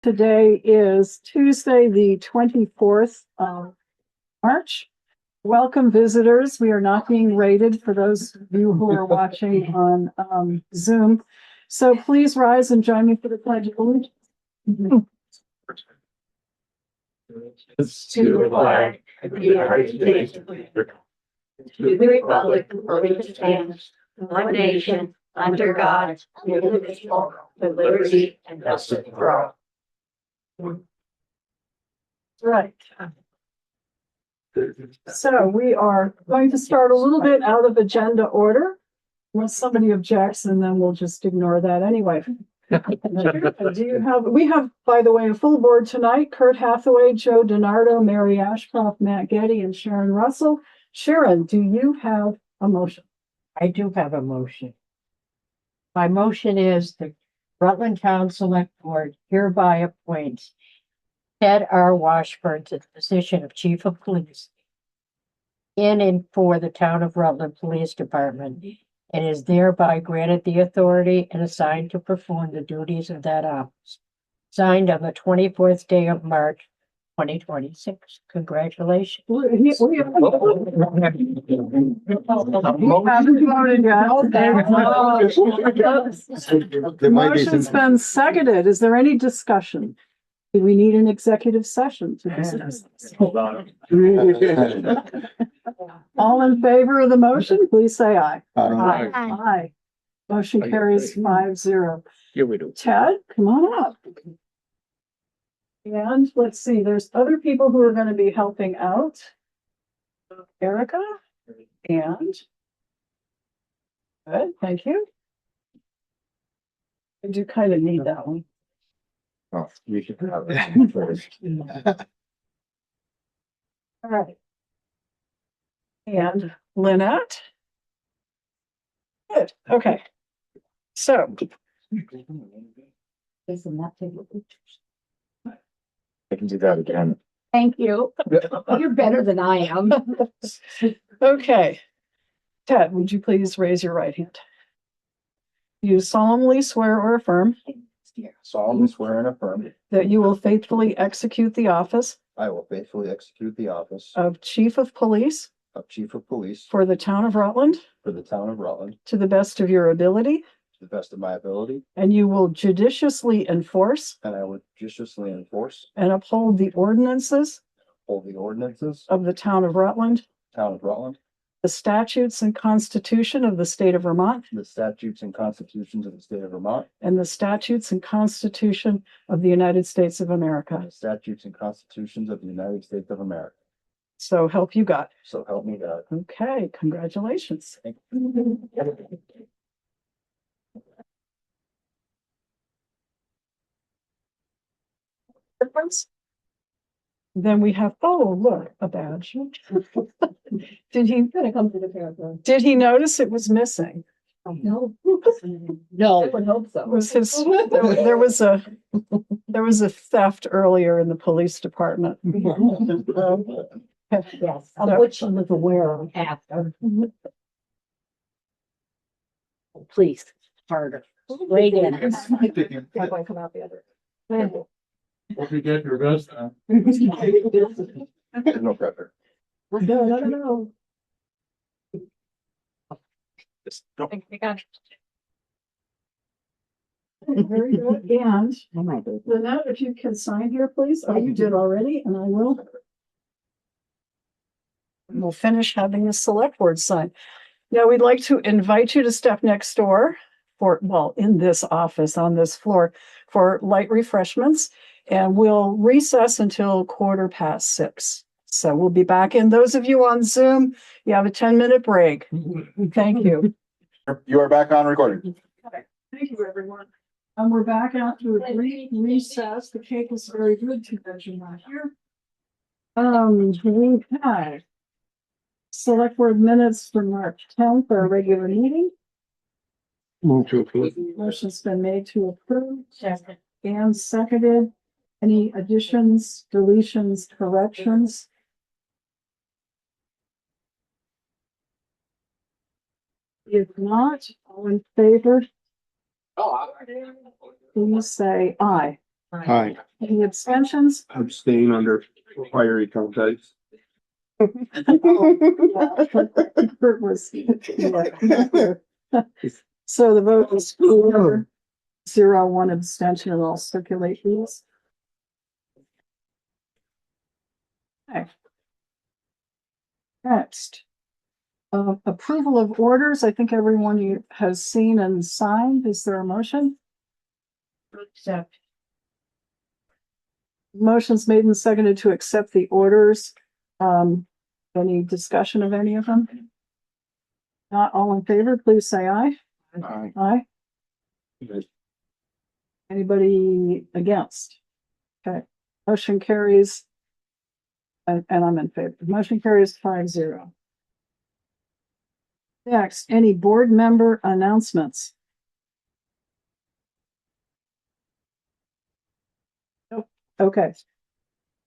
Today is Tuesday, the 24th of March. Welcome visitors. We are not being rated for those of you who are watching on Zoom. So please rise and join me for the Pledge of Allegiance. To the flag of the United States of America, to the republic for which it stands, one nation, under God, indivisible, with liberty and justice for all. Right. So we are going to start a little bit out of agenda order. Unless somebody objects, and then we'll just ignore that anyway. We have, by the way, a full board tonight: Kurt Hathaway, Joe Denardo, Mary Ashcroft, Matt Getty, and Sharon Russell. Sharon, do you have a motion? I do have a motion. My motion is the Rutland Town Select Board hereby appoints Ted R. Washburn to the position of Chief of Police in and for the Town of Rutland Police Department, and is thereby granted the authority and assigned to perform the duties of that office. Signed on the 24th day of March, 2026. Congratulations. We haven't voted yet. The motion's been seconded. Is there any discussion? Do we need an executive session to discuss this? All in favor of the motion, please say aye. Aye. Aye. Motion carries 5-0. Here we do. Ted, come on up. And let's see, there's other people who are going to be helping out. Erica and good, thank you. I do kind of need that one. Oh, you should have it first. All right. And Lynette. Good, okay. So. Isn't that table pictures? I can do that again. Thank you. You're better than I am. Okay. Ted, would you please raise your right hand? You solemnly swear or affirm Solemnly swear and affirm that you will faithfully execute the office I will faithfully execute the office of Chief of Police of Chief of Police for the Town of Rutland for the Town of Rutland to the best of your ability, to the best of my ability, and you will judiciously enforce and I will judiciously enforce, and uphold the ordinances hold the ordinances of the Town of Rutland, Town of Rutland, the statutes and Constitution of the State of Vermont, the statutes and constitutions of the state of Vermont, and the statutes and Constitution of the United States of and America. the statutes and constitutions of the United States of America. So help you God. So help me God. Okay, congratulations. Thank you. Then we have, oh, look, a badge. Did he notice it was missing? No. No. I would hope so. It was his, there was a theft earlier in the police department. Yes, of which he was aware of after. Please, harder. Right in. Come out the other. Hope you get your best. There's no pressure. No. Just don't. Very good. And I might do. Lynette, if you can sign here, please. Oh, you did already, and I will. We'll finish having the select board sign. Now, we'd like to invite you to step next door for, well, in this office on this floor for light refreshments, and we'll recess until 6:15. So we'll be back in. Those of you on Zoom, you have a 10-minute break. Thank you. You are back on recording. Okay. Thank you, everyone. And we're back after a brief recess. The cake is very good, too bad you're not here. We had select board minutes for March 10th, our regular meeting. Move to approve. Motion's been made to approve. And seconded. Any additions, deletions, corrections? If not, all in favor, please say aye. Aye. Any abstentions? Abstain under fiery context. Kurt was- So the vote is 4-0, one abstention, and I'll circulate these. Okay. Next. Approval of orders. I think everyone you has seen and signed. Is there a motion? Accept. Motion's made and seconded to accept the orders. Any discussion of any of them? Not all in favor, please say aye. Aye. Aye. Anybody against? Okay, motion carries. And I'm in favor. Motion carries 5-0. Next, any board member announcements? Nope. Okay.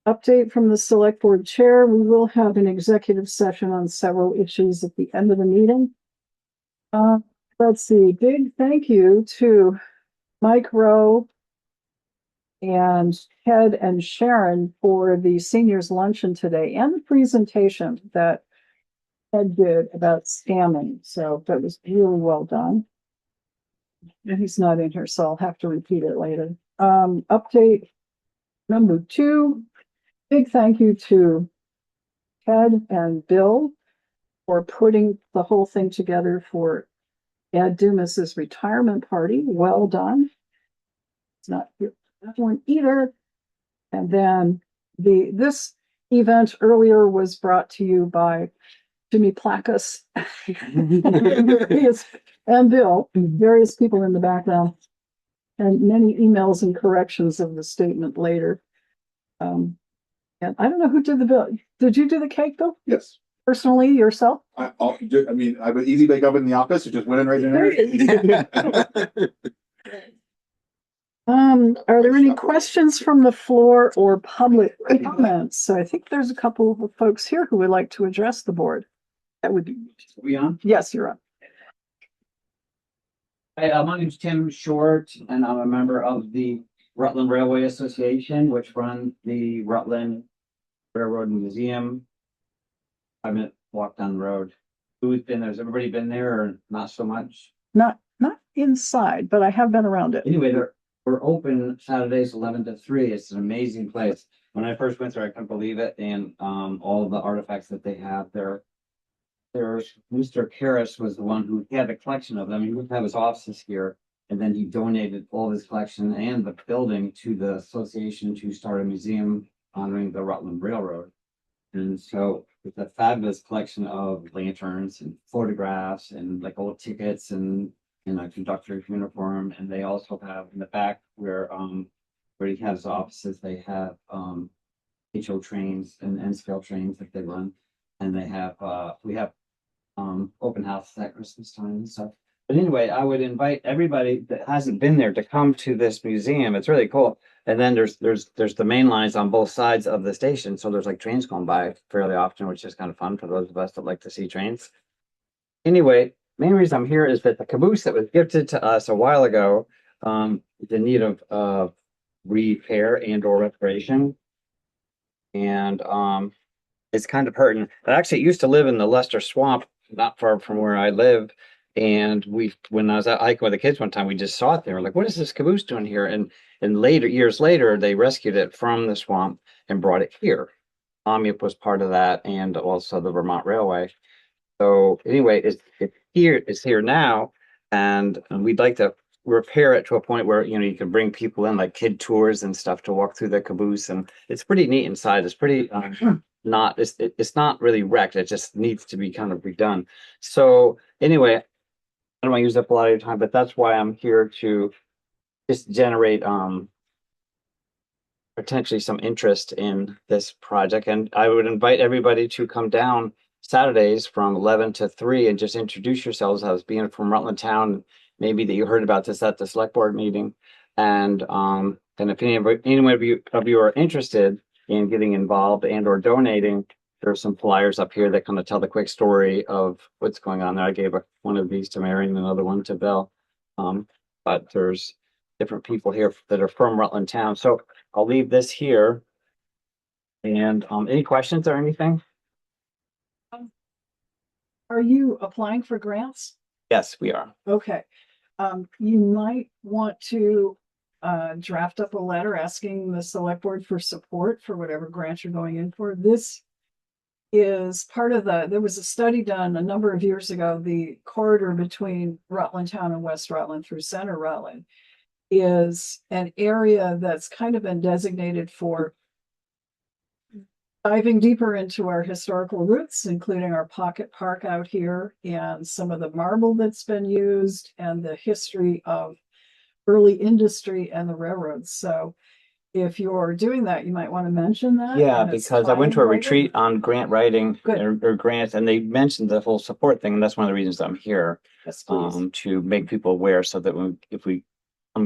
Update from the select board chair. We will have an executive session on several issues at the end of the meeting. Let's see, big thank you to Mike Rowe and Ted and Sharon for the seniors luncheon today and the presentation that Ted did about scamming. So that was really well done. And he's not in here, so I'll have to repeat it later. Update number 2. Big thank you to Ted and Bill for putting the whole thing together for Ed Dumas's retirement party. Well done. It's not here, that one either. And then this event earlier was brought to you by Jimmy Placus and Bill, various people in the background, and many emails and corrections of the statement later. And I don't know who did the bill. Did you do the cake though? Yes. Personally, yourself? I mean, I have an easy bake oven in the office. You just went in right in there. Are there any questions from the floor or public comments? So I think there's a couple of folks here who would like to address the board. That would be. Are we on? Yes, you're on. Hey, my name's Tim Short, and I'm a member of the Rutland Railway Association, which runs the Rutland Railroad Museum. 5-minute walk down the road. Who's been there? Has everybody been there or not so much? Not inside, but I have been around it. Anyway, we're open Saturdays 11 to 3. It's an amazing place. When I first went there, I couldn't believe it. And all of the artifacts that they have there. There's Mr. Karras was the one who had a collection of them. He would have his offices here, and then he donated all his collection and the building to the association to start a museum honoring the Rutland Railroad. And so it's a fabulous collection of lanterns and photographs and like old tickets and in a conductor's uniform. And they also have in the back where he has his offices, they have HO trains and N-scale trains that they run. And they have we have open houses at Christmas time and stuff. But anyway, I would invite everybody that hasn't been there to come to this museum. It's really cool. And then there's the main lines on both sides of the station. So there's like trains going by fairly often, which is kind of fun for those of us that like to see trains. Anyway, main reason I'm here is that the caboose that was gifted to us a while ago is in need of repair and or restoration. And it's kind of hurting. It used to live in the Leicester Swamp, not far from where I live. And when I was at hiking with the kids one time, we just saw it there. Like, what is this caboose doing here? And years later, they rescued it from the swamp and brought it here. OMIUP was part of that, and also the Vermont Railway. So anyway, it's here now, and we'd like to repair it to a point where you can bring people in, like kid tours and stuff, to walk through the caboose, and it's pretty neat inside. It's pretty it's not really wrecked. It just needs to be kind of redone. So anyway, I don't want to use up a lot of your time, but that's why I'm here to just generate potentially some interest in this project. And I would invite everybody to come down Saturdays from 11 to 3 and just introduce yourselves as being from Rutland Town. Maybe that you heard about this at the select board meeting. And if any of you are interested in getting involved and or donating, there's some flyers up here that kind of tell the quick story of what's going on there. I gave one of these to Mary and another one to Belle. But there's different people here that are from Rutland Town. So I'll leave this here. And any questions or anything? Are you applying for grants? Yes, we are. Okay. You might want to draft up a letter asking the select board for support for whatever grant you're going in for. This is part of there was a study done a number of years ago, the corridor between Rutland Town and West Rutland through Center Rutland is an area that's kind of been designated for diving deeper into our historical roots, including our pocket park out here and some of the marble that's been used and the history of early industry and the railroads. So if you're doing that, you might want to mention that. Yeah, and it's because I went to a tied right in. retreat on grant writing Good. or grants, and they mentioned the whole support thing, and that's one of the reasons I'm here. Yes, please. To make people aware so that if we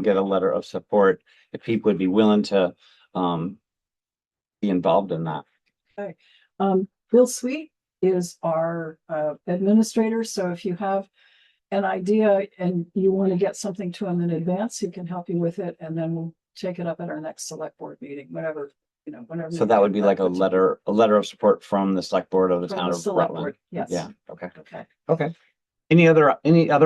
get a letter of support, if people would be willing to be involved in that. Okay. Bill Sweet is our administrator. So if you have an idea and you want to get something to him in advance, he can help you with it. And then we'll take it up at our next select board meeting, whenever. So that would be like a letter of support from the select board of the From town the of select Rutland. board, yes. Yeah. Okay. Okay. Okay. Any other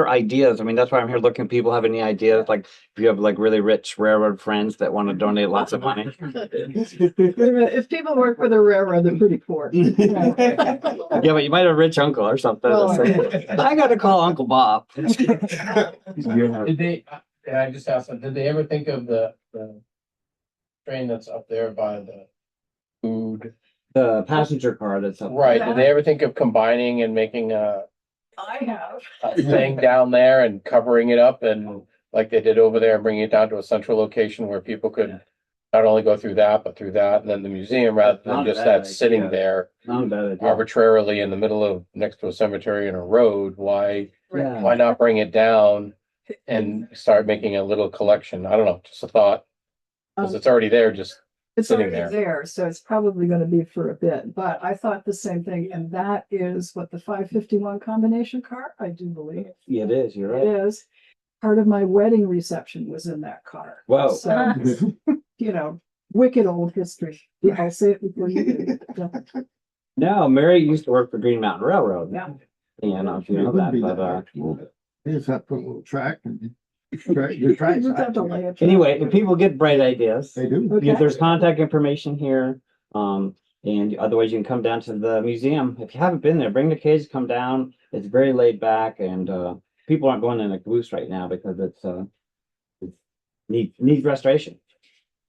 ideas? I mean, that's why I'm here looking. People have any ideas? Like if you have like really rich railroad friends that want to donate lots of money. If people work for the railroad, they're pretty poor. Yeah, but you might have a rich uncle or something. Well, I got to call Uncle Bob. Did they, and I just asked them, did they ever think of the train that's up there by the food? The passenger car that's up. Right, did they ever think of combining and making I have. a thing down there and covering it up and like they did over there and bringing it down to a central location where people could not only go through that, but through that and then the museum rather than Not a just bad that idea. sitting there Not a bad idea. arbitrarily in the middle of next to a cemetery and a road. Why Yeah. not bring it down and start making a little collection? I don't know, just a thought. Because it's already there, just It's sitting already there. there, so it's probably gonna be for a bit, but I thought the same thing, and that is what the 551 combination car, I do believe. Yeah, it is. You're It right. is. Part of my wedding reception was in that car. Wow. So, wicked old history. I'll say it before you do. No, Mary used to work for Green Mountain Railroad. Yeah. Yeah, I don't know if you know that, but They just have to put a little track and your tracks. You just have to lay it. anyway, if people get bright ideas, They do. Okay. there's contact information here. And otherwise you can come down to the museum. If you haven't been there, bring the kids, come down. It's very laid back and people aren't going in a caboose right now because it needs restoration.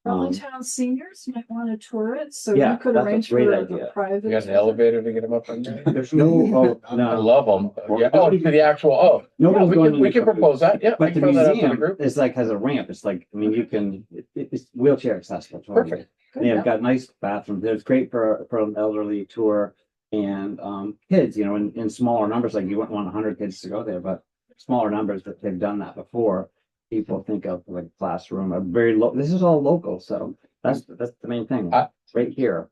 Rutland Town seniors might want to tour it, so Yeah, you could that's a arrange for great a idea. private. You got an elevator to get them up in there? There's no, I no, love them. Yeah, oh, to the actual, nobody's we going can, in we the can caboose. propose that, yeah. But the throw that out to the museum group. is like has a ramp. It's like, I mean, you can, it's wheelchair accessible. totally. Perfect. And they've got nice bathrooms. It's great for an elderly tour and kids, in smaller numbers, like you wouldn't want 100 kids to go there, but smaller numbers that they've done that before. People think of like classroom, a very low, this is all local. So that's the main thing right here.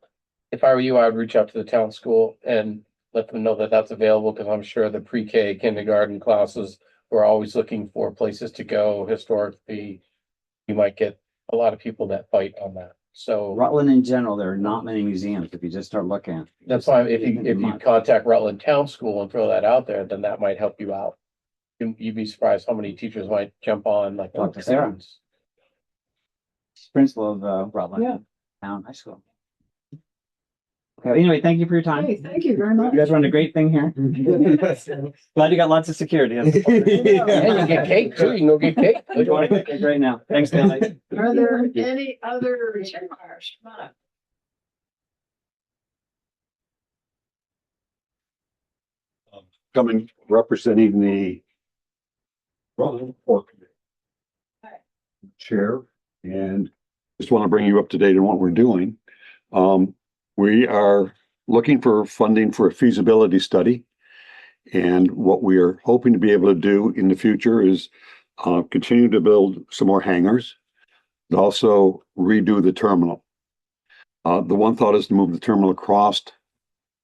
If I were you, I'd reach out to the town school and let them know that that's available, because I'm sure the pre-K kindergarten classes were always looking for places to go historically. You might get a lot of people that bite on that. So Rutland in general, there are not many museums if you just start looking. that's why if you contact Rutland Town School and throw that out there, then that might help you out. You'd be surprised how many teachers might jump on like. Talk to Sarah. Principal of Rutland Yeah. Town High School. Okay, anyway, thank you for your time. Hey, thank you very much. You guys run a great thing here. Glad you got lots of security. And you get cake too, you can go get cake. What do you want to get right now? Thanks, Stanley. Are there any other checkmarks? Come on. Coming representing the Rutland Pork Chair, and just want to bring you up to date on what we're doing. We are looking for funding for a feasibility study. And what we are hoping to be able to do in the future is continue to build some more hangars, and also redo the terminal. The one thought is to move the terminal across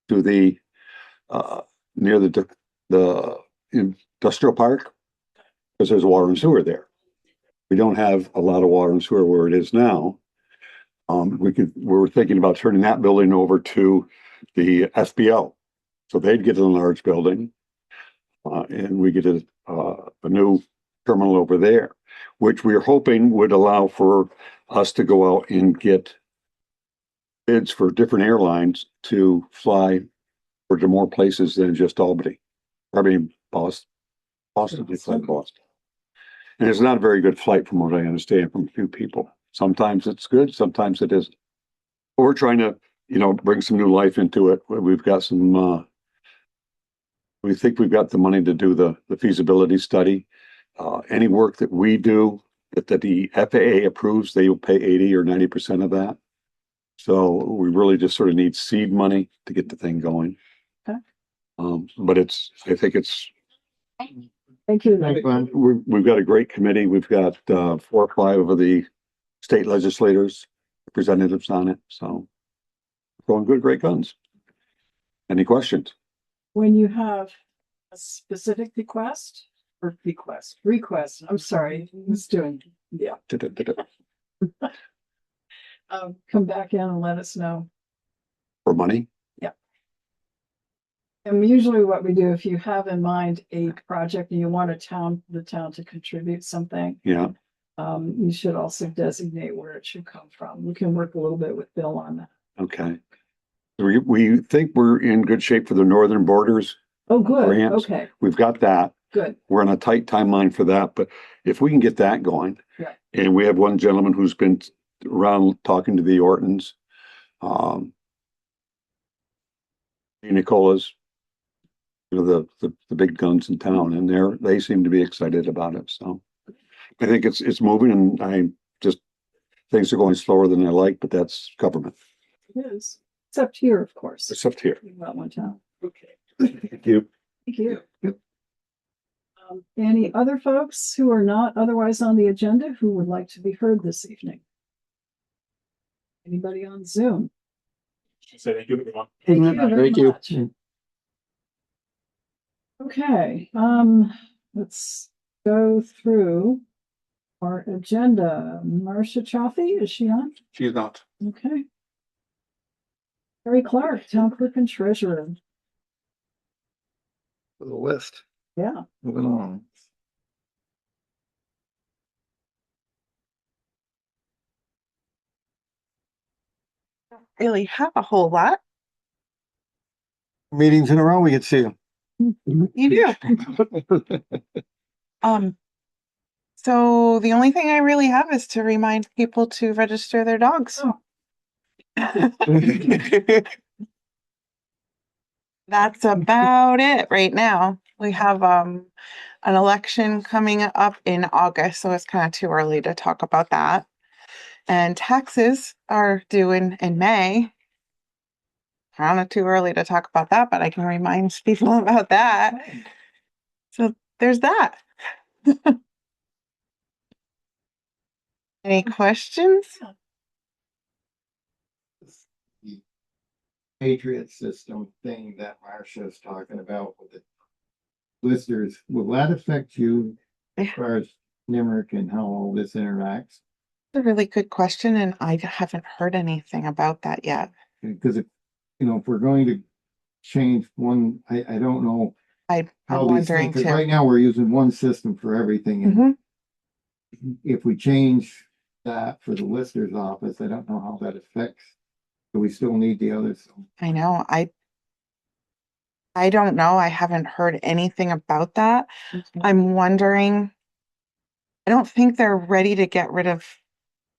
to the near the industrial park, because there's water and sewer there. We don't have a lot of water and sewer where it is now. We're thinking about turning that building over to the SBL. So they'd get a large building. And we get a new terminal over there, which we're hoping would allow for us to go out and get bids for different airlines to fly or to more places than just Albany. I mean, Boston, they fly to Boston. And it's not a very good flight from what I understand from a few people. Sometimes it's good, sometimes it isn't. But we're trying to, bring some new life into it. We've got some, we think we've got the money to do the feasibility study. Any work that we do that the FAA approves, they will pay 80 or 90% of that. So we really just sort of need seed money to get the thing going. Okay. But I think it's, Thank you. we've got a great committee. We've got 4 or 5 of the state legislators, representatives on it. So going good, great guns. Any questions? When you have a specific request, I'm sorry, I was doing, yeah. Come back in and let us know. For money? And usually what we do, if you have in mind a project and you want the town to contribute something, Yeah. you should also designate where it should come from. We can work a little bit with Bill on that. Okay. We think we're in good shape for the northern borders. Oh, good. Grants. Okay, We've got that. good. We're on a tight timeline for that, but if we can get that going. Yeah. And we have one gentleman who's been around talking to the Ortons. Nicola's, the big guns in town, and they seem to be excited about it. So I think it's moving, and things are going slower than I like, but that's government. It is. Except here, of course. Except here. In Rutland town. Okay. Thank you. Thank you. Any other folks who are not otherwise on the agenda who would like to be heard this evening? Anybody on Zoom? Say thank you, everyone. Thank you very Thank you. much. Okay, let's go through our agenda. Marcia Chioffi, is she on? She's not. Okay. Kari Clerk, Town Clerk and Treasurer. For the list, Yeah. moving on. Really have a whole lot. Meetings in a row, we can see them. You do. So the only thing I really have is to remind people to register their dogs. Oh. That's about it right now. We have an election coming up in August, so it's kind of too early to talk about that. And taxes are due in May. Kind of too early to talk about that, but I can remind people about that. So there's that. Any questions? The Patriot system thing that Marcia is talking about with the listers, will that affect you as far as Limerick and how all this interacts? A really good question, and I haven't heard anything about that yet. Because if we're going to change one, I don't know I'm how these wondering things, 'cause too. right now we're using one system for everything. And Mhm. if we change that for the lister's office, I don't know how that affects. Do we still need the others? I know. I don't know. I haven't heard anything about that. I'm wondering. I don't think they're ready to get rid of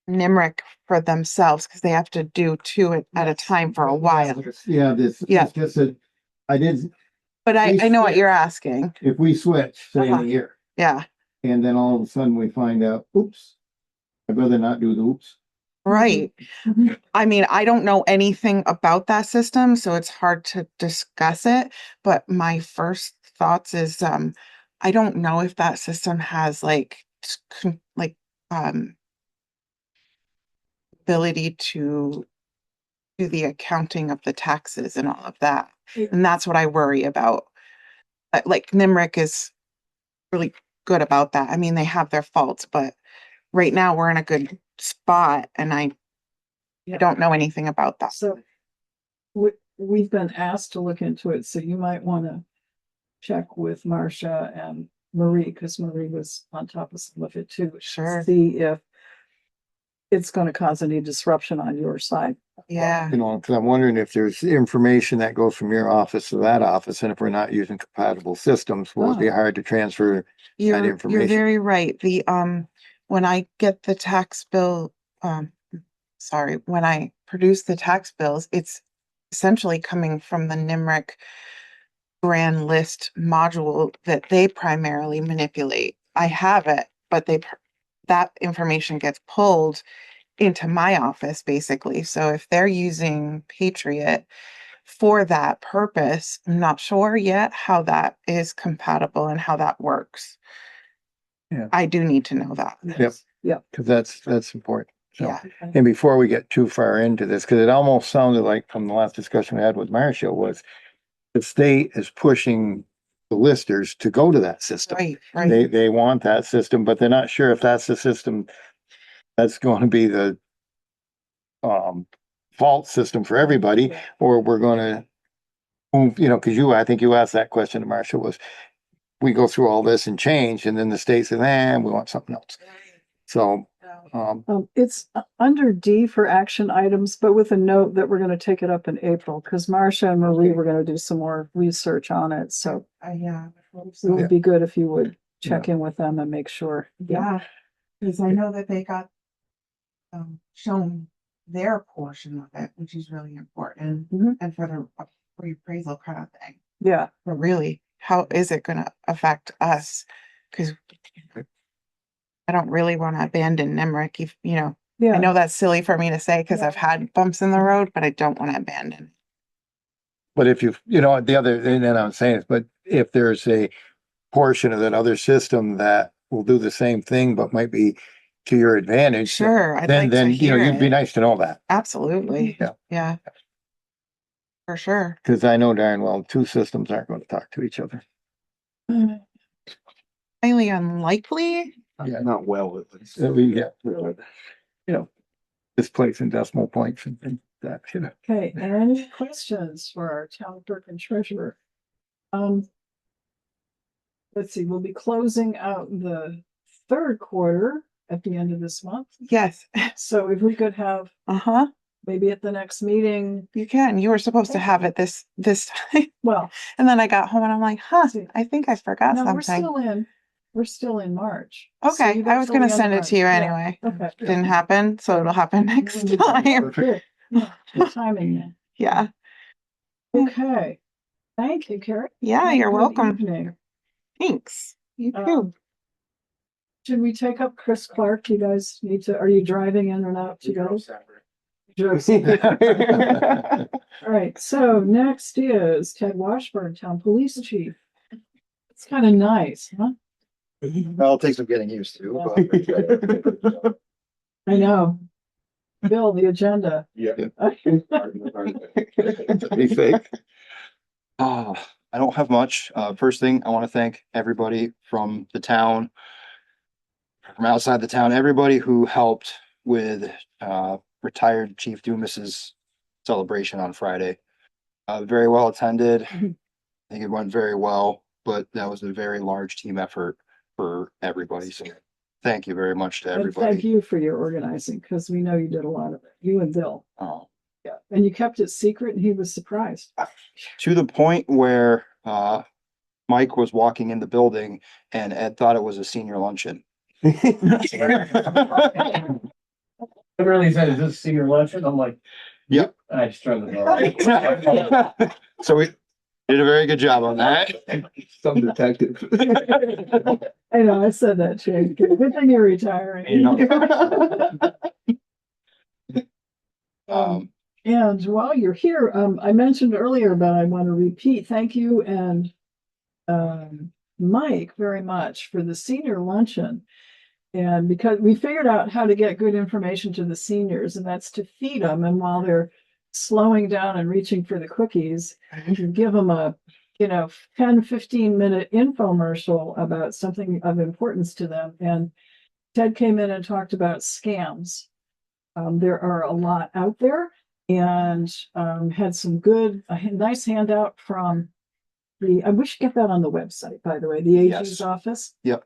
Limerick for themselves because they have to do 2 at a time for a while. Yeah, it's just that I did, But I know what you're asking. if we switch, say in Uh-huh. a year, Yeah, and then all of a sudden we find out, oops, I'd rather not do the oops. right. Mhm. I mean, I don't know anything about that system, so it's hard to discuss it. But my first thoughts is, I don't know if that system has ability to do the accounting of the taxes and all of that. And that's what I worry about. Like Limerick is really good about that. I mean, they have their faults, but right now we're in a good spot and I don't know anything about that. So we've been asked to look into it, so you might want to check with Marcia and Marie, because Marie was on top of some of it too. Sure. See if it's going to cause any disruption on your side. Yeah. You know, because I'm wondering if there's information that goes from your office to that office, and if we're not using compatible systems, will it be hard to transfer? You're information. very right. The, when I get the tax bill, when I produce the tax bills, it's essentially coming from the NIMRIC grand list module that they primarily manipulate. I have it, but that information gets pulled into my office basically. So if they're using Patriot for that purpose, I'm not sure yet how that is compatible and how that works. Yeah. I do need to know that. Yep. Yep. Because that's important. So, Yeah. and before we get too far into this, because it almost sounded like from the last discussion we had with Marcia was the state is pushing the listers to go to that system. Right. They want that system, but they're not sure if that's the system that's going to be the fault system for everybody, or we're going to move, you know, because I think you asked that question to Marcia, was we go through all this and change, and then the state says, we want something else. So, it's under D for action items, but with a note that we're going to take it up in April, because Marcia and Marie were going to do some more research on it. So Yeah. it would be good if you would check in with them and make sure. Yeah. Because I know that they got shown their portion of it, which is really important, and for the reappraisal kind of thing. Yeah. But really, how is it going to affect us? Because I don't really want to abandon NIMRIC. I know that's silly for me to say because I've had bumps in the road, but I don't want to abandon. but if the other, and then I'm saying, but if there's a portion of that other system that will do the same thing, but might be to your advantage, Sure. I'd then like to hear you'd be it. nice to know that. Absolutely. Yeah. Yeah. For sure. Because I know darn well two systems aren't going to talk to each other. Highly unlikely. Yeah, not well. Displacing decimal points and things like that. Okay. Any questions for our town clerk and treasurer? Let's see, we'll be closing out the third quarter at the end of this month. Yes. So if we could have maybe at the next meeting. You can. You were supposed to have it this time. Well, and then I got home and I'm like, I think I forgot something. We're still in March. Okay. So I was going to send it to you anyway. Okay. Didn't happen. So it'll happen next time. Good timing then. Yeah. Okay. Thank you, Kari. Yeah, you're welcome. Evening. Thanks. You too. Should we take up Chris Clark? You guys are you driving in and out to go? All right. So next is Ted Washburn, Town Police Chief. It's kind of nice, huh? Well, it takes some getting used to, but. I know. Bill, the agenda. Yeah. Be fake. I don't have much. First thing, I want to thank everybody from the town, from outside the town, everybody who helped with retired Chief Dumas's celebration on Friday. Very well attended. I think it went very well, but that was a very large team effort for everybody. So thank you very much to everybody. And thank you for your organizing, because we know you did a lot of it. You and Bill. Oh. Yeah. And you kept it secret and he was surprised. To the point where Mike was walking in the building and Ed thought it was a senior luncheon. Literally said, "Is this senior luncheon?" I'm like, Yep. I just turned the door. So we did a very good job on that. Some detective. I know, I said that, Shane. Good thing you're retiring. And while you're here, I mentioned earlier, but I want to repeat, thank you and Mike very much for the senior luncheon. And because we figured out how to get good information to the seniors, and that's to feed them. And while they're slowing down and reaching for the cookies, you give them a 10-15 minute infomercial about something of importance to them. And Ted came in and talked about scams. There are a lot out there, and had some nice handout from I wish you get that on the website, by the way, the AG's Yes. office. Yep.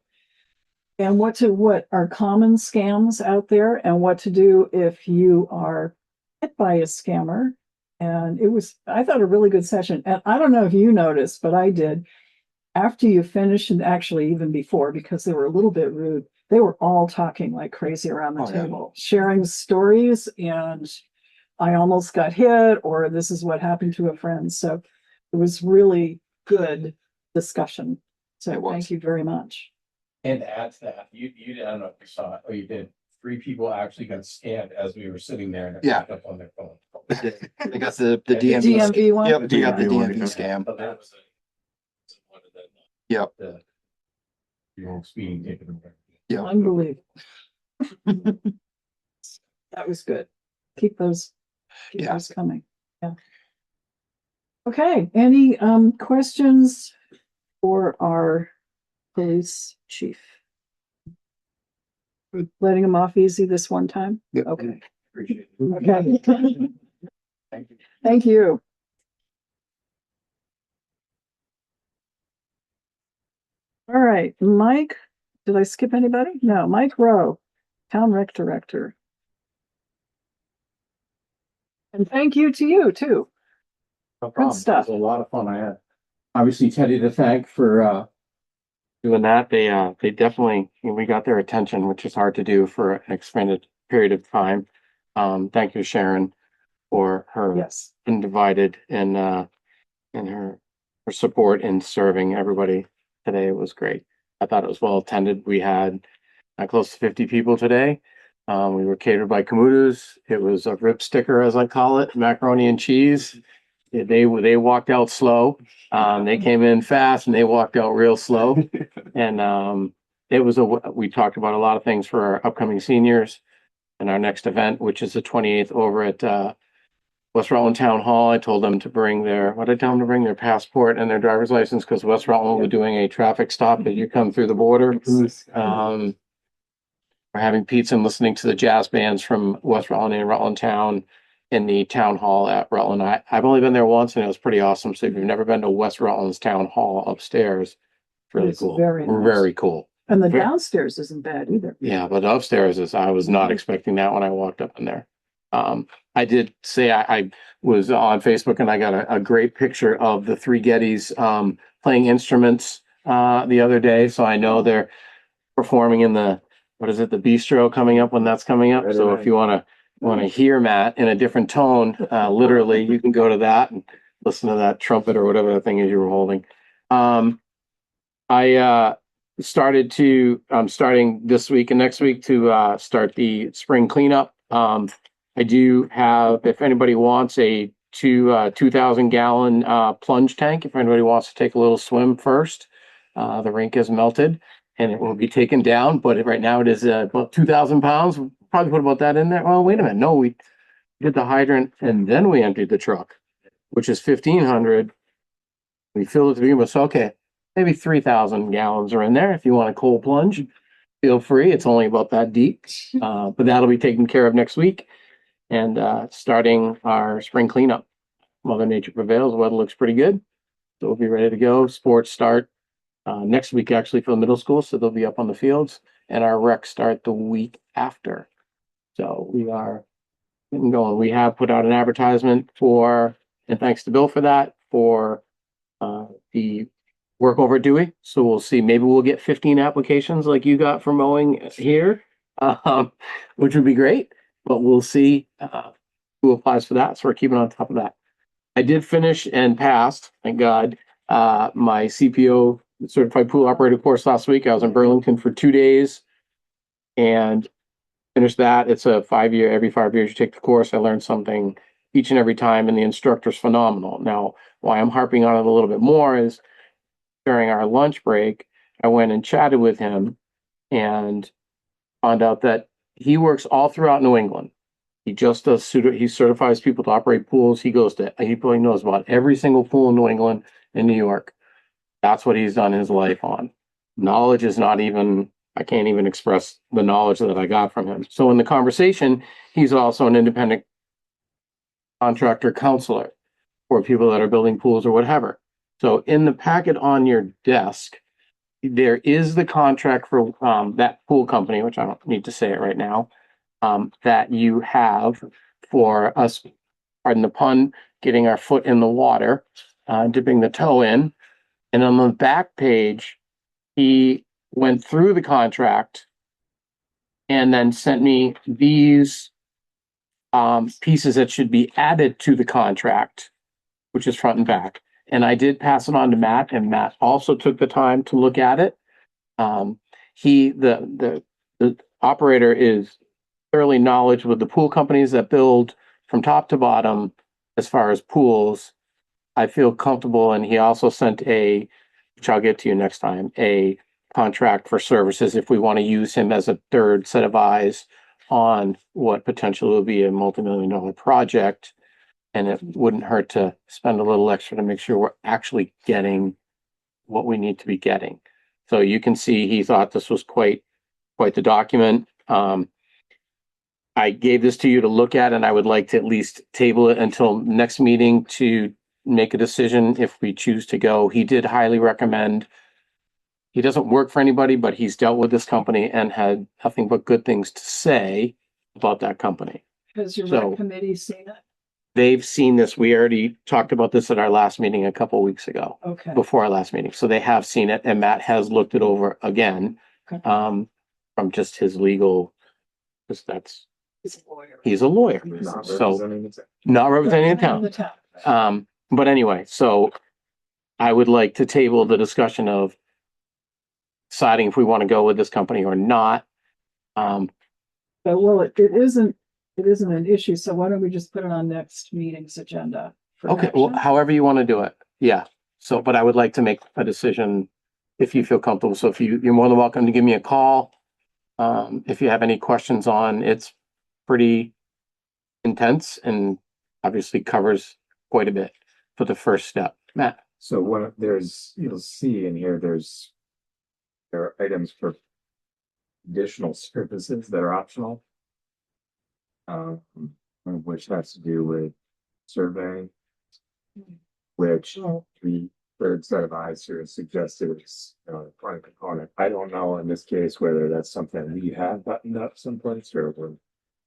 And what are common scams out there, and what to do if you are hit by a scammer. And I thought, a really good session. And I don't know if you noticed, but I did. After you finished, and actually even before, because they were a little bit rude, they were all talking like crazy around the table, sharing stories, and I almost got hit, or this is what happened to a friend. So it was really good discussion. So thank you very much. And to add to that, you I don't know if you saw it, or you did. 3 people actually got scanned as we were sitting there and it Yeah. popped up on their phone. They got the The DMV. DMV one? Yep, they got the DMV one, DMV yeah. scam. But that was one of the. Yep. Your own speeding ticket. Yeah. Unbelievable. That was good. Keep those coming. Yeah. Okay, any questions for our police chief? We're letting him off easy this one time? Yep. Okay. Appreciate it. Okay. Thank you. Thank you. All right, Mike, did I skip anybody? No, Mike Rowe, Town Rec Director. And thank you to you too. No problem. stuff. It was a lot of fun. I had obviously Teddy to thank for doing that. They definitely, we got their attention, which is hard to do for an expanded period of time. Thank you, Sharon, for her Yes. undivided and her support in serving everybody today. It was great. I thought it was well attended. We had close to 50 people today. We were catered by Kamuta's. It was a rib sticker, as I call it, macaroni and cheese. They walked out slow. They came in fast and they walked out real slow. And we talked about a lot of things for our upcoming seniors and our next event, which is the 28th over at West Rutland Town Hall. I told them to bring their passport and their driver's license, because West Rutland will be doing a traffic stop as you come through the border. We're having pizza and listening to the jazz bands from West Rutland and Rutland Town in the town hall at Rutland. I've only been there once and it was pretty awesome. So if you've never been to West Rutland's town hall upstairs, it's really cool. Very nice. Very cool. And the downstairs isn't bad either. Yeah, but upstairs I was not expecting that when I walked up in there. I did say I was on Facebook and I got a great picture of the three Gettys playing instruments the other day. So I know they're performing in the bistro coming up when that's coming up. So if you want to hear Matt in a different tone, literally, you can go to that and listen to that trumpet or whatever the thing is you were holding. I'm starting this week and next week to start the spring cleanup. I do have, if anybody wants a 2,000 gallon plunge tank, if anybody wants to take a little swim first, the rink is melted and it will be taken down, but right now it is about 2,000 pounds. We'll probably put about that in there. Well, wait a minute. No, we did the hydrant and then we emptied the truck, which is 1,500. We filled it to begin with. So, okay, maybe 3,000 gallons are in there. If you want a cold plunge, feel free. It's only about that deep, but that'll be taken care of next week. And starting our spring cleanup. Mother Nature prevails. Weather looks pretty good. So we'll be ready to go. Sports start next week, actually, for the middle school. So they'll be up on the fields. And our rec start the week after. So we are getting going. We have put out an advertisement and thanks to Bill for that, for the work over at Dewey. So we'll see. Maybe we'll get 15 applications like you got for mowing here, which would be great. But we'll see who applies for that. So we're keeping on top of that. I did finish and passed, thank God, my CPO certified pool operator course last week. I was in Burlington for 2 days and finished that. It's a 5-year, every 5 years you take the course. I learned something each and every time, and the instructor's phenomenal. Now, why I'm harping on it a little bit more is during our lunch break, I went and chatted with him and found out that he works all throughout New England. He just does he certifies people to operate pools. He probably knows about every single pool in New England and New York. That's what he's done his life on. Knowledge is not even I can't even express the knowledge that I got from him. So in the conversation, he's also an independent contractor counselor for people that are building pools or whatever. So in the packet on your desk, there is the contract for that pool company, which I don't need to say it right now, that you have for us, pardon the pun, getting our foot in the water, dipping the toe in. And on the back page, he went through the contract and then sent me these pieces that should be added to the contract, which is front and back. And I did pass it on to Matt, and Matt also took the time to look at it. The operator is thoroughly knowledgeable with the pool companies that build from top to bottom as far as pools. I feel comfortable, and he also sent which I'll get to you next time, a contract for services if we want to use him as a third set of eyes on what potentially will be a multi-million-dollar project. And it wouldn't hurt to spend a little extra to make sure we're actually getting what we need to be getting. So you can see he thought this was quite the document. I gave this to you to look at, and I would like to at least table it until next meeting to make a decision if we choose to go. He did highly recommend. He doesn't work for anybody, but he's dealt with this company and had nothing but good things to say about that company. Has your So- rec committee seen it? They've seen this. We already talked about this at our last meeting a couple of weeks ago, Okay. before our last meeting. So they have seen it, and Matt has looked it over again, Okay. from just his legal, because He's a lawyer. he's a lawyer. Not So representing the town. not representing the In town. the town. But anyway, so I would like to table the discussion of deciding if we want to go with this company or not. But well, it isn't an issue, so why don't we just put it on next meeting's agenda? for Okay, well, action? however you want to do it. Yeah. So, but I would like to make a decision if you feel comfortable. So you're more than welcome to give me a call. If you have any questions it's pretty intense and obviously covers quite a bit for the first step. Matt? So you'll see in here, there are items for additional services that are optional. Which has to do with surveying, which the third set of eyes here suggested is part of the component. I don't know in this case whether that's something we have buttoned up someplace or we're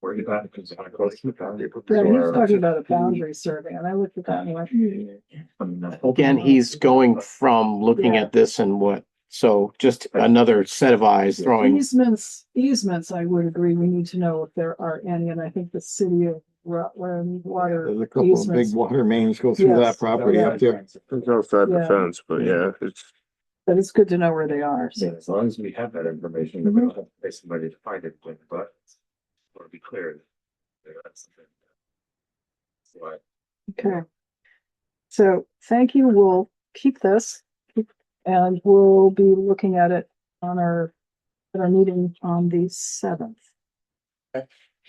worried about it because it's not close to the boundary. Yeah, he's talking about a boundary survey, and I looked at that and went, Again, he's going from looking at this and so just another set of eyes throwing. Easements, I would agree, we need to know if there are any, and I think the city of Rutland water. There's a couple of big easements, water mains go through Yes. that property up there. It's outside the fence, but yeah, it's. But it's good to know where they are, so. As long as we have that information, then we don't have to pay somebody to find it, but want to be clear. That's why. Okay. So thank you. We'll keep this and we'll be looking at it at our meeting on the 7th.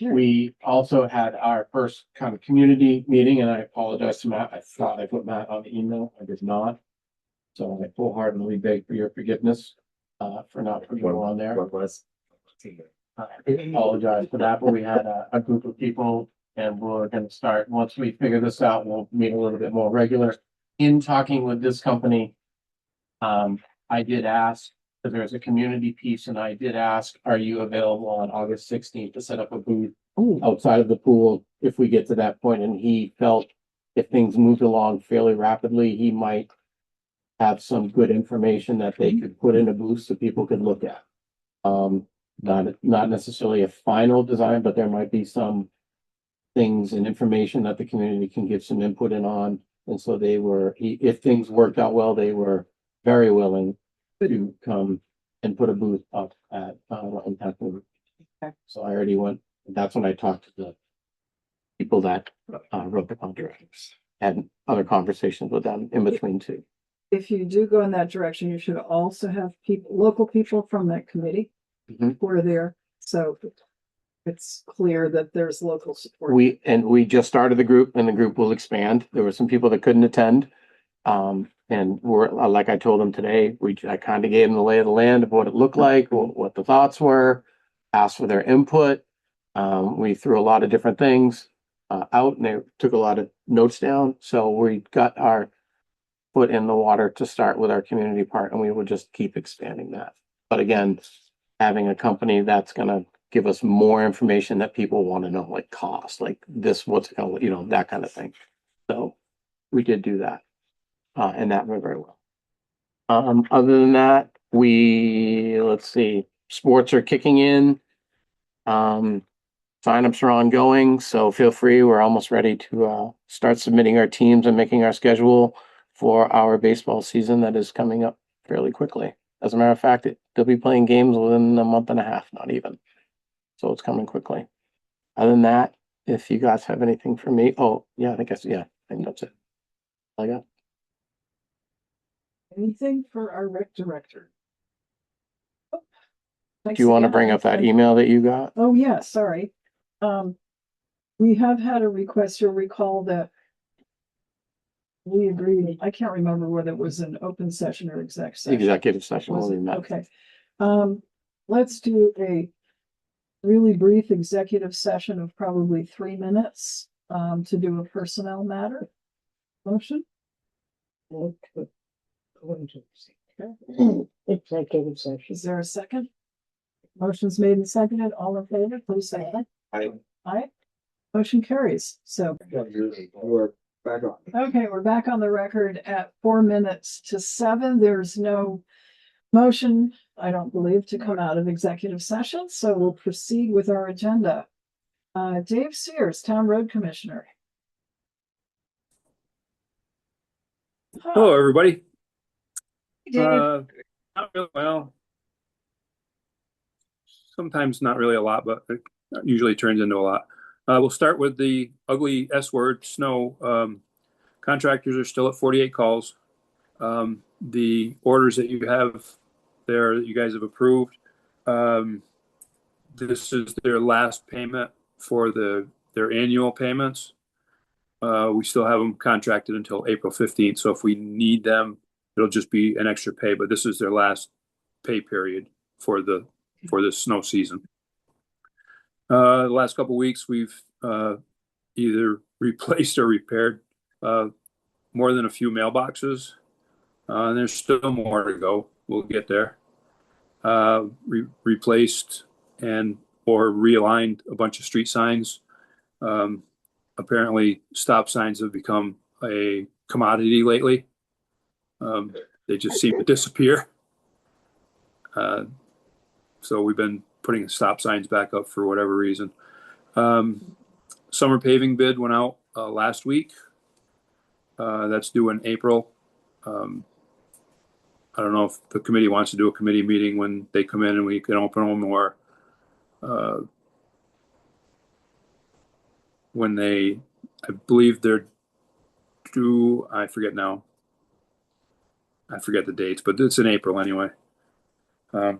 We also had our first kind of community meeting, and I apologize to Matt. I thought I put Matt on the email. I did not. So I wholeheartedly beg for your forgiveness for not putting it on there. What was? I apologize for that, but we had a group of people, and we're going to start, once we figure this out, we'll meet a little bit more regular. In talking with this company, I did ask, because there's a community piece, and I did ask, are you available on August 16th to set up a booth outside of the pool if we get to that point? And he felt if things moved along fairly rapidly, he might have some good information that they could put in a booth so people could look at. Not necessarily a final design, but there might be some things and information that the community can give some input in on. And so if things worked out well, they were very willing to come and put a booth up at Rutland Town. So I already went, that's when I talked to the people that wrote the contracts, had other conversations with them in between too. If you do go in that direction, you should also have local people from that committee who are there. So it's clear that there's local support. We just started the group, and the group will expand. There were some people that couldn't attend. And we're, like I told them today, I kind of gave them the lay of the land of what it looked like, what the thoughts were, asked for their input. We threw a lot of different things out and they took a lot of notes down. So we got our foot in the water to start with our community part, and we will just keep expanding that. But again, having a company that's gonna give us more information that people want to know, like cost, like this, what's it gonna, that kind of thing. So we did do that. And that went very well. Other than that, let's see, sports are kicking in. Signups are ongoing, so feel free. We're almost ready to start submitting our teams and making our schedule for our baseball season that is coming up fairly quickly. As a matter of fact, they'll be playing games within a month and a half, not even. So it's coming quickly. Other than that, if you guys have anything for me, I think that's it. All I got. Anything for our rec director? Do you want to bring up that email that you got? Oh, yeah, sorry. We have had a request. You'll recall that we agreed, I can't remember whether it was an open session or exec session. Executive session. Was We'll it? leave that. Okay. Let's do a really brief executive session of probably 3 minutes, to do a personnel matter. Motion? Executive session. Is there a second? Motion's made and seconded. All in favor, please say aye. Aye. Aye. Motion carries. So, We're back on. okay, we're back on the record at 4 minutes to 7. There's no motion, I don't believe, to come out of executive session, so we'll proceed with our agenda. Dave Sears, Town Road Commissioner. Hello, everybody. Dave. Not really, well, sometimes not really a lot, but it usually turns into a lot. We'll start with the ugly S word, snow. Contractors are still at 48 calls. The orders that you have there that you guys have approved, this is their last payment for their annual payments. We still have them contracted until April 15th. So if we need them, it'll just be an extra pay, but this is their last pay period for this snow season. The last couple of weeks, we've either replaced or repaired more than a few mailboxes. And there's still more to go. We'll get there. Replaced or realigned a bunch of street signs. Apparently, stop signs have become a commodity lately. They just seem to disappear. So we've been putting stop signs back up for whatever reason. Summer paving bid went out last week. That's due in April. I don't know if the committee wants to do a committee meeting when they come in and we can open them, or when I believe they're due, I forget now. I forget the dates, but it's in April anyway.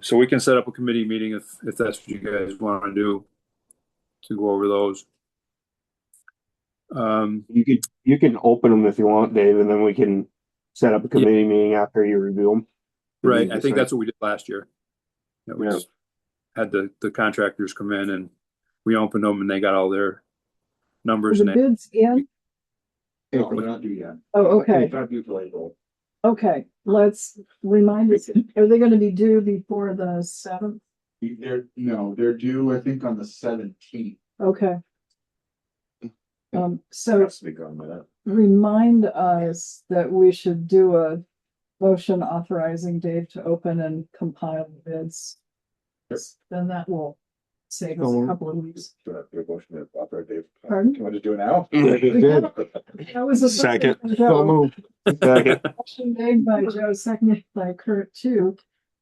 So we can set up a committee meeting if that's what you guys want to do, to go over those. You can open them if you want, Dave, and then we can set up a committee meeting after you review them. Right. I think that's what we did last year. We just had the contractors come in and we opened them and they got all their numbers. The bids in? No, we're not due yet. Oh, okay. It's not due till April. Okay, let's remind us, are they gonna be due before the 7th? They're due, I think, on the 17th. Okay. So Has to be gone by that. remind us that we should do a motion authorizing Dave to open and compile the bids. Then that will save us a couple of weeks. Do I have to do a motion to authorize Dave? Pardon? Can I just do it now? That was a Second. Joe. move. Second. Motion made by Joe, seconded by Kurt to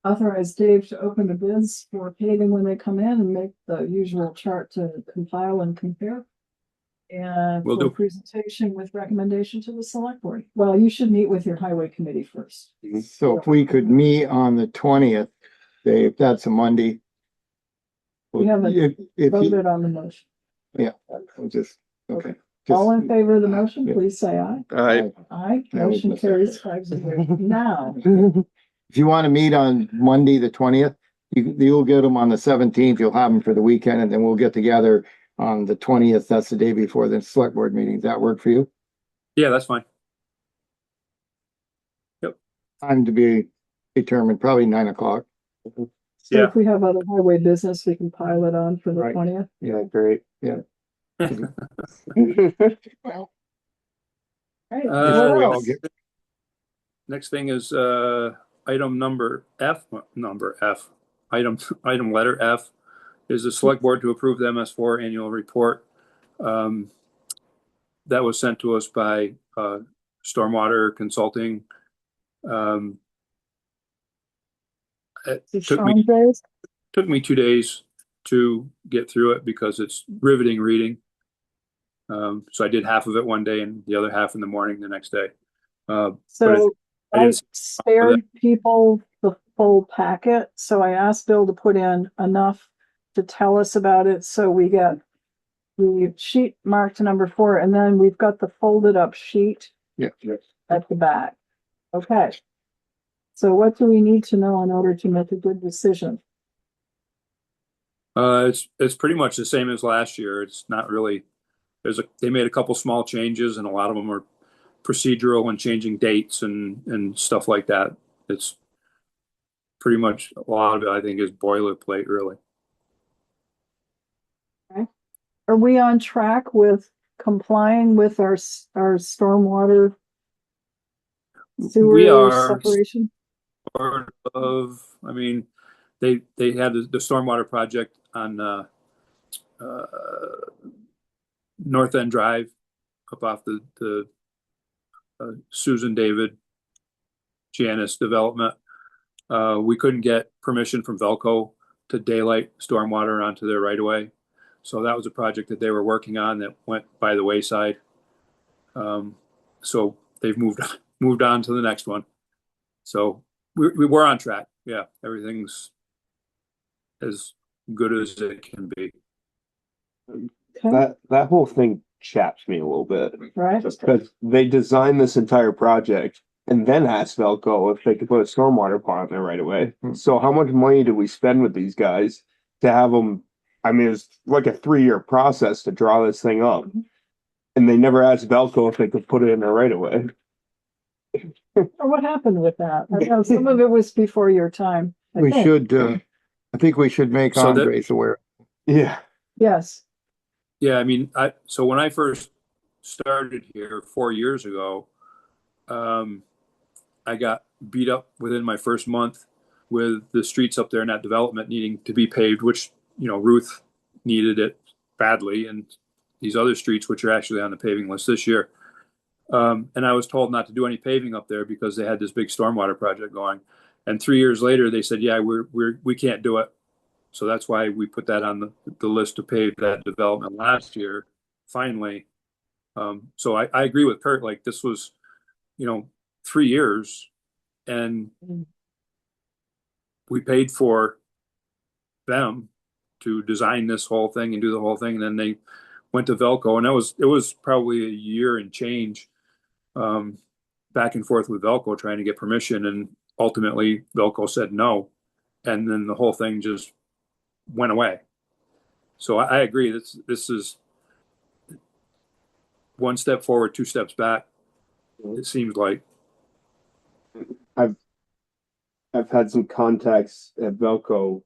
authorize Dave to open the bids for paving when they come in and make the usual chart to compile and compare. And Will for do. presentation with recommendation to the select board. Well, you should meet with your highway committee first. So if we could meet on the 20th, Dave, that's a Monday. We haven't If you- voted on the motion. Yeah, I'll just, okay. All in favor of the motion, please say aye. Aye. Aye, That was motion my carries 5-0. Now, If you want to meet on Monday, the 20th, you'll get them on the 17th. You'll have them for the weekend, and then we'll get together on the 20th. That's the day before the select board meeting. Does that work for you? Yeah, that's fine. Time to be determined, probably 9 o'clock. so Yeah. if we have other highway business, we can pile it on for the Right. 20th. Yeah, great. Yeah. Right. What well, else? Next thing is, item F, item letter F is the select board to approve the MS4 annual report. That was sent to us by, Stormwater Consulting. It took me Sean took me 2 days to get through it because it's riveting reading. So I did half of it one day and the other half in the morning the next day. But So I I didn't see spared people the full packet, so I asked Bill to put in enough to tell us about it, so we get the sheet marked number 4, and then we've got the folded up sheet Yeah. at the back. Okay. So what do we need to know in order to make a good decision? it's pretty much the same as last year. It's not really, they made a couple small changes and a lot of them are procedural and changing dates and stuff like that. It's pretty much, a lot of it I think is boilerplate really. Are we on track with complying with our stormwater We sewer are separation? part of, I mean, they had the stormwater project on North End Drive up off the Susan David Janice development. We couldn't get permission from Velco to daylight stormwater onto their right of way. So that was a project that they were working on that went by the wayside. So they've moved on to the next one. So we were on track. Yeah, everything's as good as it can be. That whole thing chaps me a little bit. Right. Because they designed this entire project and then asked Velco if they could put a stormwater pond there right away. So how much money do we spend with these guys to have them? I mean, it's like a 3-year process to draw this thing up. And they never asked Velco if they could put it in there right away. Or what happened with that? I know some of it was before your time. I think we should make So that- Andres aware. Yeah. Yes. Yeah, I mean, so when I first started here 4 years ago, I got beat up within my first month with the streets up there in that development needing to be paved, which, you know, Ruth needed it badly, and these other streets, which are actually on the paving list this year. And I was told not to do any paving up there because they had this big stormwater project going. And 3 years later, they said, yeah, we can't do it. So that's why we put that on the list to pave that development last year, finally. So I agree with Kurt, like this was, you know, 3 years and we paid for them to design this whole thing and do the whole thing. And then they went to Velco, and it was probably a year and change back and forth with Velco trying to get permission. And ultimately Velco said no. And then the whole thing just went away. So I agree. This is one step forward, 2 steps back. It seems like. I've had some contacts at Velco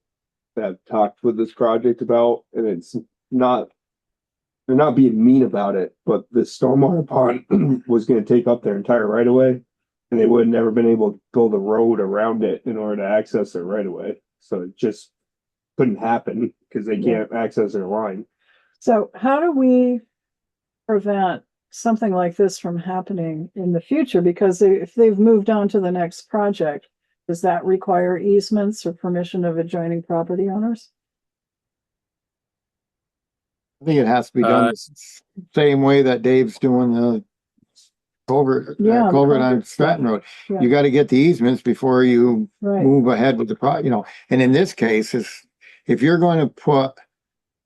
that have talked with this project about, and it's not, they're not being mean about it, but the stormwater pond was going to take up their entire right of way, and they would have never been able to build a road around it in order to access their right of way. So it just couldn't happen because they can't access their line. So how do we prevent something like this from happening in the future? Because if they've moved on to the next project, does that require easements or permission of adjoining property owners? I think it has to be done the same way that Dave's doing the culvert on Stratton Road. Yeah. You got to get the easements before you Right. move ahead with the and in this case, if you're going to put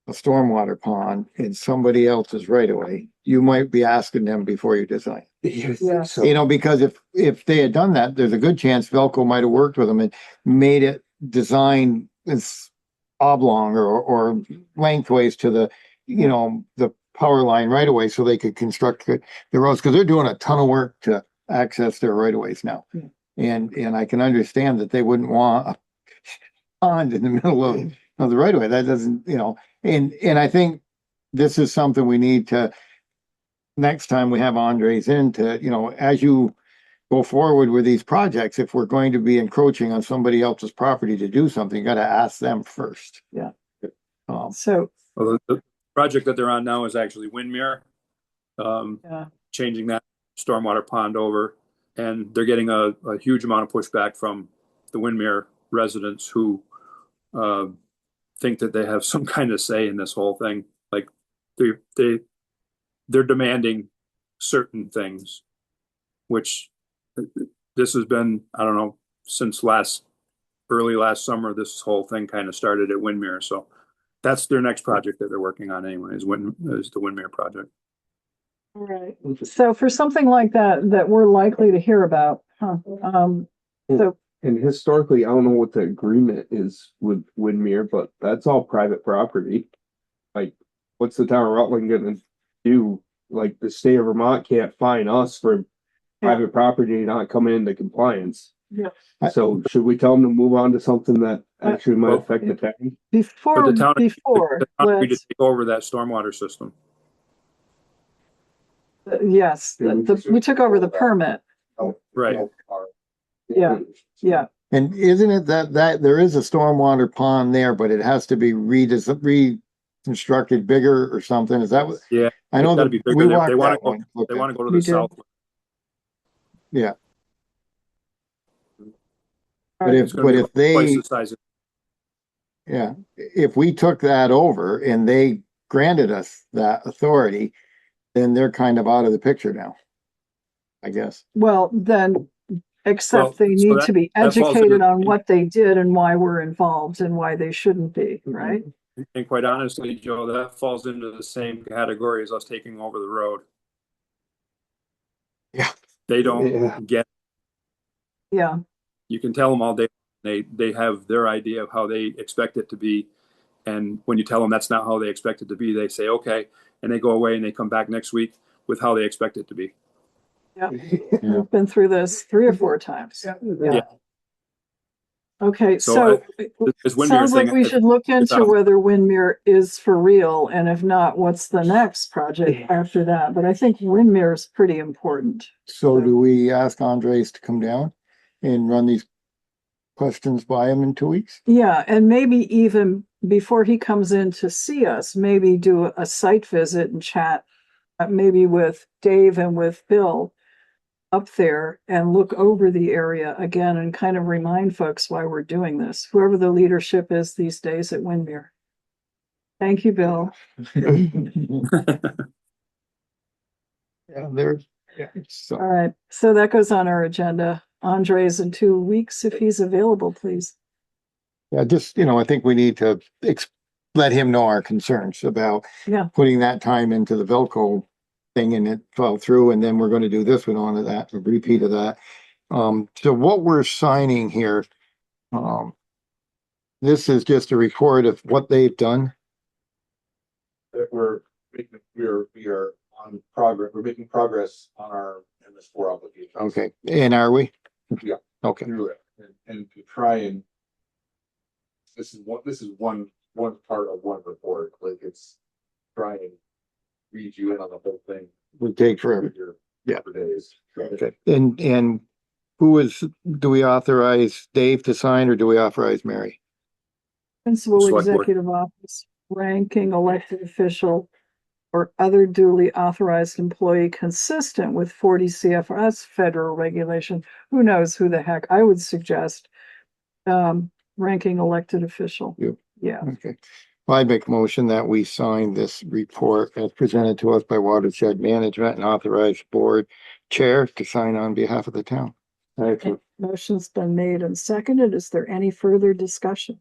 a stormwater pond in somebody else's right of way, you might be asking them before you design. Yeah. You know, because if they had done that, there's a good chance Velco might have worked with them and made it design as oblong or lengthways to the, you know, the power line right away so they could construct the roads, because they're doing a ton of work to access their right of ways now. Yeah. And I can understand that they wouldn't want a pond in the middle of the right of way. That doesn't, you know, and I think this is something we need to, next time we have Andres in to, you know, as you go forward with these projects, if we're going to be encroaching on somebody else's property to do something, you gotta ask them first. Yeah. So, Well, the project that they're on now is actually Windmere. Yeah. Changing that stormwater pond over, and they're getting a huge amount of pushback from the Windmere residents who think that they have some kind of say in this whole thing. Like they're demanding certain things, which this has been, I don't know, since early last summer, this whole thing kind of started at Windmere. So that's their next project that they're working on anyway, is the Windmere project. All right. So for something like that we're likely to hear about, huh? So And historically, I don't know what the agreement is with Windmere, but that's all private property. Like, what's the town of Rutland gonna do? Like, the state of Vermont can't fine us for private property not coming into compliance. yeah. So should we tell them to move on to something that actually might affect the town? Before But the town agreed to let's take over that stormwater system. yes, we took over the permit. Right. Yeah. Yeah. and isn't it that there is a stormwater pond there, but it has to be reconstructed bigger or something? Is that what? Yeah. I know It's gotta that be bigger. we They walked wanna that go, one. they want to go to We the did. south. Yeah. All But right. It's gonna be if they, twice the size of yeah, if we took that over and they granted us that authority, then they're kind of out of the picture now, I guess. Well, then, except they so need that- to be that falls educated into- on what they did and why we're involved and why they shouldn't be, right? And quite honestly, Joe, that falls into the same category as us taking over the road. Yeah. They don't Yeah. get, Yeah. you can tell them all day, they have their idea of how they expect it to be. And when you tell them that's not how they expect it to be, they say, okay. And they go away and they come back next week with how they expect it to be. Yeah. We've been through this 3 or 4 times. Yeah. Okay, So, so this Windmere sounds like thing, we should look into out. whether Windmere is for real, and if not, what's the next project after that? But I think Windmere is pretty important. So do we ask Andres to come down and run these questions by him in 2 weeks? Yeah, and maybe even before he comes in to see us, maybe do a site visit and chat, maybe with Dave and with Bill up there and look over the area again and kind of remind folks why we're doing this, whoever the leadership is these days at Windmere. Thank you, Bill. Yeah, there's, yeah, so. All right, so that goes on our agenda. Andres in 2 weeks, if he's available, please. Yeah, just, you know, I think we need to let him know our concerns about Yeah. putting that time into the Velco thing and it fell through, and then we're gonna do this one onto that, a repeat of that. So what we're signing here, this is just a report of what they've done. That we are on progress, we're making progress on our MS4 application. Okay, and are we? Yeah. Okay, Through it, and to try and this is one part of one report, like it's try and read you in on the whole thing. would take forever. Yeah. For days. Okay, and do we authorize Dave to sign or do we authorize Mary? Principal Select board. Executive Office, ranking elected official, or other duly authorized employee consistent with 40 CFS federal regulation. Who knows who the heck? I would suggest ranking elected official. Yep. Yeah. Okay. Well, I make a motion that we sign this report as presented to us by Watershed Management and authorize board chair to sign on behalf of the town. Okay. Motion's been made and seconded. Is there any further discussion?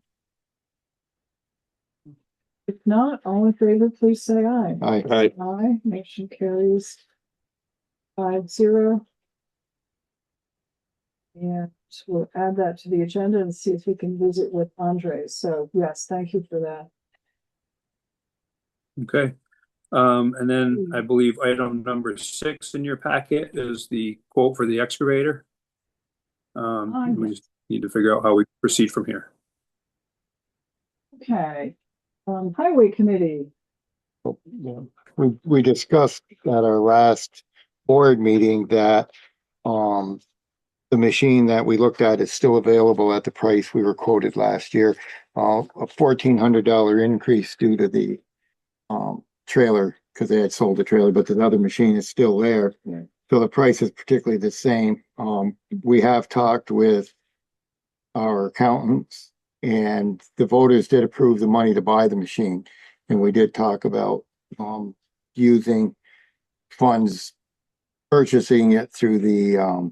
If not, all in favor, please say aye. Aye. Aye, motion carries 5-0. And we'll add that to the agenda and see if we can visit with Andre. So yes, thank you for that. Okay. And then I believe item number 6 in your packet is the quote for the excavator. We just need to figure out how we proceed from here. Okay. Highway Committee. We discussed at our last board meeting that, the machine that we looked at is still available at the price we were quoted last year. A $1,400 increase due to the, trailer, because they had sold the trailer, but the other machine is still there. Yeah. So the price is particularly the same. We have talked with our accountants, and the voters did approve the money to buy the machine. And we did talk about, using funds, purchasing it through the,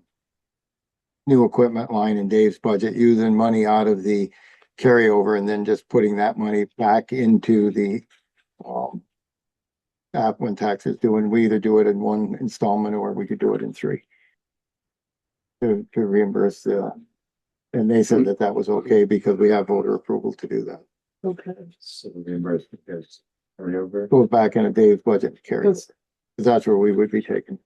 new equipment line in Dave's budget, using money out of the carryover and then just putting that money back into the, app when taxes due, and we either do it in one installment or we could do it in 3 to reimburse the, and they said that that was okay because we have voter approval to do that. Okay. So the reimbursement goes over. Goes back into Dave's budget to carry, because that's where we would be taking.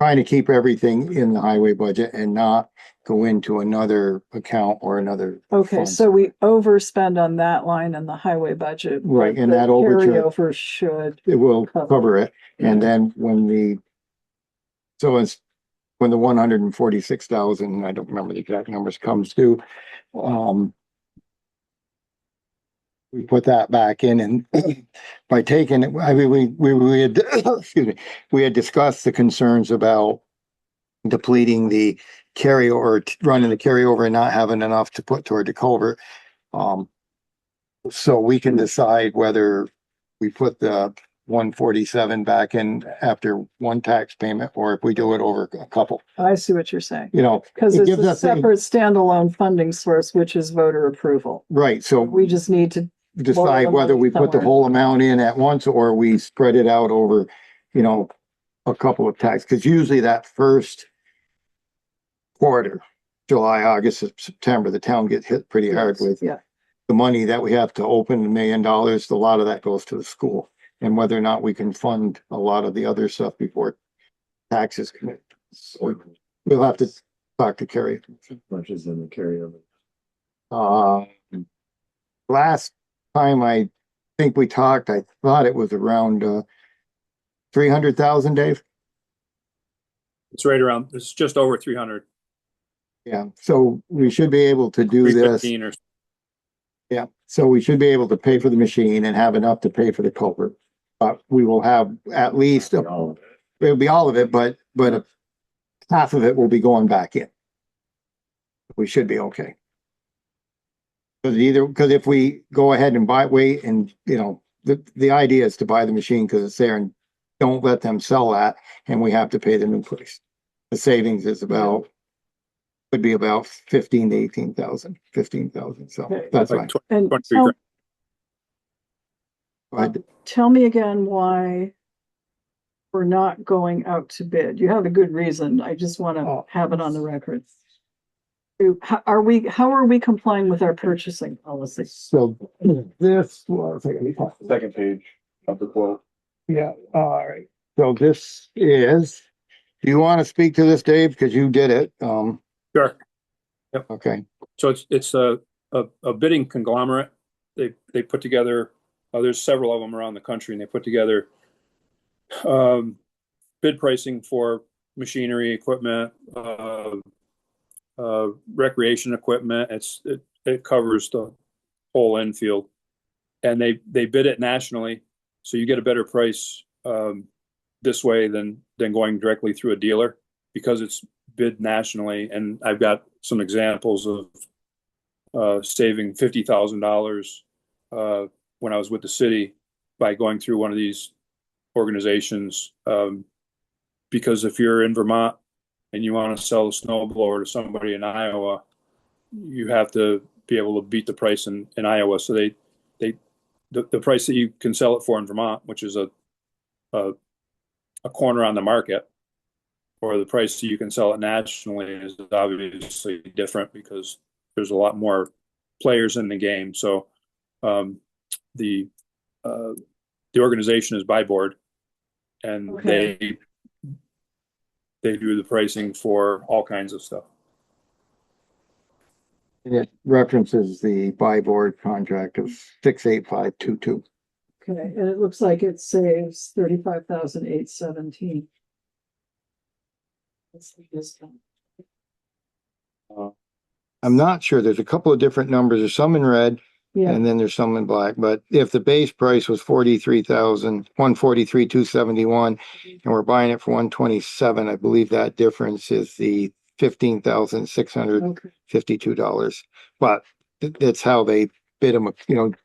Trying to keep everything in the highway budget and not go into another account or another. Okay, fund. so we overspend on that line in the highway budget. Right, but and the that overture- carryover should. It will cover it, and then when when the 146,000, I don't remember the exact numbers, comes due, we put that back in, and by taking it, I mean, we had, excuse me, we had discussed the concerns about depleting the carryover, running the carryover and not having enough to put toward the culvert. So we can decide whether we put the 147 back in after one tax payment, or if we do it over a couple, I see what you're saying. you know. Because it it's gives a us separate standalone funding source, which is voter approval. Right, so We just need to. decide the whether money we put the somewhere. whole amount in at once or we spread it out over, you know, a couple of tax, because usually that first quarter, July, August, September, the town gets hit pretty hard with Yeah, the money that we have to open $1 million. A lot of that goes to the school, and whether or not we can fund a lot of the other stuff before taxes come in. So we'll have to talk to Kari. Much as in the carryover. Last time I think we talked, I thought it was around 300,000, Dave. It's right around, it's just over 300. Yeah, so we should be able to do this. 315 or Yeah, so we should be able to pay for the machine and have enough to pay for the culvert. But we will have at least, it'll be all of it, but half of it will be going back in. We should be okay. Because if we go ahead and wait and, you know, the idea is to buy the machine because it's there, and don't let them sell that and we have to pay the new price. The savings is would be about 15 to 18,000, 15,000. So Okay. that's like right. 20, and 23 grand. tell me again why we're not going out to bid. You have a good reason. I just want to have it on the record. How are we complying with our purchasing policy? So this was, Second page of the quote. yeah, all right. So this is, do you want to speak to this, Dave? Because you did it. Sure. Okay. So it's a bidding conglomerate. They put together, there's several of them around the country, and they put together bid pricing for machinery, equipment, recreation equipment. It covers the whole infield, and they bid it nationally, so you get a better price this way than going directly through a dealer, because it's bid nationally. And I've got some examples of saving $50,000 when I was with the city by going through one of these organizations. Because if you're in Vermont and you want to sell a snowblower to somebody in Iowa, you have to be able to beat the price in Iowa. So they the price that you can sell it for in Vermont, which is a corner on the market, or the price that you can sell it nationally is obviously different because there's a lot more players in the game. So the organization is buy board, and Okay. they do the pricing for all kinds of stuff. It references the buy board contract of 68522. Okay, and it looks like it saves 35,817. That's the discount. I'm not sure. There's a couple of different numbers. There's some in red Yeah, and then there's some in black. But if the base price was 143,271 and we're buying it for 127, I believe that difference is the $15,652. okay. But that's how they bid them, and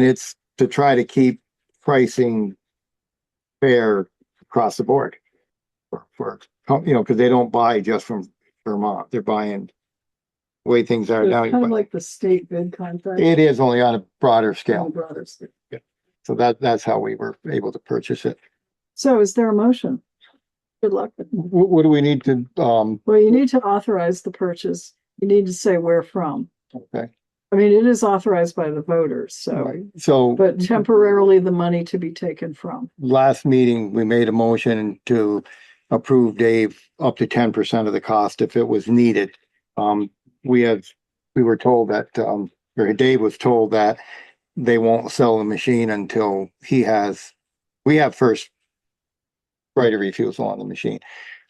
it's to try to keep pricing fair across the board for because they don't buy just from Vermont. They're buying the way things are It's now. kind of like the state bid contract. It is only on a broader on a scale. broader scale. So that's how we were able to purchase it. So is there a motion? Good luck. What do we need to, Well, you need to authorize the purchase. You need to say where from. okay, I mean, it is authorized by the voters, so, right. So but temporarily the money to be taken from. last meeting, we made a motion to approve Dave up to 10% of the cost if it was needed. We were told that, or Dave was told that they won't sell the machine until we have first right of refusal on the machine.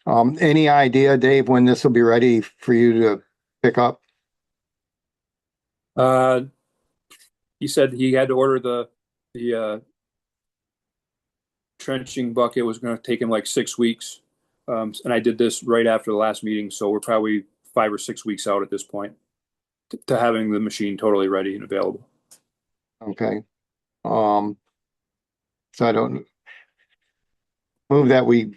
Any idea, Dave, when this will be ready for you to pick up? He said he had to order the trenching bucket. Was going to take him like 6 weeks. And I did this right after the last meeting. So we're probably 5 or 6 weeks out at this point to having the machine totally ready and available. Okay. So I don't move that we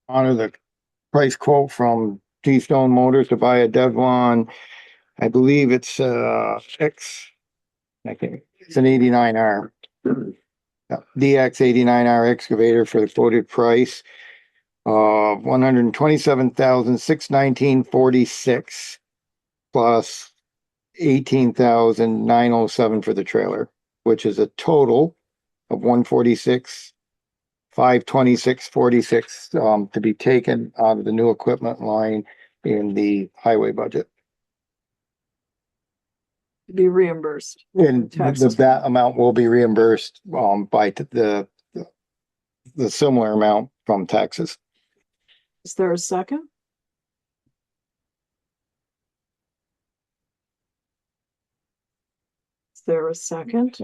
honor the price quote from G-Stone Motors to buy a Devon. I believe it's it's an 89R. DX 89R excavator for the quoted price of $127,619.46 plus $18,907 for the trailer, which is a total of $146,526.46 to be taken out of the new equipment line in the highway budget. To be reimbursed. And Taxes. that amount will be reimbursed by the similar amount from taxes. Is there a second? Is there a second?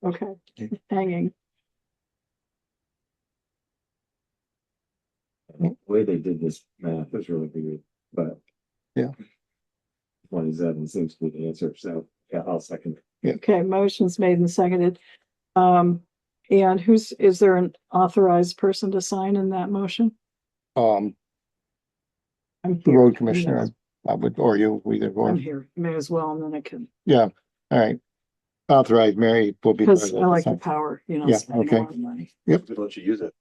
Okay, hanging. The way they did this math is really weird, but. Yeah. 27 seems to be the answer, so yeah, I'll second. Okay, motion's made and seconded. And is there an authorized person to sign in that motion? The I'm here. road commissioner, I would, or you, either I'm or. here, may as well, and then I can, Yeah, all right. Authorized Mary will be. because I like the power, Yeah, spending okay. a lot of money. Yep. Let you use it.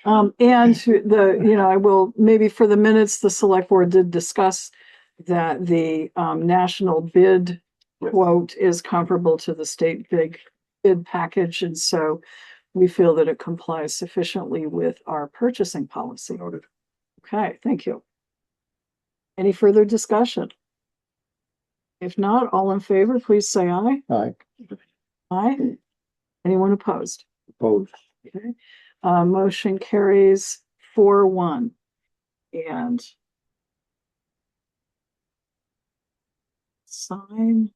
And I will, maybe for the minutes, the select board did discuss that the national bid quote is comparable to the state bid package, and so we feel that it complies sufficiently with our purchasing policy. Noted. Okay, thank you. Any further discussion? If not, all in favor, please say aye. All right. Aye. Anyone opposed? Opposed. Okay, motion carries 4-1. And sign.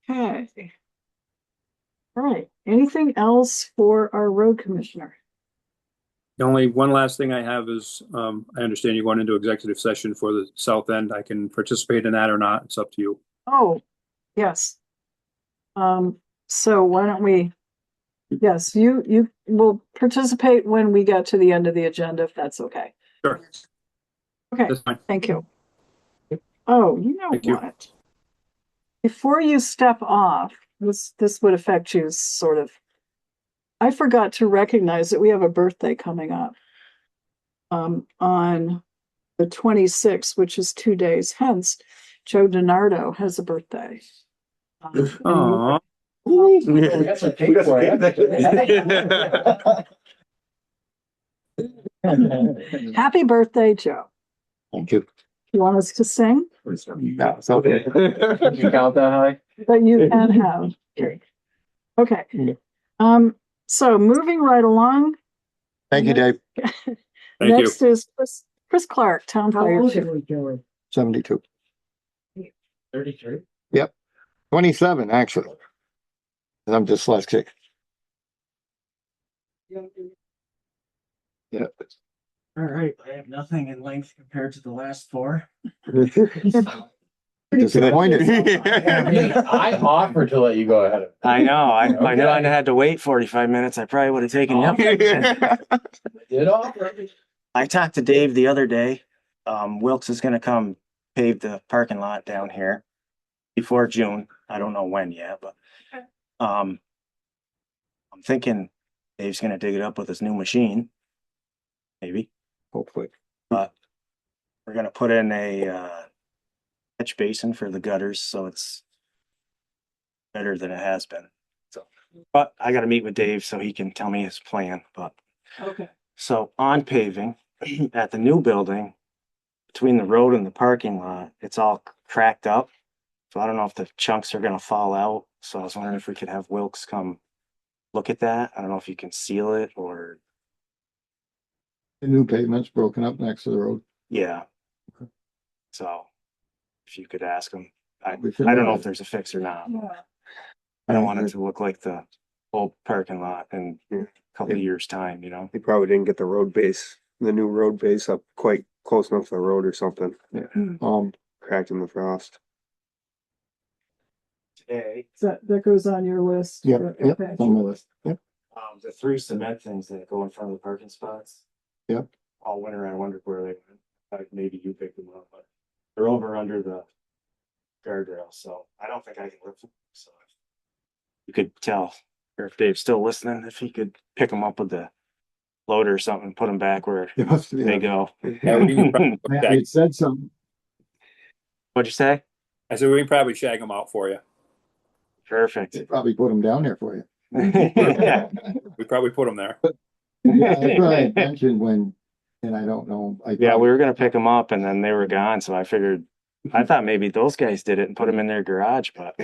Okay. All right, anything else for our road commissioner? The only one last thing I have is, I understand you're going into executive session for the south end. I can participate in that or not. It's up to you. Oh, yes. So why don't we Yes, you will participate when we get to the end of the agenda, if that's okay. Sure. Okay, That's fine. thank you. Oh, you know Thank you. what? Before you step off, this would affect you sort of. I forgot to recognize that we have a birthday coming up. On the 26th, which is 2 days hence, Joe Denardo has a birthday. Aw. Happy birthday, Joe. Thank you. You want us to sing? No, it's okay. You count that high? But you can have. Okay. So moving right along. Thank you, Dave. Thank Next is Chris Clark, Town Fire Chief. 72. 33. Yep. 27, actually. And I'm dyslexic. Yeah. All right, I have nothing in length compared to the last four. Disappointed. I offered to let you go ahead. I know, I knew I Okay. had to wait 45 minutes. I probably would have taken you up. Did offer. I talked to Dave the other day. Wilkes is gonna come pave the parking lot down here before June. I don't know when yet, but I'm thinking Dave's gonna dig it up with his new machine. Maybe, Hopefully. but we're gonna put in a catch basin for the gutters, so it's better than it has been. So, but I gotta meet with Dave so he can tell me his plan, but. Okay. So on paving, at the new building, between the road and the parking lot, it's all cracked up. So I don't know if the chunks are gonna fall out. So I was wondering if we could have Wilkes come look at that. I don't know if you can seal it or, The new pavement's broken up next to the road. yeah. So if you could ask him, I We could don't know ask. if there's a fix or not. Yeah. I don't want it to look like the old parking lot in a couple of years' time, you know? They probably didn't get the road base, the new road base up quite close enough to the road or something. Cracked in the frost. Today, That goes on your list. Yep, yep, Okay. on the list. Yep. the 3 cement things that go in front of the parking spots. Yep. All winter, I wondered where they went. Maybe you picked them up, but they're over under the guardrail, so I don't think I can lift them. So you could tell, or if Dave's still listening, if he could pick them up with the loader or something, put them back where It must be. they go. Yeah, we can probably Yeah, it said something. What'd you say? I said, we can probably shag them out for you. Perfect. They probably put them down there for you. Yeah. We probably put them there. Yeah, that's what I mentioned when, and I don't know. Yeah, we were gonna pick them up and then they were gone, so I figured, I thought maybe those guys did it and put them in their garage, but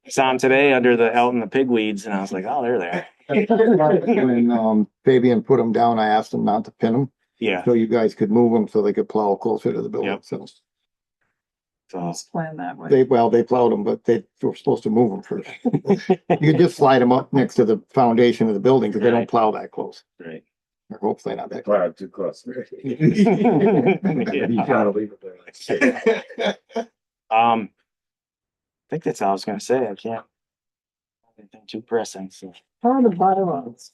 saw them today out in the pigweeds, and I was like, oh, they're there. When Fabian put them down, I asked him not to pin them, Yeah, so you guys could move them so they could plow closer to the building. Yep. So so Let's plan that way. they plowed them, but they were supposed to move them first. You could just slide them up next to the foundation of the building because they don't Right. plow that close. right. Or hopefully not that close. Wow, too close. Yeah. You gotta leave it there. I think that's all I was gonna say. I can't. Anything too pressing, so. How are the bylaws?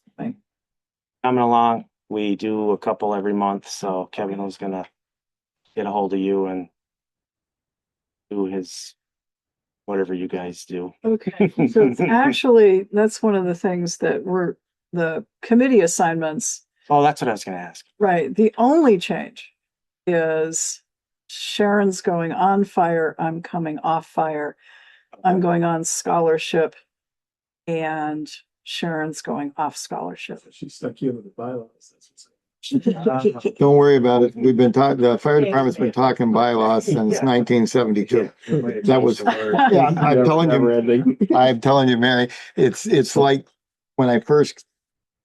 Coming along, we do a couple every month, so Kevin was gonna get a hold of you and do his, whatever you guys do. Okay, so it's actually, that's one of the things that the committee assignments, Oh, that's what I was gonna ask. right? The only change is Sharon's going on fire, I'm coming off fire. I'm going on scholarship and Sharon's going off scholarship. She stuck you with the bylaws. Don't worry about it. We've been talking, the fire department's been talking bylaws since 1972. That was, yeah, I'm telling you, Mary, it's like when I first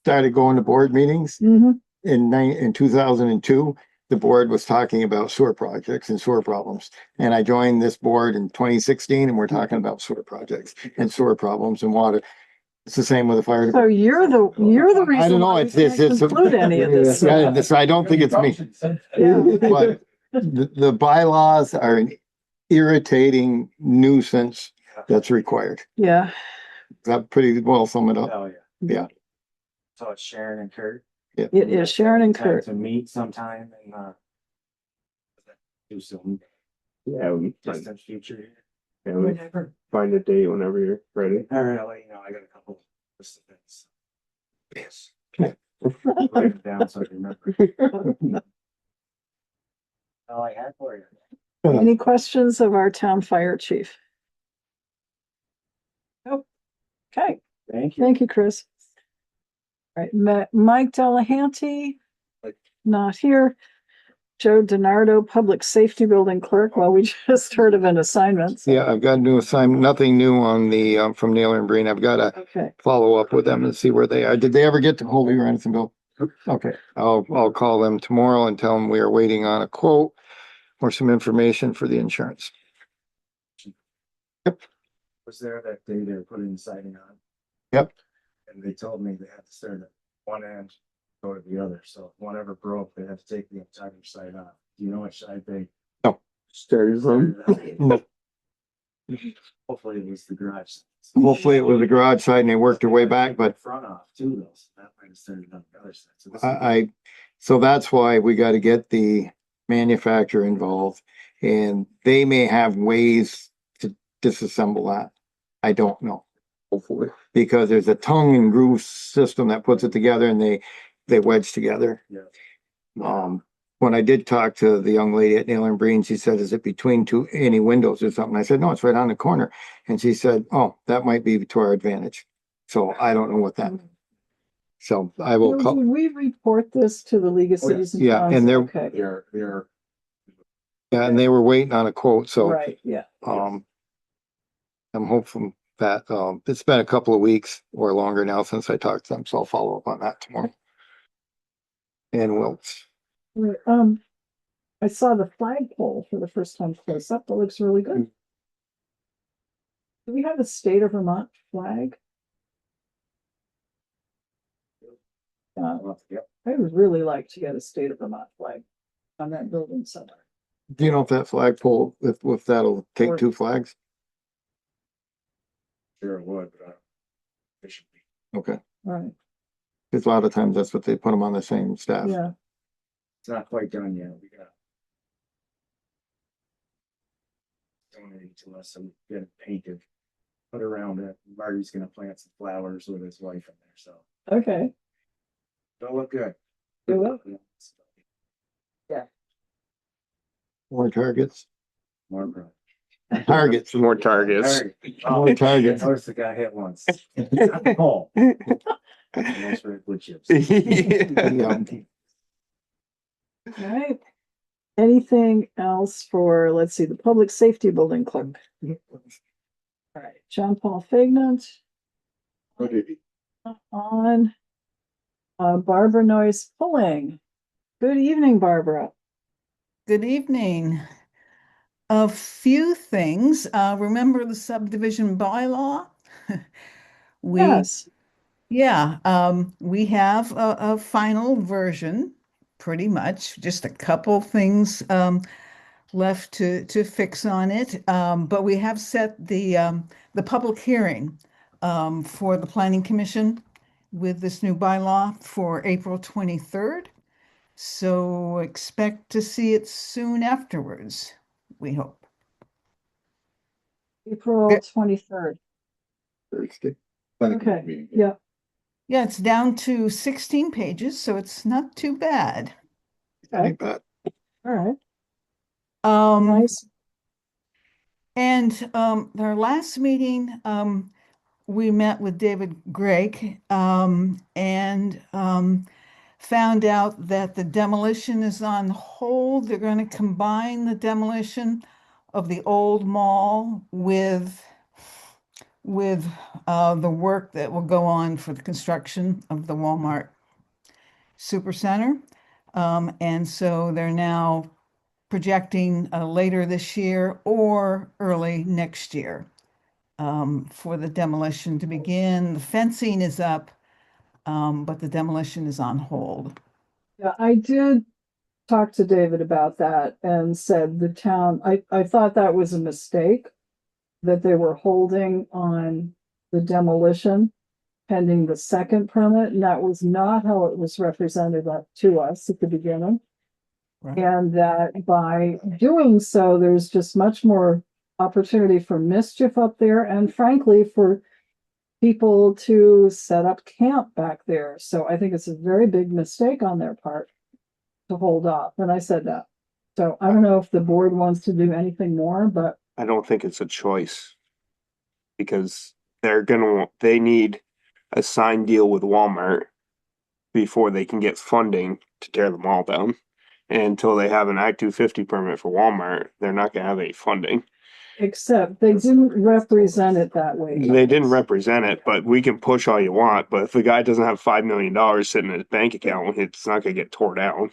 started going to board meetings Mhm. in 2002, the board was talking about sewer projects and sewer problems. And I joined this board in 2016 and we're talking about sewer projects and sewer problems and water. It's the same with the fire So department. you're the I reason don't know, why you can't conclude any of this. Yeah, I don't think it's me. But the bylaws are an irritating nuisance that's required. Yeah, That pretty well sum it up. Oh, yeah. Yeah. So it's Sharon and Kurt. Yeah. It is Sharon and Time Kurt. to meet sometime in too soon, Yeah, we find, distant future. yeah, we find a date whenever you're ready. All right, I'll let you know. I got a couple list of things. Yes. Write it down so I can remember. All I had for you. Any questions of our town fire chief? Nope. Okay, Thank you. thank you, Chris. All right, Mike Delehanty, not here. Joe Denardo, Public Safety Building Clerk. Well, we just heard of an assignment. So- Yeah, I've got a new assignment, nothing new on the, from Naylor and Breen. I've got to Okay, follow up with them and see where they are. Did they ever get to hold you or anything, Bill? Okay, I'll call them tomorrow and tell them we are waiting on a quote or some information for the insurance. Was there that day they were putting the siding on? Yep. And they told me they had to start at one end, go to the other. So if one ever broke, they had to take the entire side off. Do you know which side they? Started from. Hopefully it was the garage. Hopefully it was the garage side and they worked their way back, but Front off too, though. So that might have started on the other side. So this so that's why we got to get the manufacturer involved, and they may have ways to disassemble that. I don't know. Hopefully, because there's a tongue and groove system that puts it together and they wedge together. Yeah. When I did talk to the young lady at Naylor and Breen, she said, is it between any windows or something? I said, no, it's right on the corner. And she said, oh, that might be to our advantage. So I don't know what that. So I will Bill, call. did we report this to the League of Oh, yeah. Cities and Yeah, Towns? and they're- Okay, They're Yeah, and they were waiting on a quote, so. right, yeah. I'm hopeful that, it's been a couple of weeks or longer now since I talked to them, so I'll follow up on that tomorrow. And Wilkes. Right, I saw the flagpole for the first time close up. That looks really good. Do we have a state of Vermont flag? I would really like to get a state of Vermont flag on that building somewhere. Do you know if that flagpole, if that'll take two flags? sure would, but it should be. Okay, Right, because a lot of times that's what they put them on the same staff. yeah. It's not quite done yet. We got donated to us, so we get it painted, put around it. Marty's gonna plant some flowers with his wife in there, so Okay, it'll look good. it will. More targets, More bro. targets, More targets. more targets. I noticed the guy hit once. Oh. Nice red wood chips. Yeah. All right. Anything else for, let's see, the Public Safety Building Clerk? All right, John Paul Faignant on. Barbara Noyes Pulling. Good evening, Barbara. Good evening. A few things. Remember the subdivision bylaw? Yes. Yeah, we have a final version, pretty much. Just a couple things left to fix on it. But we have set the public hearing for the Planning Commission with this new bylaw for April 23rd. So expect to see it soon afterwards, we hope. April 23rd. Thursday. Okay, yeah. Yeah, it's down to 16 pages, so it's not too bad. Okay. All right. Nice. And our last meeting, we met with David Gregg and found out that the demolition is on hold. They're going to combine the demolition of the old mall with the work that will go on for the construction of the Walmart Supercenter. And so they're now projecting later this year or early next year for the demolition to begin. The fencing is up, but the demolition is on hold. Yeah, I did talk to David about that and said the town, I thought that was a mistake, that they were holding on the demolition pending the second permit, and that was not how it was represented to us at the beginning. Right. And that by doing so, there's just much more opportunity for mischief up there, and frankly, for people to set up camp back there. So I think it's a very big mistake on their part to hold off. And I said that. So I don't know if the board wants to do anything more, but I don't think it's a choice. Because they need a signed deal with Walmart before they can get funding to tear the mall down. And until they have an Act 250 permit for Walmart, they're not gonna have any funding. except they didn't represent it that way. They didn't represent it, but we can push all you want, but if the guy doesn't have $5 million sitting in his bank account, it's not gonna get tore down.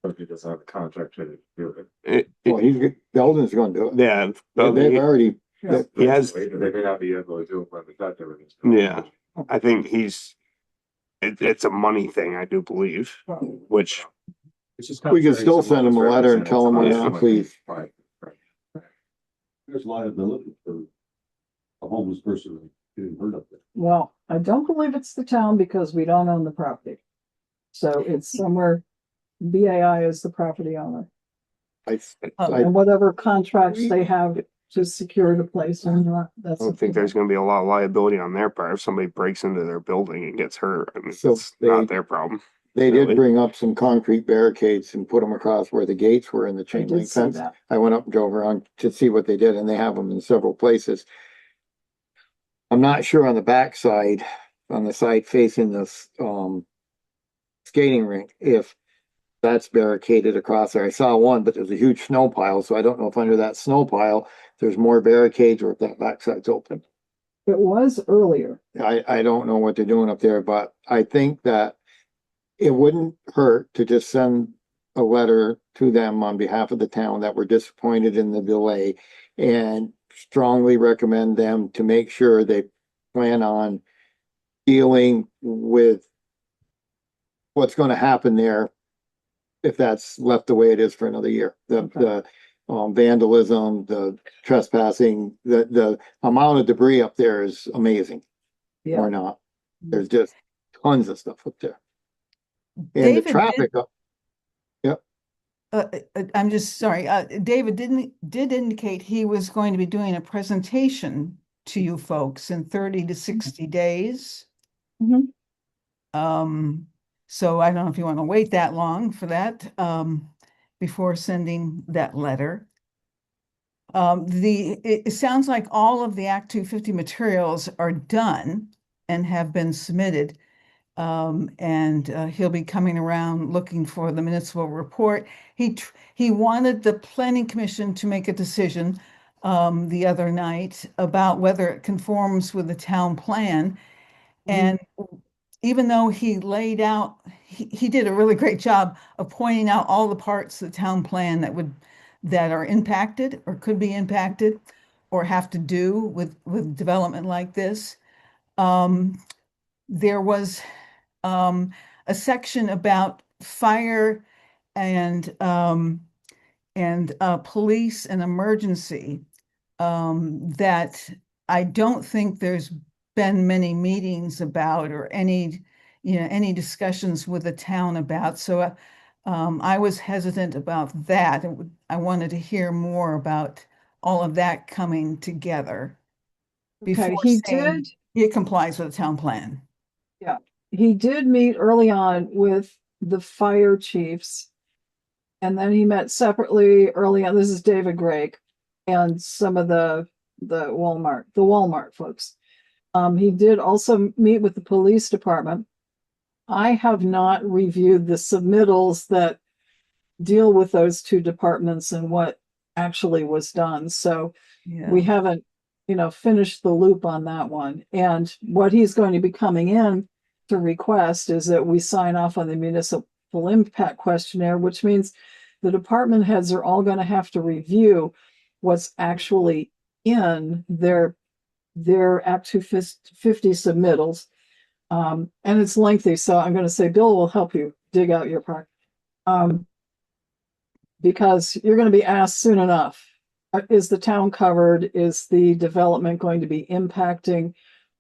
But he doesn't have a contract to do it. Well, Belden's gonna do it. Yeah. They've already, He has, They may not be able to do it, but that's everything's. yeah, I think it's a money thing, I do believe, which. we can still send them a letter and tell them we're not pleased. Right. There's liability for a homeless person getting hurt up there. Well, I don't believe it's the town because we don't own the property. So it's somewhere, BAI is the property owner. And whatever contracts they have to secure the place or not, I that's. don't think there's gonna be a lot of liability on their part if somebody breaks into their building and gets hurt. I mean, So it's not their problem. They Really? did bring up some concrete barricades and put them across where the gates were in the I chain did link see fence. that. I went up and drove around to see what they did, and they have them in several places. I'm not sure on the backside, on the side facing this skating rink, if that's barricaded across there. I saw one, but there's a huge snow pile, so I don't know if under that snow pile there's more barricades or if that backside's open. It was earlier. I don't know what they're doing up there, but I think that it wouldn't hurt to just send a letter to them on behalf of the town that we're disappointed in the delay and strongly recommend them to make sure they plan on dealing with what's going to happen there if that's left the way it is for another year. The vandalism, the trespassing, the amount of debris up there is amazing. Yeah. Or not. There's just tons of stuff up there. And David, the traffic up. Yep. I'm just sorry. David did indicate he was going to be doing a presentation to you folks in 30 to 60 days. Mhm. So I don't know if you want to wait that long for that, before sending that letter. It sounds like all of the Act 250 materials are done and have been submitted. And he'll be coming around looking for the municipal report. He wanted the planning commission to make a decision the other night about whether it conforms with the town plan. And even though he laid out, he did a really great job of pointing out all the parts of the town plan that are impacted or could be impacted or have to do with development like this. There was a section about fire and police and emergency that I don't think there's been many meetings about or any discussions with the town about. So I was hesitant about that. I wanted to hear more about all of that coming together before saying it complies with the town plan. Yeah, he did meet early on with the fire chiefs. And then he met separately early on. This is David Gregg and some of the Walmart folks. He did also meet with the police department. I have not reviewed the submittals that deal with those two departments and what actually was done. So we haven't, finished the loop on that one. And what he's going to be coming in to request is that we sign off on the municipal impact questionnaire, which means the department heads are all going to have to review what's actually in their Act 250 submittals. And it's lengthy, so I'm going to say Bill will help you dig out your part. Because you're going to be asked soon enough, is the town covered? Is the development going to be impacting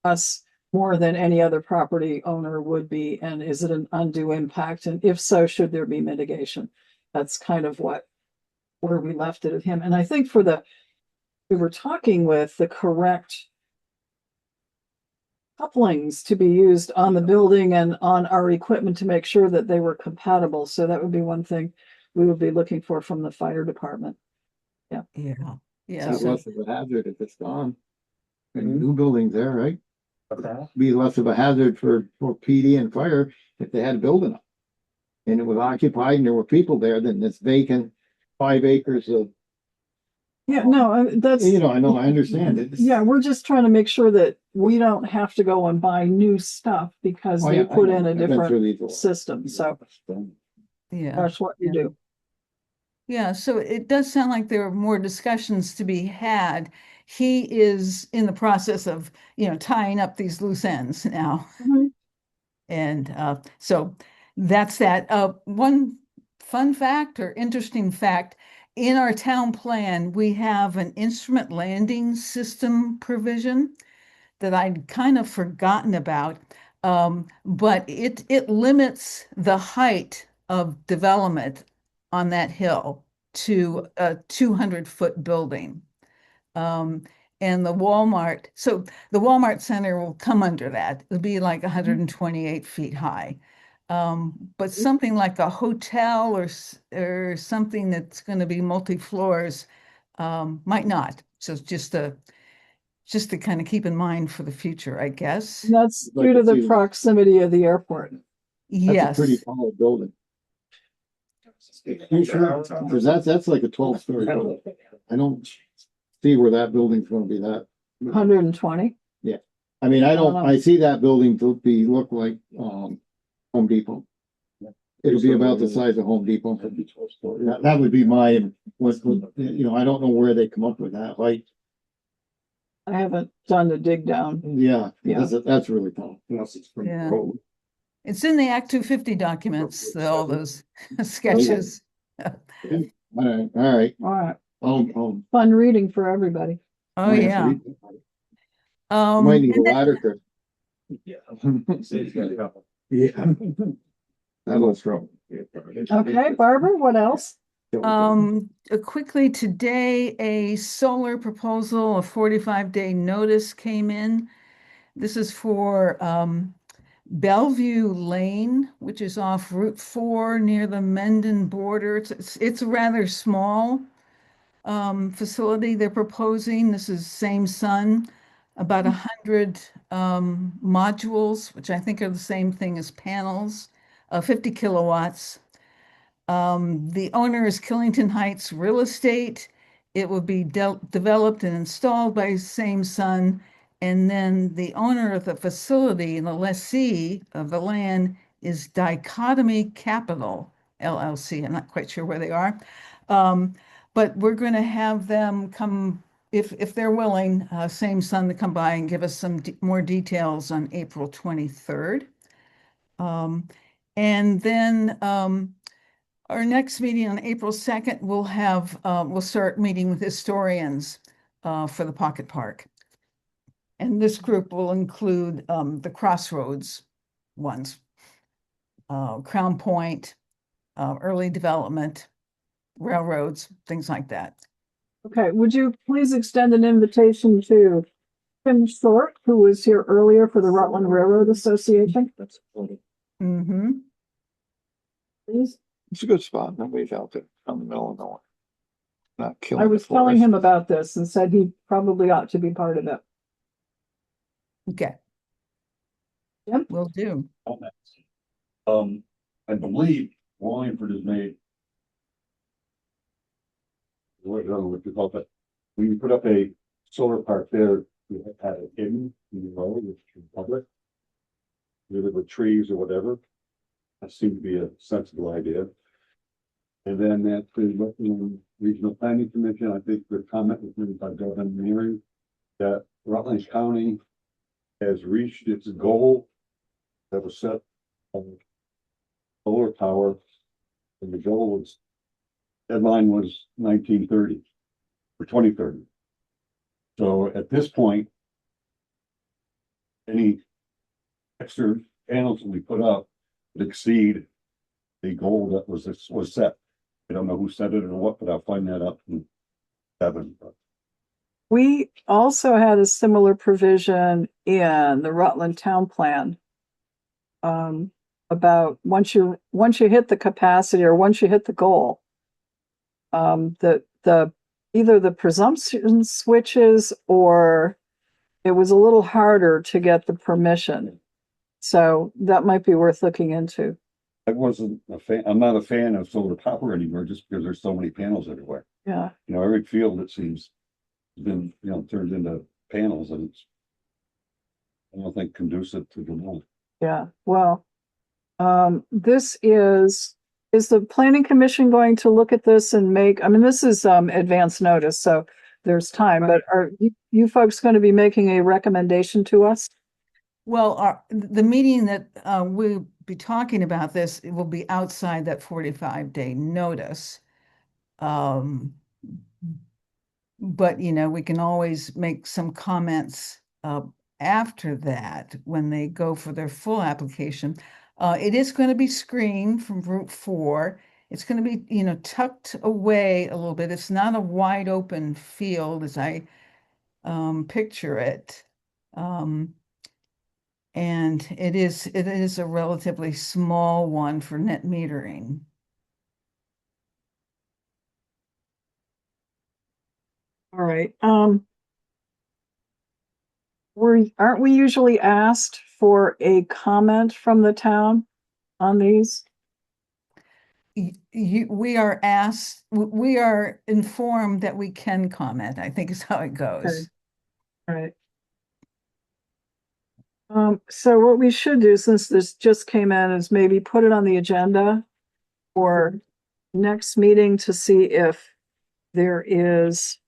us more than any other property owner would be? And is it an undue impact? And if so, should there be mitigation? That's kind of where we left it of him. And I think we were talking with the correct couplings to be used on the building and on our equipment to make sure that they were compatible. So that would be one thing we would be looking for from the fire department. Yeah. Yeah. It's less of a hazard if it's gone. And new buildings there, right? Be less of a hazard for PD and fire if they had a building up. And it was occupied and there were people there, then this vacant 5 acres of. Yeah, no, that's. I know, I understand it. Yeah, we're just trying to make sure that we don't have to go and buy new stuff because Oh, they yeah, put I know. in a I've been through different these. system. So Yeah. that's what you do. Yeah, so it does sound like there are more discussions to be had. He is in the process of, tying up these loose ends now. Mhm. And so that's that. One fun fact or interesting fact, in our town plan, we have an instrument landing system provision that I'd kind of forgotten about. But it limits the height of development on that hill to a 200-foot building. And the Walmart Center will come under that. It'll be like 128 feet high. But something like a hotel or something that's going to be multi-floors might not. So it's just to kind of keep in mind for the future, I guess. And that's due to the proximity of the airport. Yes. That's a pretty tall building. You sure? Because that's like a 12-story building. I don't see where that building's gonna be that. 120. Yeah. I mean, I see that building to look like, Home Depot. It'll be about the size of Home Depot. That would be my, I don't know where they come up with that, like. I haven't done the dig down. Yeah, Yeah. that's really tall. Yeah. It's in the Act 250 documents, all those sketches. All right. Fun reading for everybody. Oh, yeah. Might need a and then- ladder, Chris. Yeah. That was wrong. Okay, Barbara, what else? Quickly today, a solar proposal, a 45-day notice came in. This is for Bellevue Lane, which is off Route 4 near the Mendon border. It's a rather small facility they're proposing. This is same sun, about 100 modules, which I think are the same thing as panels, 50 kilowatts. The owner is Killington Heights Real Estate. It will be developed and installed by Same Sun. And then the owner of the facility and the lessee of the land is Dichotomy Capital LLC. I'm not quite sure where they are. But we're going to have them come, if they're willing, Same Sun to come by and give us some more details on April 23rd. And then our next meeting on April 2nd, we'll start meeting with historians for the Pocket Park. And this group will include the Crossroads ones, Crown Point, early development, railroads, things like that. Okay, would you please extend an invitation to Tim Short, who was here earlier for the Rutland Railroad Association? Mm-hmm. Please. It's a good spot. Nobody's out there in the middle of nowhere. Not killing. I was telling him about this and said he probably ought to be part of it. Okay. Yep. Will do. I believe Wallingford has made. I don't know what you call it. We put up a solar park there. We had it hidden in the road, which is public. Either with trees or whatever. That seemed to be a sensible idea. And then at the Rutland Regional Planning Commission, I think the comment was made by Governor Veneri that Rutland County has reached its goal that was set on solar power. And the goal was, deadline was 1930 or 2030. So at this point, any extra panels that we put up would exceed the goal that was set. I don't know who set it or what, but I'll find that out from Devin. We also had a similar provision in the Rutland Town Plan. About once you hit the capacity or once you hit the goal, the either the presumption switches or it was a little harder to get the permission. So that might be worth looking into. I wasn't a fan, I'm not a fan of solar power anymore just because there's so many panels everywhere. Yeah. You know, every field it seems has been, you know, turned into panels and it's, I don't think conducive to the moment. Yeah, well, this is the planning commission going to look at this and make, I mean, this is advance notice, so there's time, but are you folks going to be making a recommendation to us? Well, the meeting that we'll be talking about this, it will be outside that 45-day notice. But you know, we can always make some comments after that when they go for their full application. It is going to be screened from Route 4. It's going to be, you know, tucked away a little bit. It's not a wide open field as I picture it. And it is a relatively small one for net metering. All right. Aren't we usually asked for a comment from the town on these? We are asked, we are informed that we can comment, I think is how it goes. Okay. All right. So what we should do, since this just came in, is maybe put it on the agenda for next meeting to see if there is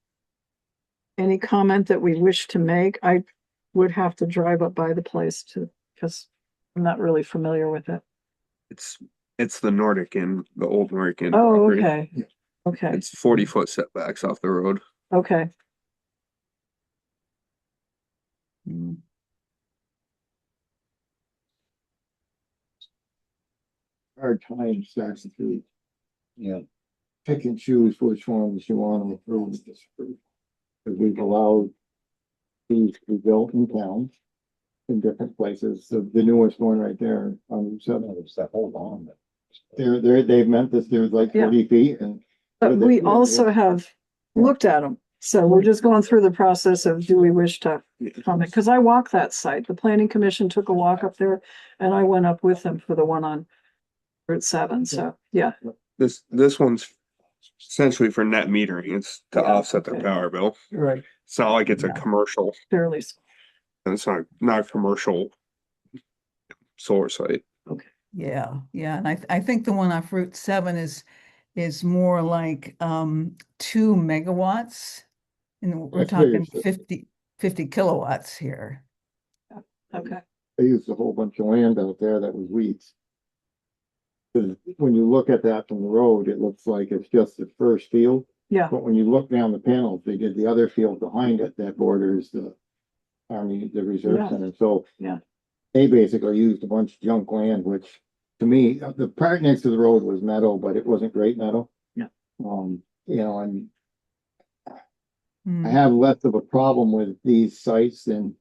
any comment that we wish to make. I would have to drive up by the place because I'm not really familiar with it. It's the Nordic Inn, the old Nordic Inn. Oh, property. okay. Okay. It's 40-foot setbacks off the road. Okay. Hard time starts to, pick and choose which ones you want to approve and disapprove. Because we've allowed these to be built in town in different places. So the newest one right there on That hold on. they've meant this, there's like Yeah. 40 feet and. But we also have looked at them. So we're just going through the process of, do we wish to comment? Because I walked that site. The planning commission took a walk up there and I went up with them for the one on Route 7. So, yeah. This one's essentially for net metering. It's to offset their okay. power bill. Right. It's not like it's a commercial, Fairly. and it's not a commercial solar site. Okay. Yeah, and I think the one off Route 7 is more like 2 megawatts. And we're That's talking bigger. 50 kilowatts here. Okay. They used a whole bunch of land out there that was weeds. 'Cause when you look at that from the road, it looks like it's just the first field. Yeah. But when you look down the panels, they did the other field behind it that borders the Army, the Reserve Yeah. Center. So Yeah. they basically used a bunch of junk land, which to me, the part next to the road was meadow, but it wasn't great meadow. Yeah. You know, and Hmm. I have less of a problem with these sites than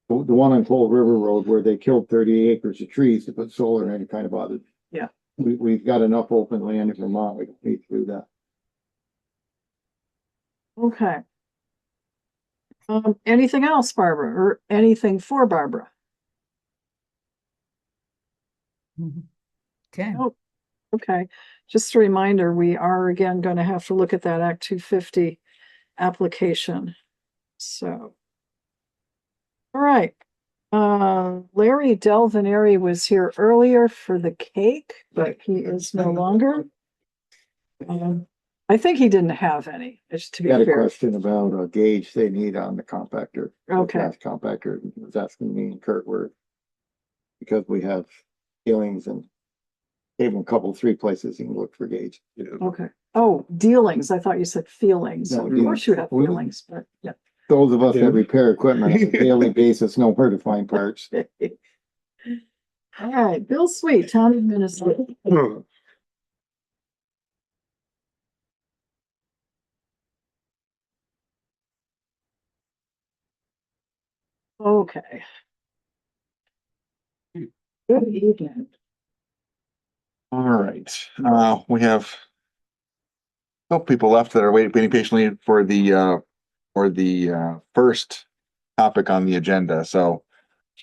the one on Cold River Road where they killed 30 acres of trees to put solar in. It kind of bothered. Yeah. We've got enough open land in Vermont. We don't need to do that. Okay. Anything else, Barbara, or anything for Barbara? Okay. Oh, okay. Just a reminder, we are again going to have to look at that Act 250 application. So. All right. Larry Dell Veneri was here earlier for the cake, but he is no longer. I think he didn't have any, just to be Got a fair. question about a gauge they need on the compactor. Okay. Gas compactor. He was asking me and Kurt where, because we have feelings and gave him a couple, 3 places he can look for gauge. Okay. Oh, dealings. I thought you said feelings. No, Of course you have dealings. feelings, but yeah. Those of us that repair equipment on a daily basis know where to find parts. All right, Bill Sweet, Town Administrator. Okay. Good evening. All right, we have a couple people left that are waiting patiently for the first topic on the agenda, so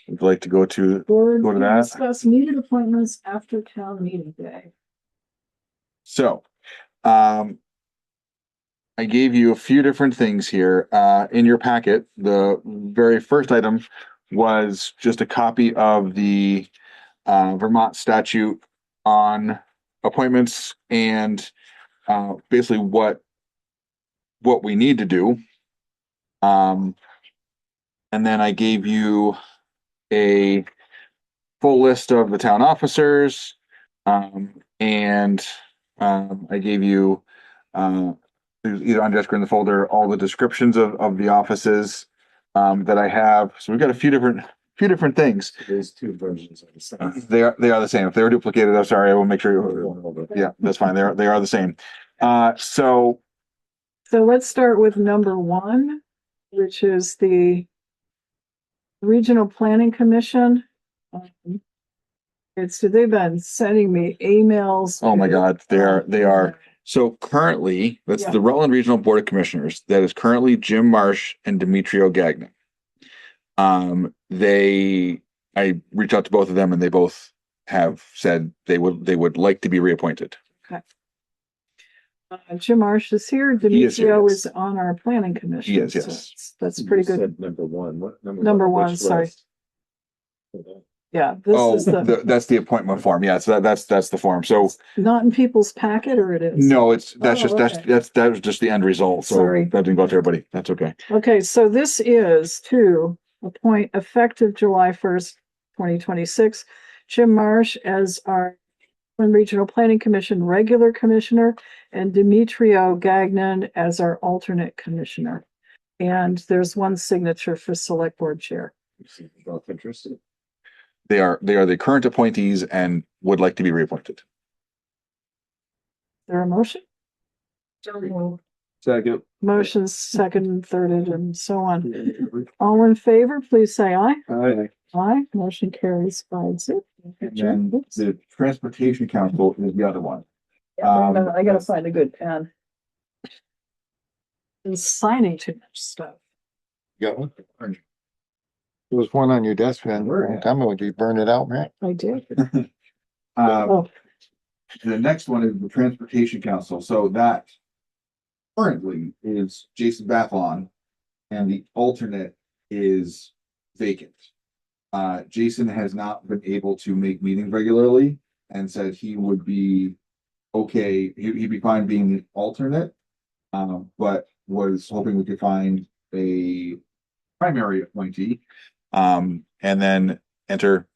would you like to go to Board Go to can that. discuss needed appointments after town meeting day. so I gave you a few different things here in your packet. The very first item was just a copy of the Vermont statute on appointments and basically what we need to do. And then I gave you a full list of the town officers, and I gave you either on desk or in the folder all the descriptions of the offices that I have. So we've got a few different things. There's two versions of the same. They are the same. If they were duplicated, I'm sorry. I will make sure. Yeah, that's fine. They are the same. So let's start with number one, which is the Regional Planning Commission. They've been sending me emails. oh my God, they are. So currently, that's Yeah. the Rutland Regional Board of Commissioners. That is currently Jim Marsh and Demetrio Gagnon. I reached out to both of them, and they both have said they would like to be reappointed. Okay. Jim Marsh is here. He is here, Demetrio yes. is on our planning commission. He is, so yes. that's pretty You good. said number one. What Number one, which sorry. list? Yeah, this is that's the appointment form. Yeah, so that's the form. So not in people's packet, or it is? no, that's okay. that was just the end result. So Sorry. that didn't go to everybody. That's okay. Okay, so this is to appoint effective July 1st, 2026, Jim Marsh as our Regional Planning Commission regular commissioner and Demetrio Gagnon as our alternate commissioner. And there's one signature for Select Board Chair. Both interested. They are the current appointees and would like to be reappointed. Is there a motion? Second. Motions second, thirded, and so on. All in favor, please say aye. Aye. Aye. Motion carries 5-0. And then the Transportation Council is the other one. I gotta find a good pen. And signing too much stuff. Got one? There was one on your desk, man. Tell me, would you burn it out, man? I did. The next one is the Transportation Council. So that currently is Jason Bathlon, and the alternate is vacant. Jason has not been able to make meetings regularly and said he would be okay. He'd be fine being the alternate, but was hoping we could find a primary appointee. And then enter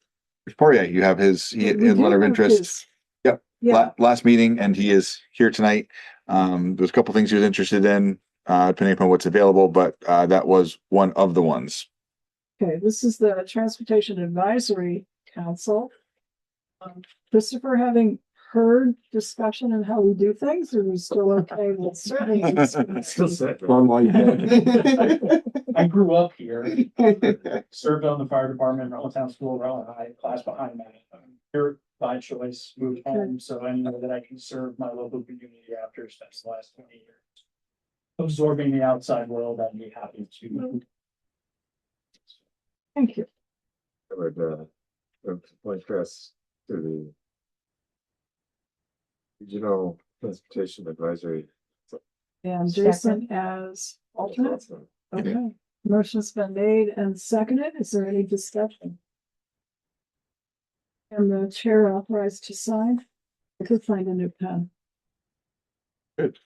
Poirier. You have his letter of interest. Yep. Yeah. Last meeting, and he is here tonight. There's a couple things he was interested in, depending upon what's available, but that was one of the ones. Okay, this is the Transportation Advisory Council. Christopher, having heard discussion on how we do things, are we still okay with certain? Still set. I grew up here, served on the fire department, Rutland Town School, Rutland High, class behind that. I'm here by choice, moved home, so I know that I can serve my local community after spent the last 20 years. Absorbing the outside world, I'd be happy to. Thank you. I would point Chris to the Regional Transportation Advisory. And Jason as alternate. Okay, motion's been made and seconded. Is there any discussion? And the chair authorized to sign. I could find a new pen. Good.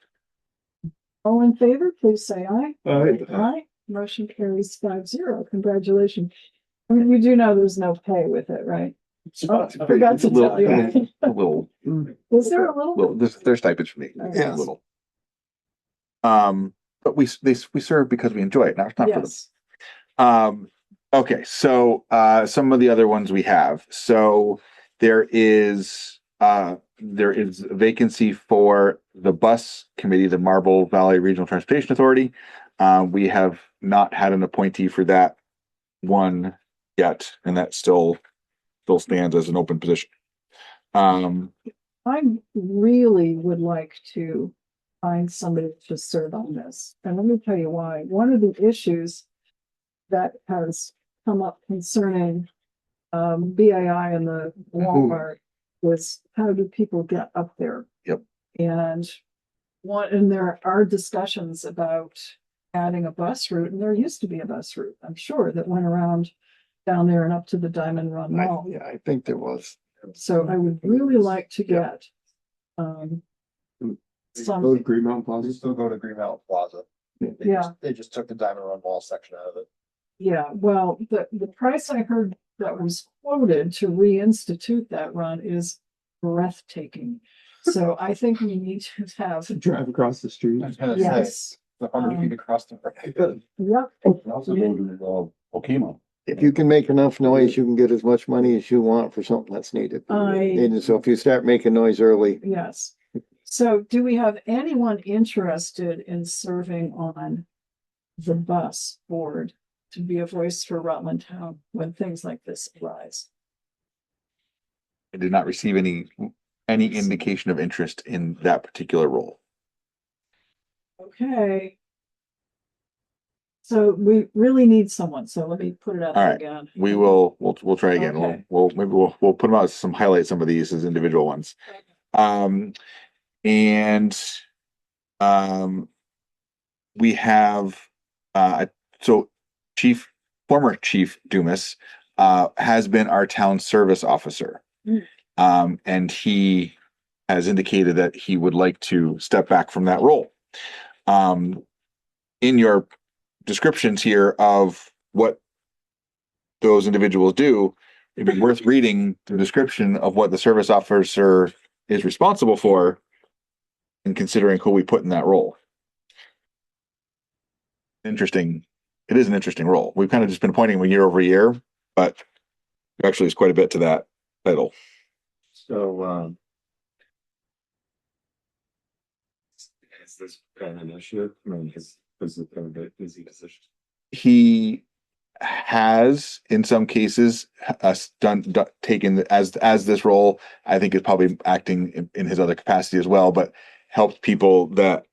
All in favor, please say aye. Aye. Aye. Motion carries 5-0. Congratulations. I mean, you do know there's no pay with it, right? Oh, I forgot to tell you. A little. Is there a little? There's stipends for me. Yeah. A little. But we serve because we enjoy it. Now it's not for them. Yes. Okay, so some of the other ones we have. So there is a vacancy for the bus committee, the Marble Valley Regional Transportation Authority. We have not had an appointee for that one yet, and that still stands as an open position. I really would like to find somebody to serve on this. And let me tell you why. One of the issues that has come up concerning BII and the Walmart was how do people get up there? Yep. And there are discussions about adding a bus route, and there used to be a bus route, I'm sure, that went around down there and up to the Diamond Run Mall. Yeah, I think there was. So I would really like to get Go some, to Green Mountain Plaza. You still go to Green Mountain Plaza. They just took the Diamond Run Mall section out of it. yeah, well, the price I heard that was quoted to reinstitute that run is breathtaking. So I think we need to have, Drive across the street. I was gonna yes. say, the 100 feet across the. Yep. Also go to Okemo. If you can make enough noise, you can get as much money as you want for something that's needed. And so if you start making noise early. Yes. So do we have anyone interested in serving on the bus board to be a voice for Rutland Town when things like this arise? I did not receive any indication of interest in that particular role. Okay. So we really need someone. So let me put it out All there right. again. We'll try again. Okay. We'll put them out, highlight some of these as individual ones. We have so former Chief Dumas has been our town service officer. And he has indicated that he would like to step back from that role. In your descriptions here of what those individuals do, it'd be worth reading the description of what the service officer is responsible for and considering who we put in that role. Interesting. It is an interesting role. We've kind of just been pointing year over year, but actually it's quite a bit to that title. So, has this been an issue? I mean, has it been a bit busy position? He has, in some cases, taken as this role. I think is probably acting in his other capacity as well, but helped people that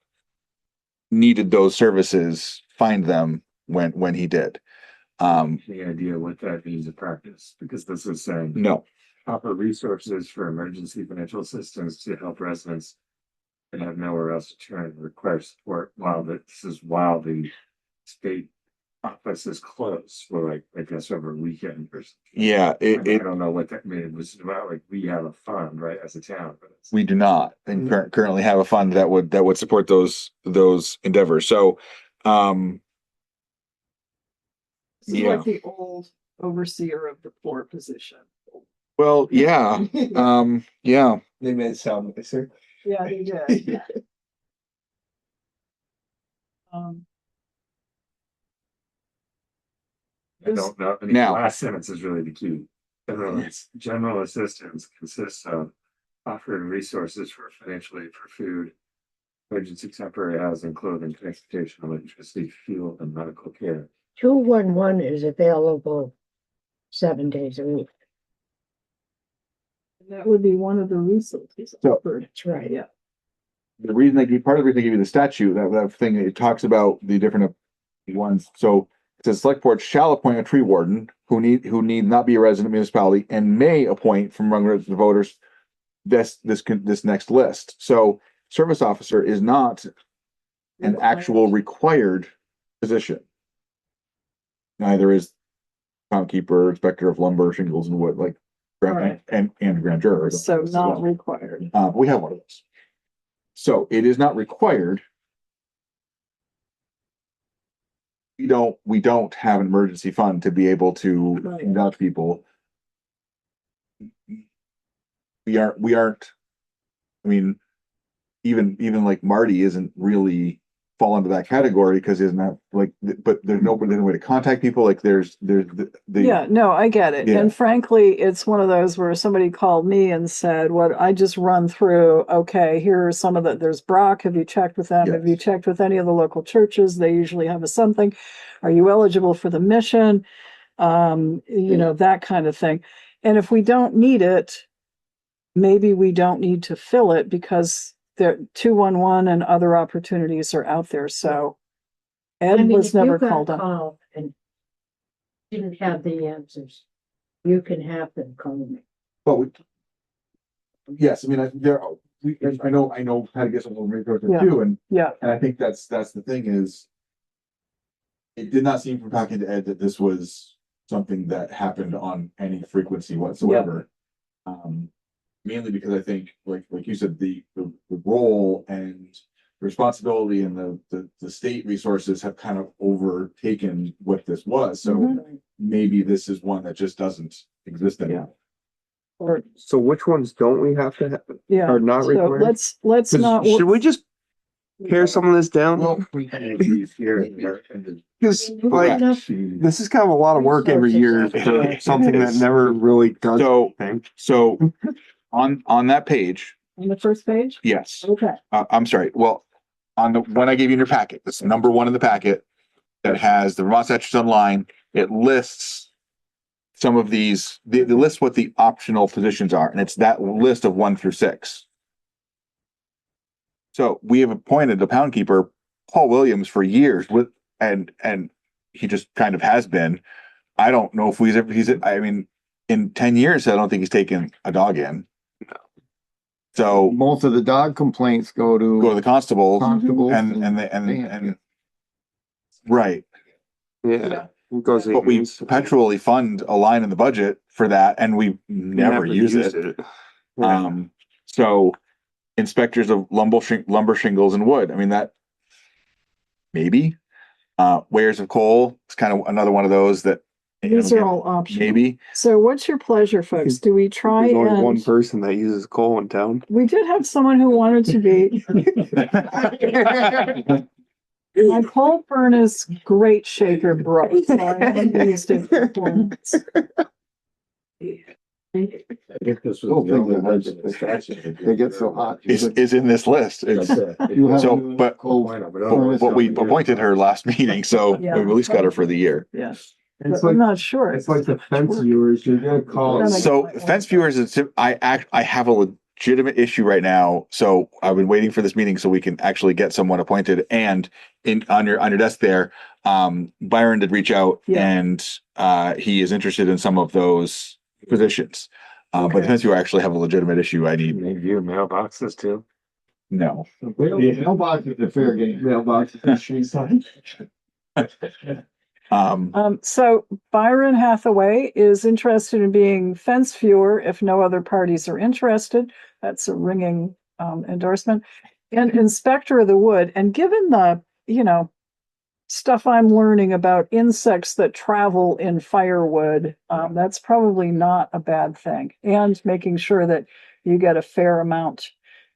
needed those services find them when he did. The idea what that means in practice, because this is saying No. Proper resources for emergency financial assistance to help residents and have nowhere else to turn, require support while the state office is closed for like, I guess, over a weekend or something. Yeah, I don't know what that means. It was about like we have a fund, right, as a town, but we do not and currently have a fund that would support those endeavors. So, This is like the old overseer of the floor position. Well, yeah, yeah. They made it sound nicer. Yeah, they did. I don't know. I mean, the last sentence is really the key. General assistance consists of offering resources for financial aid for food, emergency temporary housing, clothing, transportation, electricity, fuel, and medical care. 211 is available 7 days a week. That would be one of the resources. That's right. Yeah. The reason part of the reason they give you the statute, that thing, it talks about the different ones. So it says select board shall appoint a tree warden who need not be a resident municipality and may appoint from among the voters this next list. So service officer is not an actual required position. Neither is townkeeper, inspector of lumber, shingles and wood, like and grand juror. So not required. We have one of those. So it is not required. We don't have an emergency fund to be able to induct people. We aren't, I mean, even like Marty isn't really fall into that category because he doesn't have like, but there's no way to contact people. Like there's the Yeah, no, I get it. Yeah. And frankly, it's one of those where somebody called me and said, what I just run through, okay, here are some of there's Brock. Have you checked with them? Yes. Have you checked with any of the local churches? They usually have a something. Are you eligible for the mission? That kind of thing. And if we don't need it, maybe we don't need to fill it because there 211 and other opportunities are out there. So Ed was if you never got called up. called and didn't have the answers, you can have them call me. But yes, I mean, I know how to get some resources Yeah. too, and Yeah. I think that's the thing is, it did not seem from talking to Ed that this was something that happened on any frequency whatsoever. Mainly because I think, like you said, the role and responsibility and the state resources have kind of overtaken what this was. So maybe this is one that just doesn't exist anymore. So which ones don't we have to have? Yeah. Are not So required? let's not. Should we just pare some of this down? Well, Because like this is kind of a lot of work every year for something that never really does anything. So on that page, On the first page? yes. Okay. I'm sorry. Well, on the one I gave you in your packet, that's number 1 in the packet that has the Vermont Statutes Online. It lists some of these. The list what the optional positions are, and it's that list of 1 through 6. So we have appointed the pound keeper, Paul Williams, for years and he just kind of has been. I don't know if I mean, in 10 years, I don't think he's taken a dog in. So most of the dog complaints go to the constable and right. Yeah. Goes But we perpetually fund a line in the budget for that, and we never use it. So inspectors of lumber, shingles, and wood. I mean, that maybe. Weighers of coal. It's kind of another one of those that These are all optional. maybe. So what's your pleasure, folks? Do we try There's only and one person that uses coal in town. we did have someone who wanted to be. My coal furnace great shaker broke, so I haven't used it for 4 months. If this Oh, was they get so hot. Is in this list. It's so, but we appointed her last meeting, so Yeah. we at least got her for the year. Yes. It's But I'm like not sure. it's like the fence viewers. You're gonna call. So fence viewers, I have a legitimate issue right now. So I've been waiting for this meeting so we can actually get someone appointed. And on your desk there, Byron did reach out and he is interested in some of those positions. But the fence viewer actually have a legitimate issue. I need view mailboxes too. no. Mailbox is a fair game. Mailbox is So Byron Hathaway is interested in being fence viewer if no other parties are interested. That's a ringing endorsement. And inspector of the wood. And given the, stuff I'm learning about insects that travel in firewood, that's probably not a bad thing. And making sure that you get a fair amount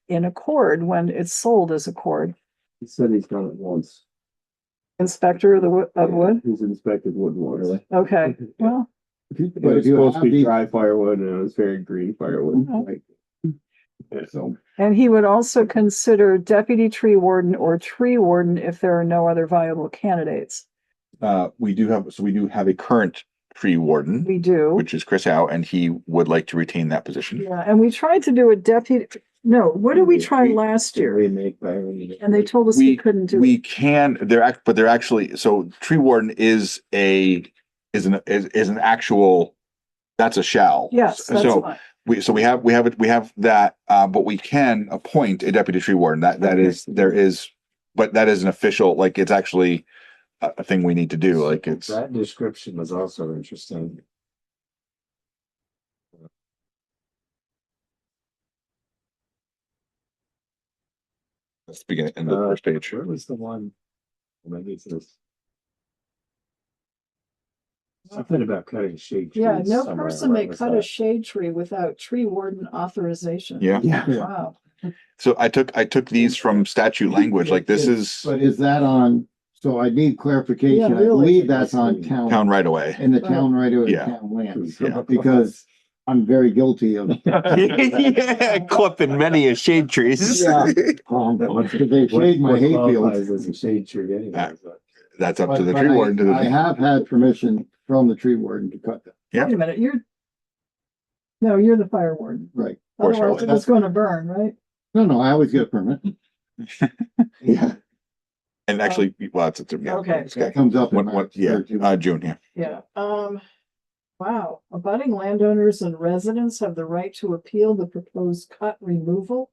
in a cord when it's sold as a cord. He said he's done it once. Inspector of the wood? He's inspected wood once. Okay, well. It was supposed to be dry firewood and it was very green firewood. So And he would also consider deputy tree warden or tree warden if there are no other viable candidates. We do have a current tree warden. We do. Which is Chris Howe, and he would like to retain that position. Yeah, and we tried to do a deputy. No, what did we try last year? And they told us we couldn't do We it. can. They're actually. So tree warden is an actual. That's a shall. Yes, that's so fine. we have that, but we can appoint a deputy tree warden. That is but that is an official. Like it's actually a thing we need to do. Like it's That description was also interesting. Let's begin in the first page. Where was the one? Maybe it's this. Something about cutting shade trees. Yeah, no somewhere. person may Where was cut a that? shade tree without tree warden authorization. Yeah. Wow. So I took these from statute language, like this is But is that on, so I need clarification. Yeah, I really. believe that's on town town, right away. in the town right away, Yeah. town lands. Yeah. Because I'm very guilty of. Yeah, clipping many a shade trees. Yeah. Because they shade my hayfields. As a shade tree anyway. That's up to the But tree warden to. I have had permission from the tree warden to cut them. Yeah. Wait a minute, no, you're the fire warden. Right. Forest Otherwise it was gonna burn, right? No, I always get a permit. Yeah. And actually, well, it's yeah. Okay. That comes up in What, yeah, June, yeah. Yeah, wow, abutting landowners and residents have the right to appeal the proposed cut removal.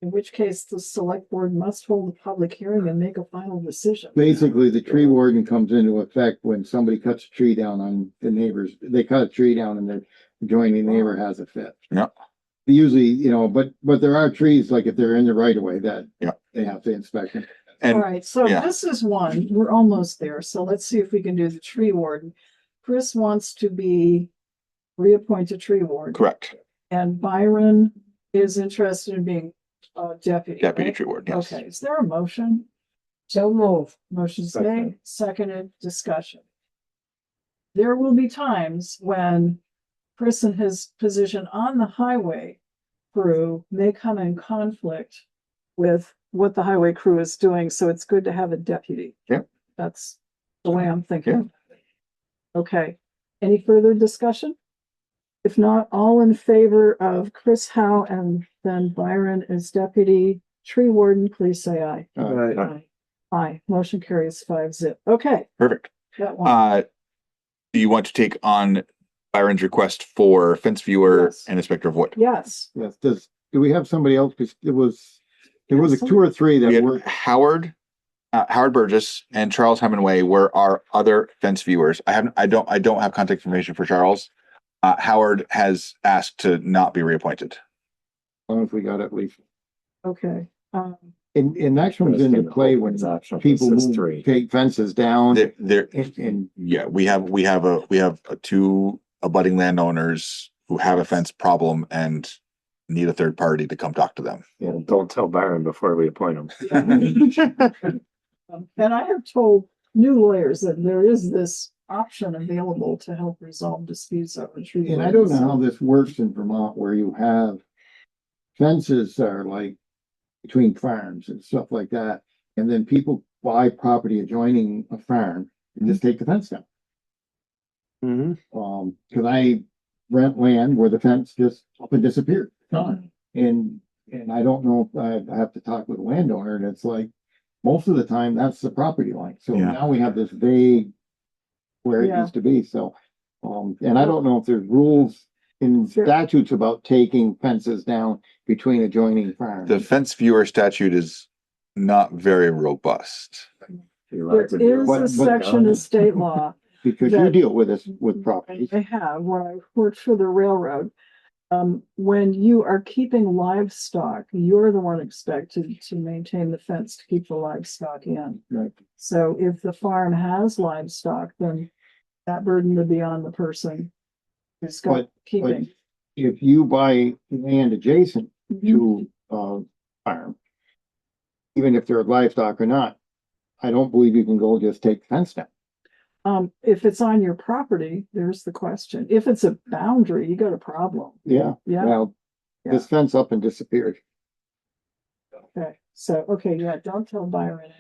In which case the select board must hold a public hearing and make a final decision. Basically, the tree warden comes into effect when somebody cuts a tree down on the neighbors. They cut a tree down and the adjoining neighbor has a fit. Yeah. Usually, but there are trees, like if they're in the right of way, that Yeah. they have to inspect them. And All right, so yeah. this is one, we're almost there, so let's see if we can do the tree warden. Chris wants to be reappointed tree warden. correct, And Byron is interested in being deputy. deputy right? tree warden, yes. Okay, is there a motion? So move. Motion's made, seconded, discussion. There will be times when Chris and his position on the highway crew may come in conflict with what the highway crew is doing, so it's good to have a deputy. Yeah. That's the way I'm thinking. Okay, any further discussion? If not, all in favor of Chris Howe and then Byron as deputy tree warden, please say aye. Right. Aye, motion carries 5-0. Okay, Perfect. that one. Do you want to take on Byron's request for fence viewer Yes. and inspector of wood? Yes, Yes, do we have somebody else? Because there was two or three We that had were, Howard Burgess and Charles Hemingway were our other fence viewers. I don't have contact information for Charles. Howard has asked to not be reappointed. as long as we got at least. okay. And next one's into play when people take fences down There, and yeah, we have two abutting landowners who have a fence problem and need a third party to come talk to them. Yeah, don't tell Byron before we appoint him. And I have told new lawyers that there is this option available to help resolve disputes over trees. And I don't know how this works in Vermont where you have fences are like between farms and stuff like that. And then people buy property adjoining a farm and just take the fence down. Cause I rent land where the fence just up and disappeared. Gone. And I don't know if I have to talk with the landowner and it's like, most of the time that's the property line. So Yeah. now we have this vague where it Yeah. used to be. So, and I don't know if there's rules in statutes about taking fences down between adjoining farms. The fence viewer statute is not very robust. There is a section of state law. Because you deal with this with properties. I have, when I worked for the railroad. When you are keeping livestock, you're the one expected to maintain the fence to keep the livestock in. Right. So if the farm has livestock, then that burden would be on the person who's got But keeping. if you buy land adjacent to farm, even if they're livestock or not, I don't believe you can go just take the fence down. If it's on your property, there's the question. If it's a boundary, you got a problem. Yeah. Yeah. Well, this fence up and disappeared. Okay, so, okay, yeah, don't tell Byron.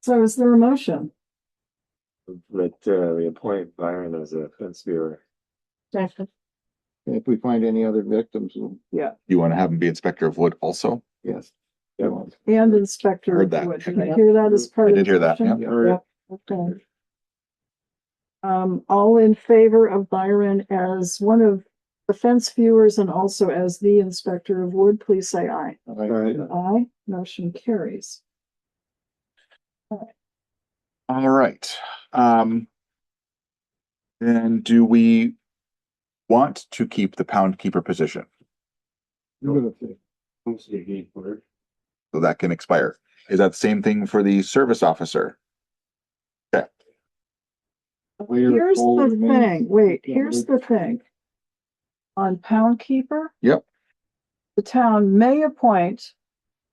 So is there a motion? That we appoint Byron as a fence viewer. If we find any other victims, we'll, You want to have him be inspector of wood also? yes. And inspector. Heard of that. wood. Did I hear that as part I of did the hear that, motion? yeah. Okay. All in favor of Byron as one of the fence viewers and also as the inspector of wood, please say aye. All right. Aye, motion carries. All right. Then do we want to keep the pound keeper position? So that can expire. Is that the same thing for the service officer? Okay. Here's the thing, wait, here's the thing. On pound keeper. Yep. the town may appoint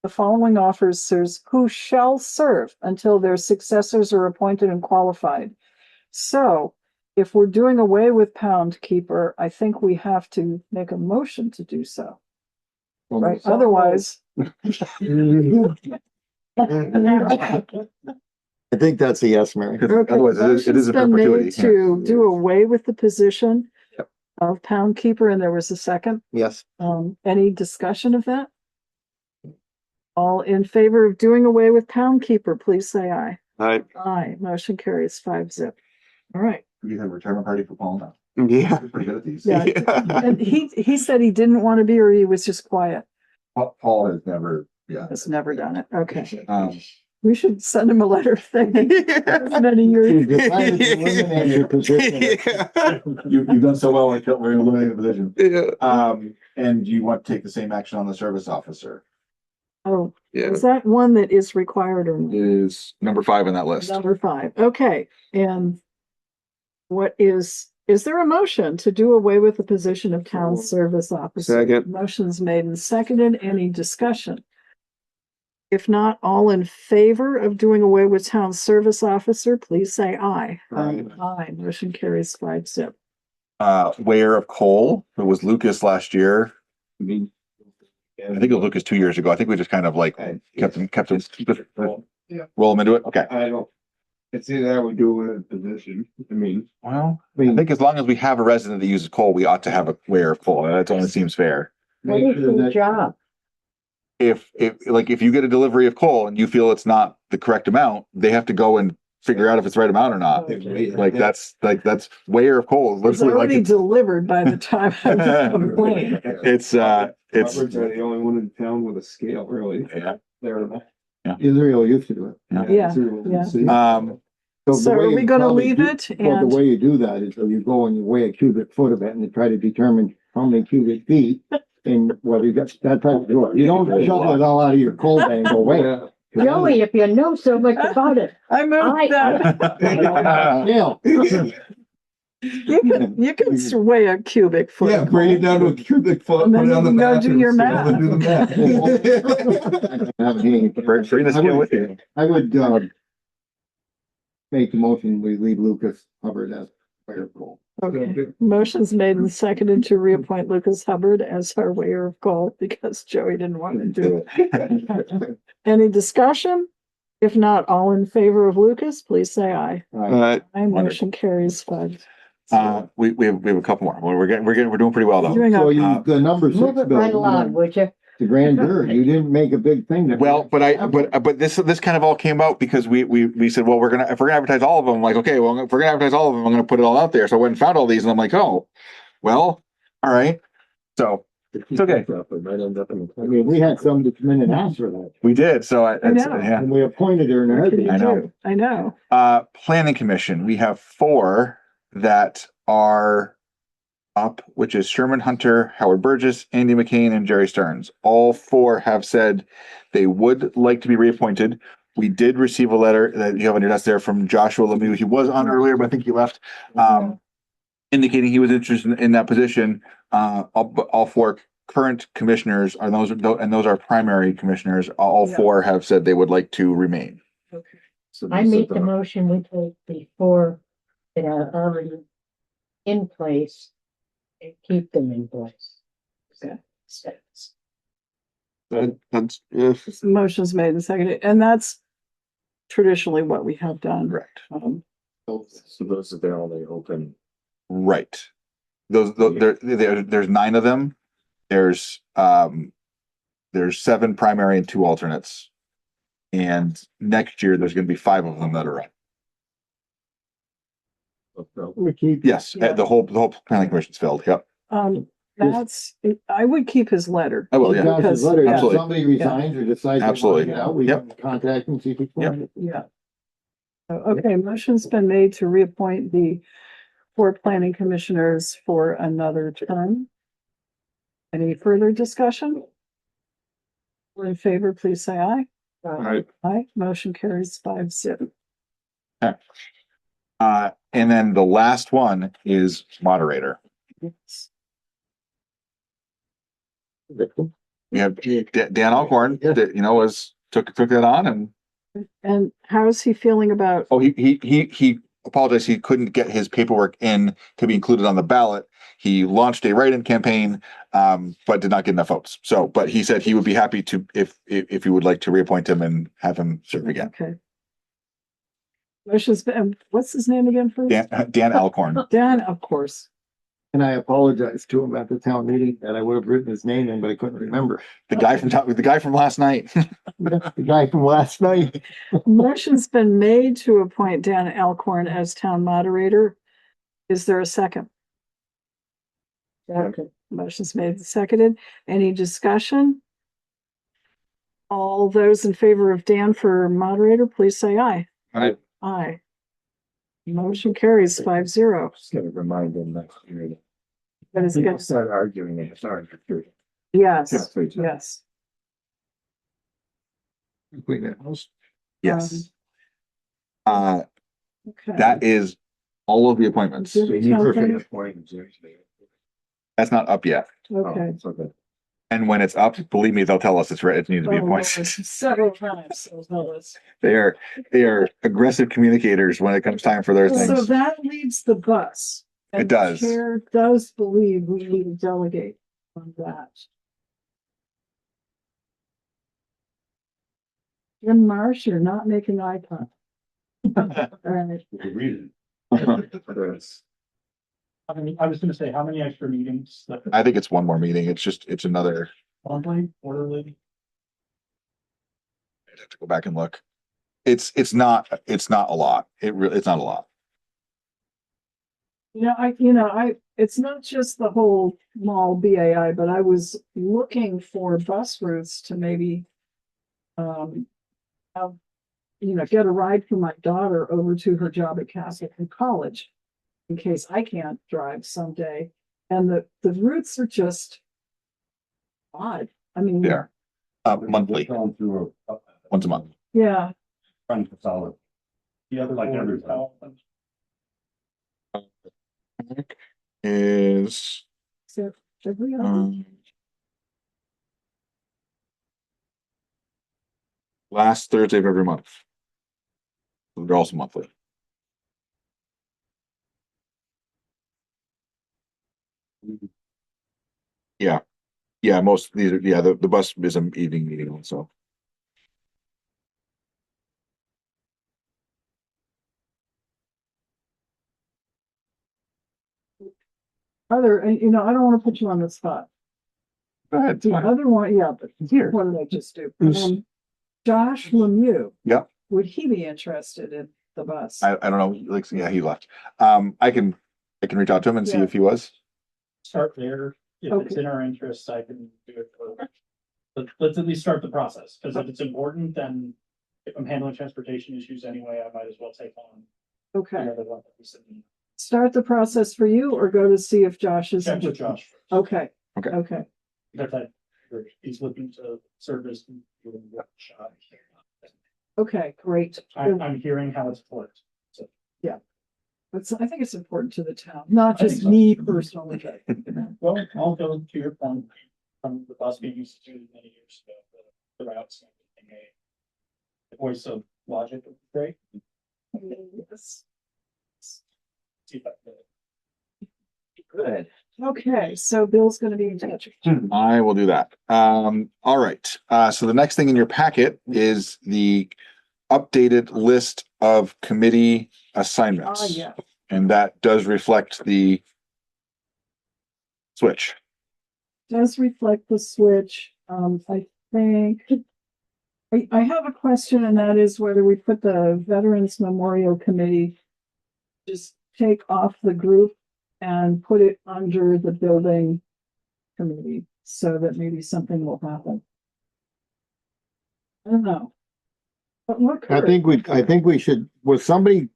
the following officers who shall serve until their successors are appointed and qualified. So if we're doing away with pound keeper, I think we have to make a motion to do so. Right? Otherwise. I think that's a yes, Mary. Okay, Otherwise, it is a motion's been made perpetuity. to do away with the position Yep. of pound keeper, and there was a second. Yes. Any discussion of that? All in favor of doing away with pound keeper, please say aye. Aye. Aye, motion carries 5-0. All right. We have a retirement party for Paul now. Yeah. Pretty good at these. Yeah. And he said he didn't want to be, or he was just quiet. Paul has never, yeah. Has never done it. Okay. Um, We should send him a letter thanking him many years. You've done so well, we're eliminating the position. Yeah. And do you want to take the same action on the service officer? Oh, Yeah. is that one that is required or not? It is number 5 on that list. Number 5. Okay. And what is there a motion to do away with the position of town service officer? Second. Motion's made and seconded. Any discussion? If not, all in favor of doing away with town service officer, please say aye. Aye. Aye. Motion carries 5-0. Wear of coal, it was Lucas last year. I think it was Lucas 2 years ago. I think we just kind of like kept him, roll him into it. Okay. I don't, it's either I would do it in a position, I mean. Well, I think as long as we have a resident that uses coal, we ought to have a wear of coal. That only seems fair. What is the job? If you get a delivery of coal and you feel it's not the correct amount, they have to go and figure out if it's the right amount or not. That's wear of coal. It's already delivered by the time I complain. It's Roberts are the only one in town with a scale, really. Yeah. Israel used to do it. Yeah. So the way are we you gonna probably leave do- it Well, and- the way you do that is you go and you weigh a cubic foot of it and you try to determine how many cubic feet and whether you got that type of do it. You don't shovel it all out of your coal bank and go away. Joey, if you know so much about it. I moved that. You can weigh a cubic foot. Yeah, bring it down to a cubic foot. And then put it on you the can go map do and your be able math. to do the Bring the scale with you. I would, make the motion, we leave Lucas Hubbard as fire coal. Okay, motion's made and seconded to reappoint Lucas Hubbard as our weigher of coal because Joey didn't want to do it. Any discussion? If not, all in favor of Lucas, please say aye. Aye. My motion carries 5. We have a couple more. We're doing pretty well though. Doing So okay. you, the number 6 Move it bill, right along, would you? the grand jury, you didn't make a big thing. that- Well, but this kind of all came out because we said, well, if we're gonna advertise all of them, I'm like, okay, well, if we're gonna advertise all of them, I'm gonna put it all out there. So I went and found all these and I'm like, oh, well, all right. So it's okay. I mean, we had some that come in and ask for that. We did. So know. yeah. And we appointed her and What can everything. you I know. do? I know. Planning Commission, we have 4 that are up, which is Sherman Hunter, Howard Burgess, Andy McCain, and Jerry Stearns. All 4 have said they would like to be reappointed. We did receive a letter that you have on your desk there from Joshua Lemieux. He was on earlier, but I think he left, indicating he was interested in that position. All 4 current commissioners are those are primary commissioners. All Yeah. 4 have said they would like to remain. Okay. I make the motion we take before that are already in place and keep them in place. Okay. That's, yeah. Motion's made and seconded, and that's traditionally what we have done. Correct. So those are the only open. Right. There's 9 of them. There's 7 primary and 2 alternates. And next year, there's going to be 5 of them that are up. We keep. Yes, Yeah. the whole planning commission's filled. Yep. I would keep his letter. I will, yeah. Josh's Because- letter, if Absolutely. somebody resigns or decides. they want Absolutely. to get out, we Yep. can contact and see if we can. Yeah. Okay, motion's been made to reappoint the 4 planning commissioners for another term. Any further discussion? All in favor, please say aye. Aye. Aye, motion carries 5-0. And then the last one is moderator. Yes. we have Dan Alcorn that, took that on, And how's he feeling about, he apologized. He couldn't get his paperwork in to be included on the ballot. He launched a write-in campaign, but did not get enough votes. So, but he said he would be happy to, if you would like to reappoint him and have him serve again. okay. Motion's been, what's his name again, please? Dan Alcorn. Dan, of course. And I apologized to him at the town meeting that I would have written his name in, but I couldn't remember. The guy from last night. The guy from last night. Motion's been made to appoint Dan Alcorn as town moderator. Is there a second? Okay, motion's made and seconded. Any discussion? All those in favor of Dan for moderator, please say aye. Aye. Aye. Motion carries 5-0. Just gotta remind them next year. That is People good. start arguing it, sorry for sure. Yes, please. yes. Yes. Okay. That is all of the appointments. That's not up yet. Okay. And when it's up, believe me, they'll tell us it needs to be Oh, appointed. Lord, several times. So tell us. They are aggressive communicators when it comes time for their So things. that leaves the bus. It And does. the chair does believe we need to delegate on that. Jim Marsh, you're not making eye contact. All right. I was gonna say, how many extra meetings? I think it's one more meeting. It's another. Monthly, quarterly? I'd have to go back and look. It's not a lot. It's not a lot. It's not just the whole mall BAI, but I was looking for bus routes to maybe get a ride for my daughter over to her job at Castleton College in case I can't drive someday. And the routes are just odd. I mean, There. Monthly. Once a month. yeah, Solid. The other like every. Is so every other. last Thursday of every month. They're also monthly. Yeah. Yeah, most of these are, the bus is an evening meeting also. I don't want to put you on the spot. Go ahead. The other one, yeah, but Here. what did I just do? Josh Lemieux, Yep. would he be interested in the bus? I don't know. Like, yeah, he left. I can reach out to him and see Yeah. if he was. Start there. If it's Okay. in our interest, I can do it. Let's at least start the process, because if it's important, then if I'm handling transportation issues anyway, I might as well take on the Okay, other one that we said. start the process for you or go to see if Josh is. Check with Josh first. Okay. Okay. Okay, Because he's looking to service and doing what shot. okay, great. I'm hearing how it's flipped. So I think it's important to the town, not I think just so. me personally. well, I'll go to your point from the bus being instituted many years ago, the routes and everything. The voice of logic would be great. Yes. See if I can. Good. Okay, so Bill's gonna be in touch. I will do that. All right. So the next thing in your packet is the updated list of committee assignments. Yeah. And that does reflect the switch. Does reflect the switch. I think. I have a question, and that is whether we put the Veterans Memorial Committee, just take off the group and put it under the building committee so that maybe something will happen. I don't know. But what I think we should, was somebody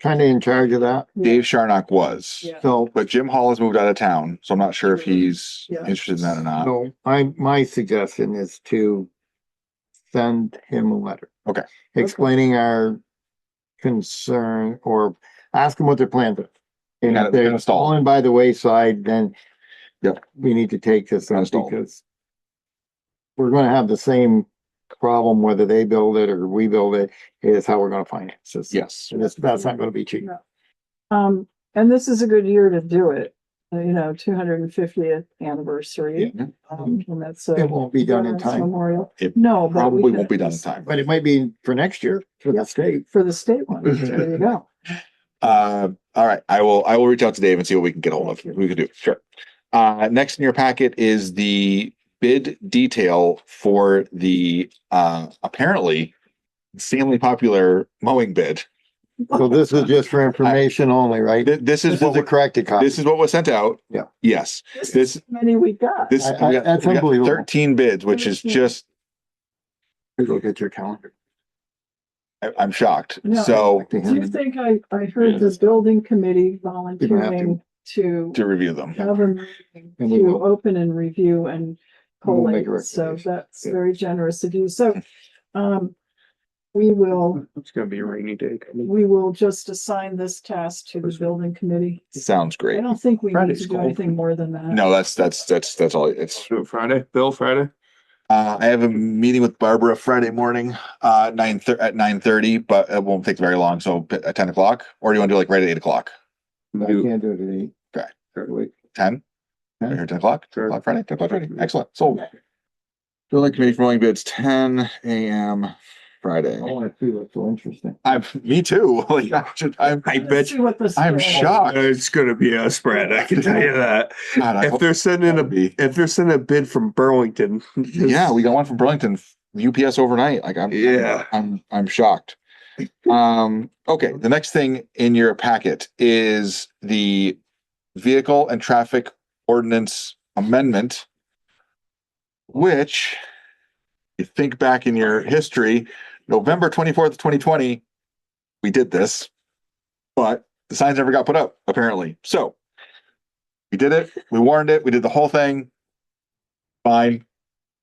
kind of in charge of that? Dave Sharnock was, Yeah. So, but Jim Hall has moved out of town, so I'm not sure if he's Yeah. interested in that or not. so my suggestion is to send him a letter. Okay. Explaining our concern or ask them what their plans are. And Kind if of they're stall. falling by the wayside, then Yep. we need to take this Kind of up stall. because we're gonna have the same problem whether they build it or we build it, is how we're gonna finance this. Yes. And that's not gonna be cheap. And this is a good year to do it, 250th anniversary. Yeah. And that's a It won't be done in veterans time. Memorial. It No, but probably we won't be can- done in time. But it might be for next year for the state. For the state one. There you go. All right, I will reach out to Dave and see what we can get hold of. We can do, sure. Next in your packet is the bid detail for the apparently insanely popular mowing bid. So this is just for information only, right? This is what the corrected copy. this is what was sent out. Yeah. Yes. This How many we got? this we got, that's we got unbelievable. 13 bids, which is just Look at your calendar. I'm shocked. No, So Do you think I heard the building committee volunteering to to review them. have a meeting And we to will. open and review and We'll make collate, a so recommendation. that's very generous of you. So, we will It's gonna be a rainy day. just assign this task to the building committee. Sounds I great. don't think we need Friday's to do cold. anything more than that. No, that's all. It's Friday, Bill, Friday. I have a meeting with Barbara Friday morning, at 9:30, but it won't take very long. So at 10 o'clock, or do you want to do like right at 8 o'clock? I can't do it today. Okay. 10? Right here, 10 o'clock? 10 o'clock Friday? 10 o'clock Friday. Excellent. So building committee for mowing bids, 10 a.m. Friday. I want to see what's so interesting. Me too. Like, I bet See what this. I'm shocked. It's gonna be a spread, I can tell you that. God, I If hope they're sending it'll be. if they're sending a bid from Burlington. Yeah, we got one from Burlington, UPS overnight. Like I'm shocked. Okay, the next thing in your packet is the vehicle and traffic ordinance amendment, which you think back in your history, November 24th, 2020, we did this, but the signs never got put up, apparently. So we did it, we warned it, we did the whole thing. Fine.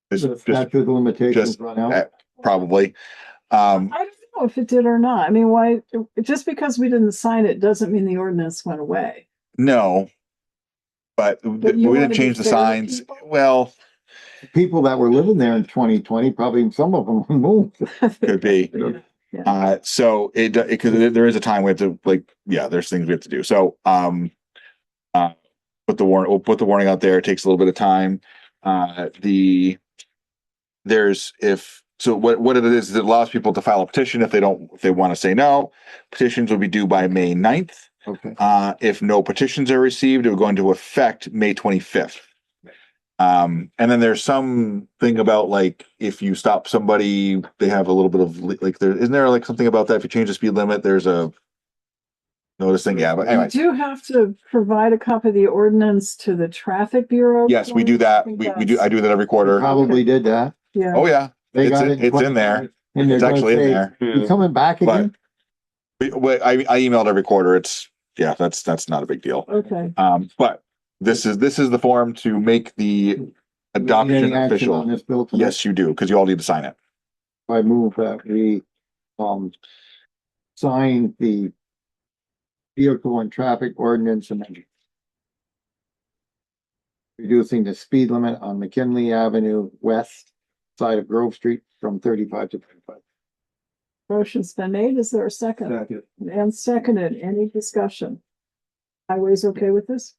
The statute of limitations run out. Probably. I don't know if it did or not. I mean, why, just because we didn't sign it doesn't mean the ordinance went away. No, but you we wanna didn't be change the fair to signs. people? Well, People that were living there in 2020, probably some of them moved. could be. Yeah. So because there is a time we have to there's things we have to do. So, we'll put the warning out there. It takes a little bit of time. What it is it allows people to file a petition if they want to say no. Petitions will be due by May 9th. Okay. If no petitions are received, it will go into effect May 25th. And then there's some thing about like if you stop somebody, they have a little bit of isn't there like something about that if you change the speed limit, there's a notice thing. Yeah, but anyway. You do have to provide a copy of the ordinance to the traffic bureau. Yes, we do that. We do. I do that every quarter. Probably did that. Yeah. Oh yeah, They got it. it's in there. And they're It's gonna actually in say, there. "You coming back again?" I emailed every quarter. That's not a big deal. Okay. But this is the form to make the adoption Any action official. on this bill tonight? Yes, you do, because you all need to sign it. I move that we sign the vehicle and traffic ordinance amendment, reducing the speed limit on McKinley Avenue west side of Grove Street from 35 to 35. Motion's been made. Is there a second? And seconded. Any discussion? Highway's okay with this?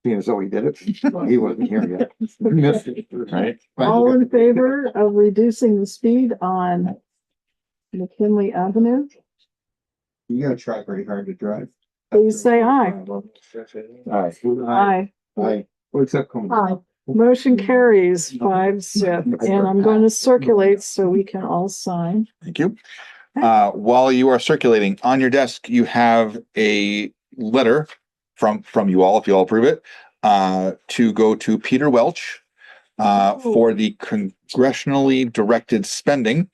Seeing as though he did it, he wasn't here yet. Missed it. Right. All in favor of reducing the speed on McKinley Avenue? You gotta try pretty hard to drive. Please say aye. Aye. Aye. What's that coming? Aye. Motion carries 5-0, and I'm going to circulate so we can all sign. Thank you. While you are circulating on your desk, you have a letter from you all, if you all approve it, to go to Peter Welch for the congressionally directed spending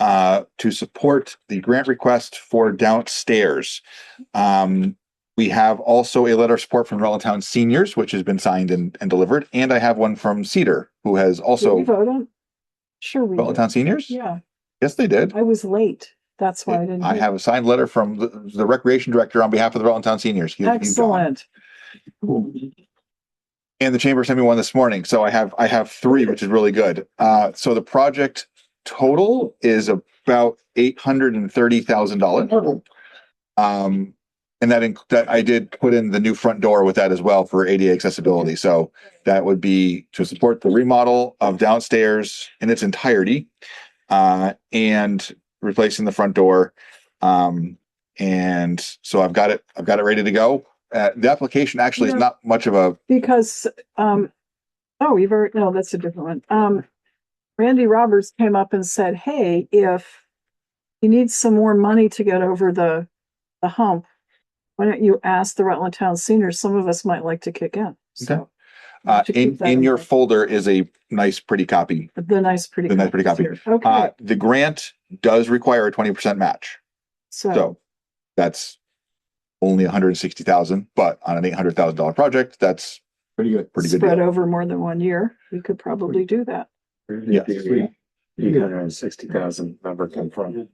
to support the grant request for downstairs. We have also a letter of support from Rutland Town Seniors, which has been signed and delivered, and I have one from Cedar, who has Did also we vote on? Sure we Rutland did. Town Seniors. Yeah, Yes, they did. I was late. That's why I didn't. I hear. have a signed letter from the recreation director on behalf of the Rutland Town Seniors. He's gone. Excellent. And the chamber sent me one this morning, so I have three, which is really good. So the project total is about $830,000. And that I did put in the new front door with that as well for ADA accessibility. So that would be to support the remodel of downstairs in its entirety, and replacing the front door. And so I've got it ready to go. The application actually is not much of a, Because, oh, no, that's a different one. Randy Roberts came up and said, hey, if you need some more money to get over the hump, why don't you ask the Rutland Town Seniors? Some of us might like to kick in. So, in your folder is a nice, pretty copy. the nice, pretty copy. here. Okay. The grant does require a 20% match. So that's only 160,000, but on an $800,000 project, that's pretty good. Spread over more than 1 year. We could probably do that. Yes. 860,000 number come from.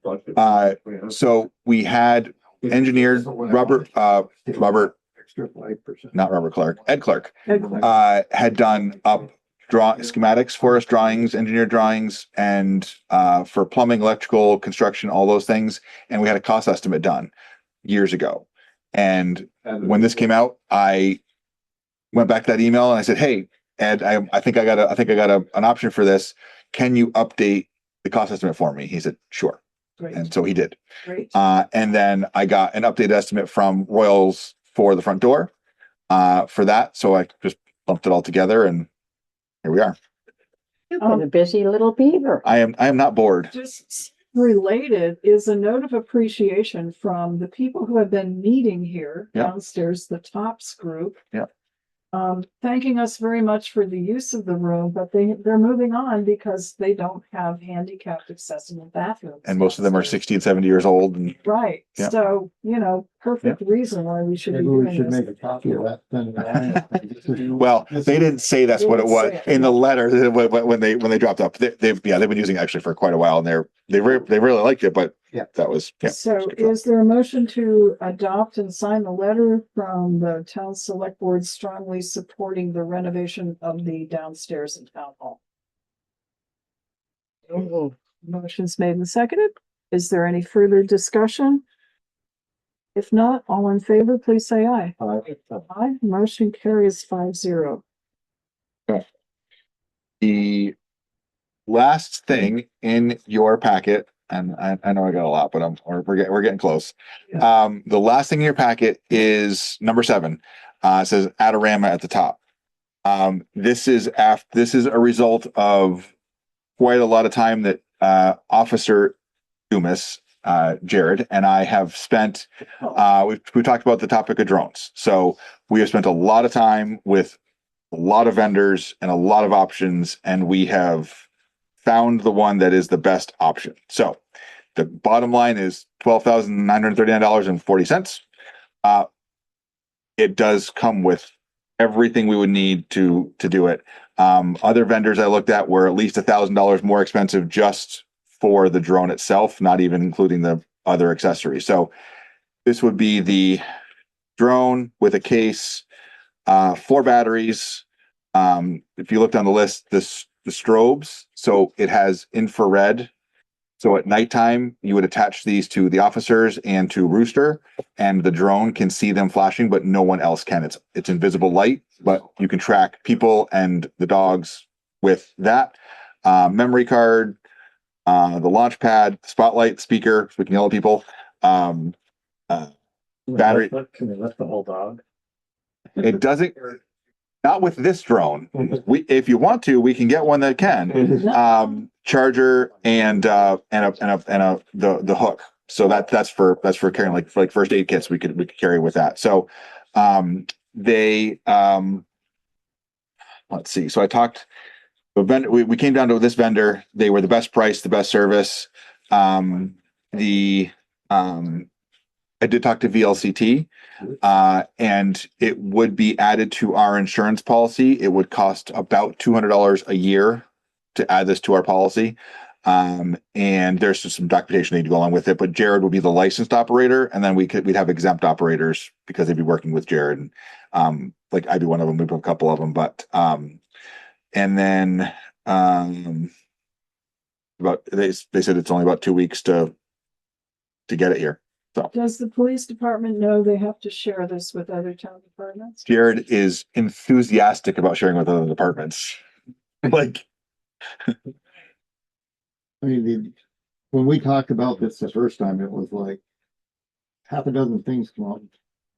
So we had engineered Ed Clerk, had done up schematics for us, engineered drawings, and for plumbing, electrical, construction, all those things. And we had a cost estimate done years ago. And when this came out, I went back to that email and I said, hey, Ed, I think I got an option for this. Can you update the cost estimate for me? He said, sure. Great. And so he did. Great. And then I got an updated estimate from Royals for the front door for that. So I just lumped it all together and here we are. You've been a busy little beaver. I am not bored. Just related is a note of appreciation from the people who have been meeting here downstairs, the TOPS group. Yeah. Thanking us very much for the use of the room, but they're moving on because they don't have handicapped accessible bathrooms. And most of them are 60 and 70 years old. And, right. Yeah. So, perfect reason why we should be doing this. Make a copy of that. Well, they didn't say that's what it was in the letter when they dropped up. They've been using it actually for quite a while, and they really liked it. But that was So, is there a motion to adopt and sign the letter from the town select board strongly supporting the renovation of the downstairs in town hall? Motion's made and seconded. Is there any further discussion? If not, all in favor, please say aye. Aye. Motion carries 5-0. The last thing in your packet, and I know I got a lot, but we're getting close. The last thing in your packet is number 7. It says Adorama at the top. This is a result of quite a lot of time that Officer Dumas, Jared, and I have spent. We talked about the topic of drones. So we have spent a lot of time with a lot of vendors and a lot of options, and we have found the one that is the best option. So the bottom line is $12,939.40. It does come with everything we would need to do it. Other vendors I looked at were at least $1,000 more expensive just for the drone itself, not even including the other accessories. So this would be the drone with a case, 4 batteries. If you looked on the list, the strobes, so it has infrared. So at nighttime, you would attach these to the officers and to Rooster, and the drone can see them flashing, but no one else can. It's invisible light, but you can track people and the dogs with that. Memory card, the launch pad, spotlight, speaker, so we can yell at people. Battery. Can we lift the whole dog? It doesn't. Not with this drone. If you want to, we can get one that can. Charger and the hook. So that's for carrying like first aid kits. We could carry with that. So let's see. So I talked. We came down to this vendor. They were the best price, the best service. I did talk to VLCT, and it would be added to our insurance policy. It would cost about $200 a year to add this to our policy. And there's just some documentation need to go along with it, but Jared would be the licensed operator. And then we'd have exempt operators because they'd be working with Jared. Like I do one of them, we put a couple of them, but, and then, about, they said it's only about 2 weeks to get it here. So Does the police department know they have to share this with other town departments? Jared is enthusiastic about sharing with other departments. Like, I mean, when we talked about this the first time, it was like half a dozen things come up.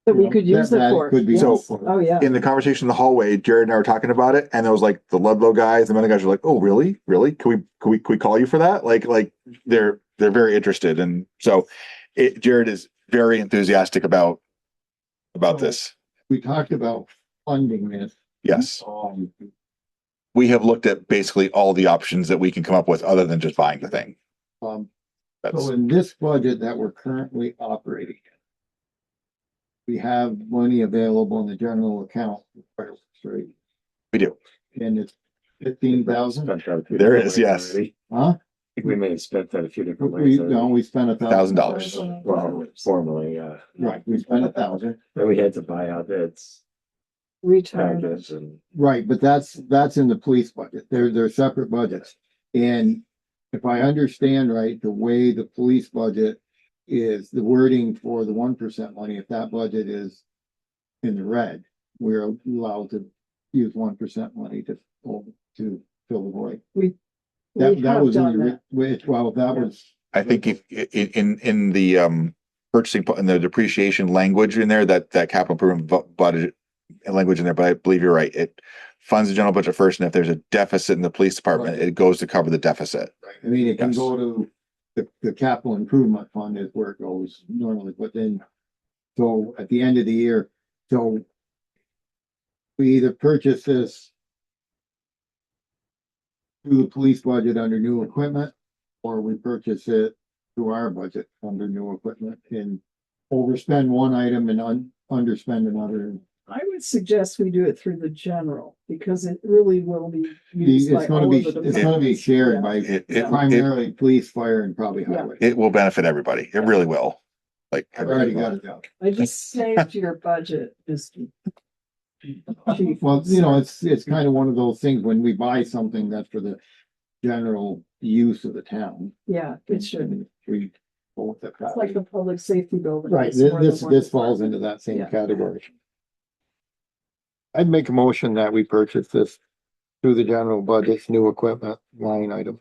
That we could use it that for. could be Yes. used for. Oh, yeah. in the conversation in the hallway, Jared and I were talking about it, and there was like the Ludlow guys, the other guys were like, "Oh, really? Really? Can we call you for that?" Like they're very interested, and so Jared is very enthusiastic about this. We talked about funding this. Yes, we have looked at basically all the options that we can come up with, other than just buying the thing. So in this budget that we're currently operating in, we have money available in the general account. Right? We do. And it's 15,000. There is, yes. Huh? I think we may have spent that a few different We, ways. no, we spent $1,000. Well, formally, Right, we spent 1,000. then we had to buy out its package and. Right, but that's in the police budget. They're separate budgets. And if I understand right, the way the police budget is the wording for the 1% money, if that budget is in the red, we're allowed to use 1% money to fill the void. That was in the, well, that was. I think if in the purchasing in the depreciation language in there, that capital improvement budget language in there, but I believe you're right. It funds the general budget first, and if there's a deficit in the police department, it goes to cover the deficit. I mean, it can go to the capital improvement fund is where it goes normally, but then, so at the end of the year, so we either purchase this through the police budget under new equipment, or we purchase it through our budget under new equipment and overspend one item and underspend another. I would suggest we do it through the general, because it really will be used by It's gonna all be, of the it's gonna be departments. shared Yeah. by primarily police, fire, and probably highway. It will benefit everybody. It really will. Like, I've already got it down. I just saved your budget, Mr. Chief. Well, you know, it's kind of one of those things when we buy something that's for the general use of the town. Yeah, it should. We both have It's like the public safety building. Right, It's more than this one falls department. into that same Yeah. category. I'd make a motion that we purchase this through the general budget's new equipment line item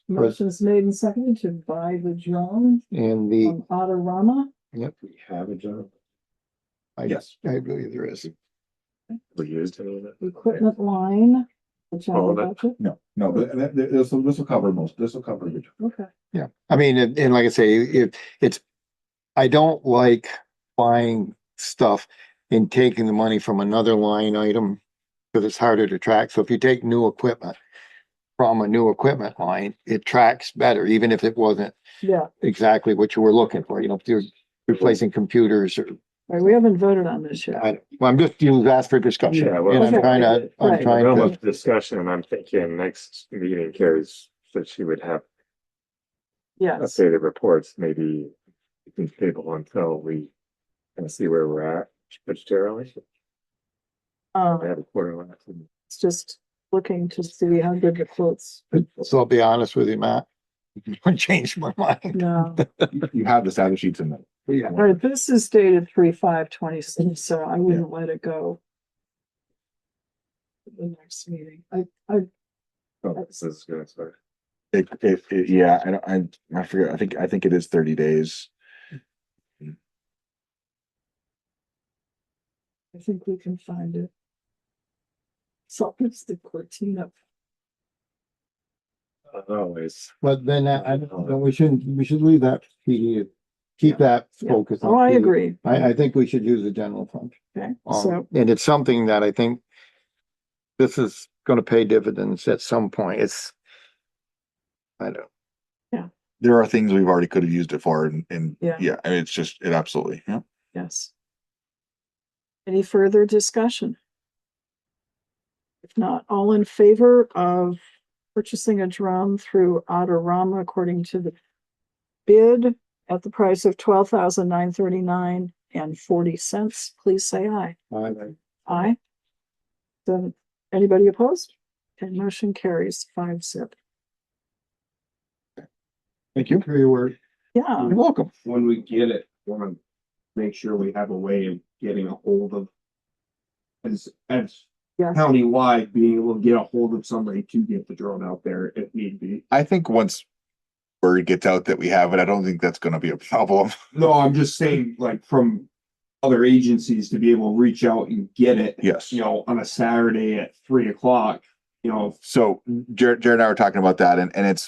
Motion's made and seconded to buy the drone and the, from Autorama. yep, We have a job. I believe there is. We used any of it. Equipment line. The general All of it? budget. No, but this will cover most. This will cover it. Okay. Yeah, I mean, and like I say, I don't like buying stuff and taking the money from another line item because it's harder to track. So if you take new equipment from a new equipment line, it tracks better, even if it wasn't Yeah, exactly what you were looking for. You know, if you're replacing computers or, right, we haven't voted on this yet. I'm just, asked for discussion. Yeah, well, And I'm Okay. trying to, I'm Right. trying Realm to, of discussion, I'm thinking next meeting, Kari said she would have Yes, updated reports, maybe we can table until we kind of see where we're at budgetarily. I had a quarter left. it's just looking to see how good the quotes. so I'll be honest with you, Matt. I changed my mind. No, You have the status sheets in there. Yeah. all right, this is dated 3/5/26, so I wouldn't let it go. To the next meeting. Oh, this is gonna start. Yeah, I forget. I think it is 30 days. I think we can find it. So it's the Cortina. Always. But then we should leave that PD, keep that focus. Oh, I agree. I think we should use the general fund. Okay, so, And it's something that I think this is gonna pay dividends at some point. I don't. There are things we've already could have used it for, and Yeah. yeah, I mean, it absolutely, yeah. yes. Any further discussion? If not, all in favor of purchasing a drone through Autorama according to the bid at the price of $12,939 $1.40. Please say aye. Aye. Aye. So, anybody opposed? Okay, motion carries 5-0. Thank you. For your work. Yeah, You're welcome. When we get it, want to make sure we have a way of getting a hold of as yes. countywide, being able to get a hold of somebody to get the drone out there if need be. I think once word gets out that we have it, I don't think that's gonna be a problem. No, I'm just saying, like, from other agencies to be able to reach out and get it. Yes. You know, on a Saturday at 3 o'clock, you know. So Jared and I were talking about that, and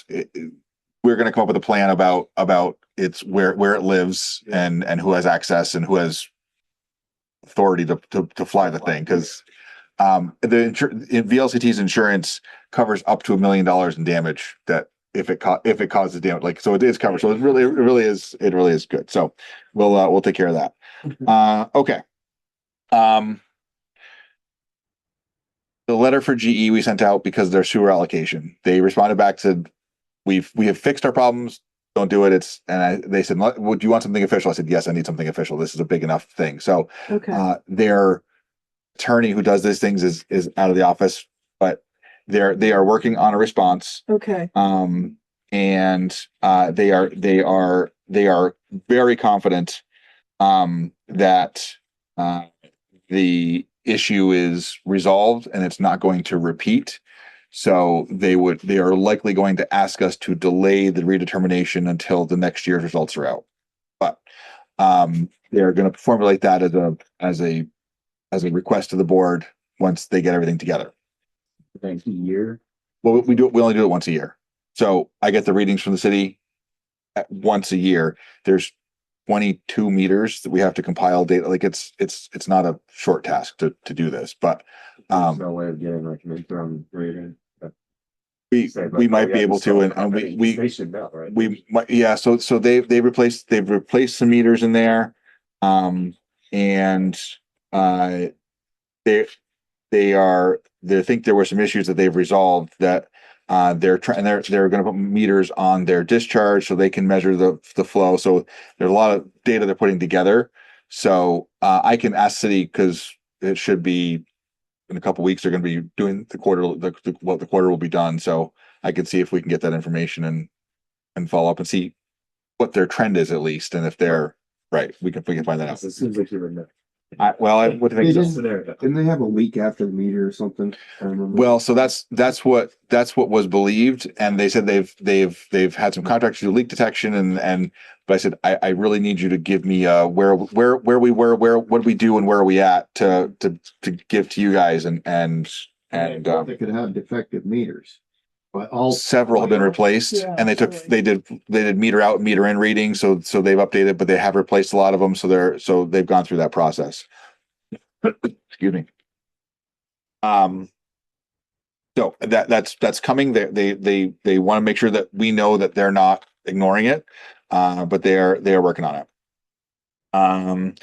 we're gonna come up with a plan about it's where it lives and who has access and who has authority to fly the thing, because VLCT's insurance covers up to $1 million in damage that if it causes damage, like, so it is covered. So it really is good. So we'll take care of that. Okay. The letter for GE we sent out because of their sewer allocation. They responded back to, we have fixed our problems. Don't do it. They said, would you want something official? I said, yes, I need something official. This is a big enough thing. So Okay. their attorney who does these things is out of the office, but they are working on a response. Okay. And they are very confident that the issue is resolved and it's not going to repeat. So they are likely going to ask us to delay the redetermination until the next year's results are out. But they're going to formulate that as a request to the board once they get everything together. Thank you. Year. Well, we only do it once a year. So I get the readings from the city once a year. There's 22 meters that we have to compile data. Like it's not a short task to do this, but There's no way of getting like an interim reading. We might be able to, and they should know, right? We might, yeah. So they've replaced some meters in there, and they think there were some issues that they've resolved that they're going to put meters on their discharge so they can measure the flow. So there's a lot of data they're putting together. So I can ask city, because it should be in a couple of weeks. They're going to be doing the quarter. The quarter will be done. So I can see if we can get that information and follow up and see what their trend is at least, and if they're right, we can find that out. It seems like you would know. What do you think? Didn't they have a leak after the meter or something? Well, so that's what was believed, and they said they've had some contractors do leak detection, but I said I really need you to give me where we were, what did we do, and where are we at to give to you guys, and They could have defective meters, but several have been replaced, and they did meter out, meter in readings, so they've updated, but they have replaced a lot of them, so they've gone through that process. Excuse me. So that's coming. They want to make sure that we know that they're not ignoring it, but they are working on it.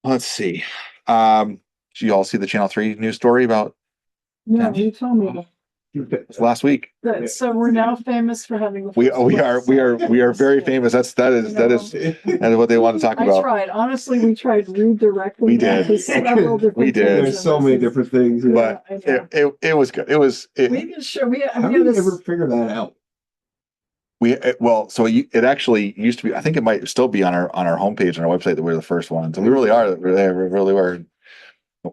Let's see. Did you all see the Channel 3 news story about? No, you told me that. Last week. So we're now famous for having. We are very famous. That is what they want to talk about. I tried. Honestly, we tried redirecting. We did. We did. There's so many different things, but it was good. We can show. How did we ever figure that out? It actually used to be. I think it might still be on our homepage on our website that we're the first ones, and we really are. We really were.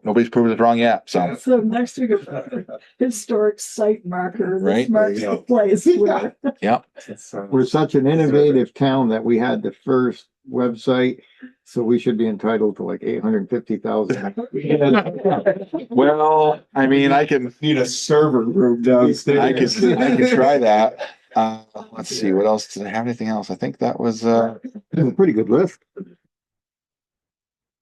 Nobody's proven it wrong yet. So next week, historic site marker. Right. Marks the place. Where... Yeah. We're such an innovative town that we had the first website, so we should be entitled to like 850,000. Well, I mean, I can need a server room downstairs. I can try that. Let's see. What else? Did I have anything else? I think that was a pretty good list.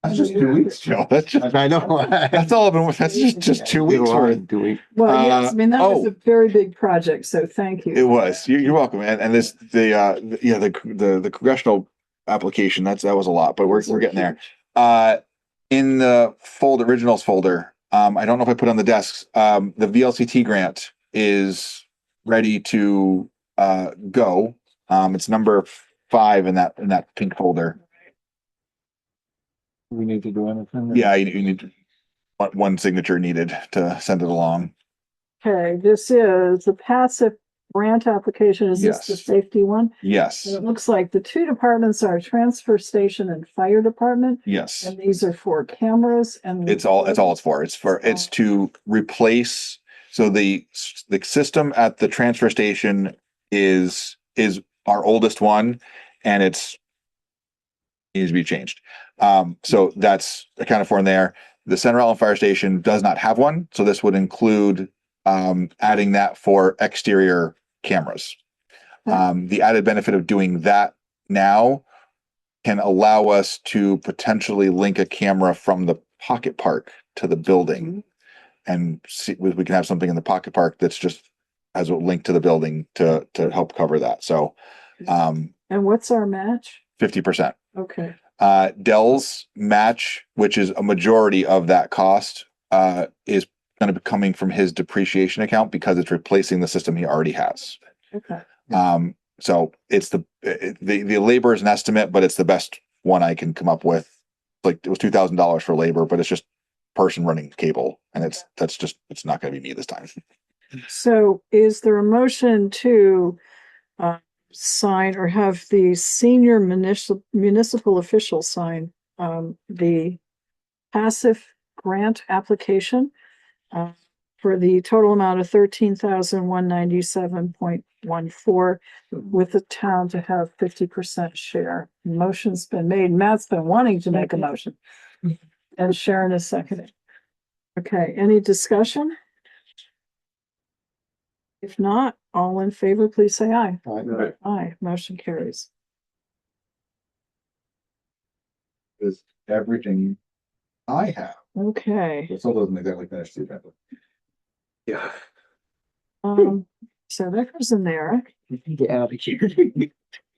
That's just 2 weeks, Joe. I know. That's all I've been with. That's just 2 weeks worth. 2 weeks. Well, yes, I mean that was a very big project. So thank you. It was. You're welcome. And this the congressional application. That was a lot, but we're getting there. In the originals folder. I don't know if I put on the desks. The VLCT grant is ready to go. It's number 5 in that pink folder. We need to do anything? Yeah, you need one signature needed to send it along. Okay, this is the passive grant application. Is this the Yes. safety one? Yes, And it looks like the two departments are transfer station and fire department. yes. And these are for cameras and. It's all it's for. It's to replace, so the system at the transfer station is our oldest one, and it's needs to be changed. So that's accounted for in there. The Center Rutland Fire Station does not have one, so this would include adding that for exterior cameras. The added benefit of doing that now can allow us to potentially link a camera from the pocket park to the building, and see we can have something in the pocket park that's just has a link to the building to help cover that. So, And what's our match? 50%. Okay. Dell's match, which is a majority of that cost, is going to be coming from his depreciation account because it's replacing the system he already has. Okay. So it's the labor is an estimate, but it's the best one I can come up with. Like, it was $2,000 for labor, but it's just person running cable, and it's not going to be me this time. So is there a motion to sign or have the senior municipal official sign the passive grant application for the total amount of $13,197.14 with the town to have 50% share? Motion's been made. Matt's been wanting to make a motion, and Sharon is seconding. Okay, any discussion? If not, all in favor, please say aye. Aye. Aye, motion carries. Is everything I have. Okay. It still doesn't exactly finish the agenda. Yeah. So that goes in there. Get out of here.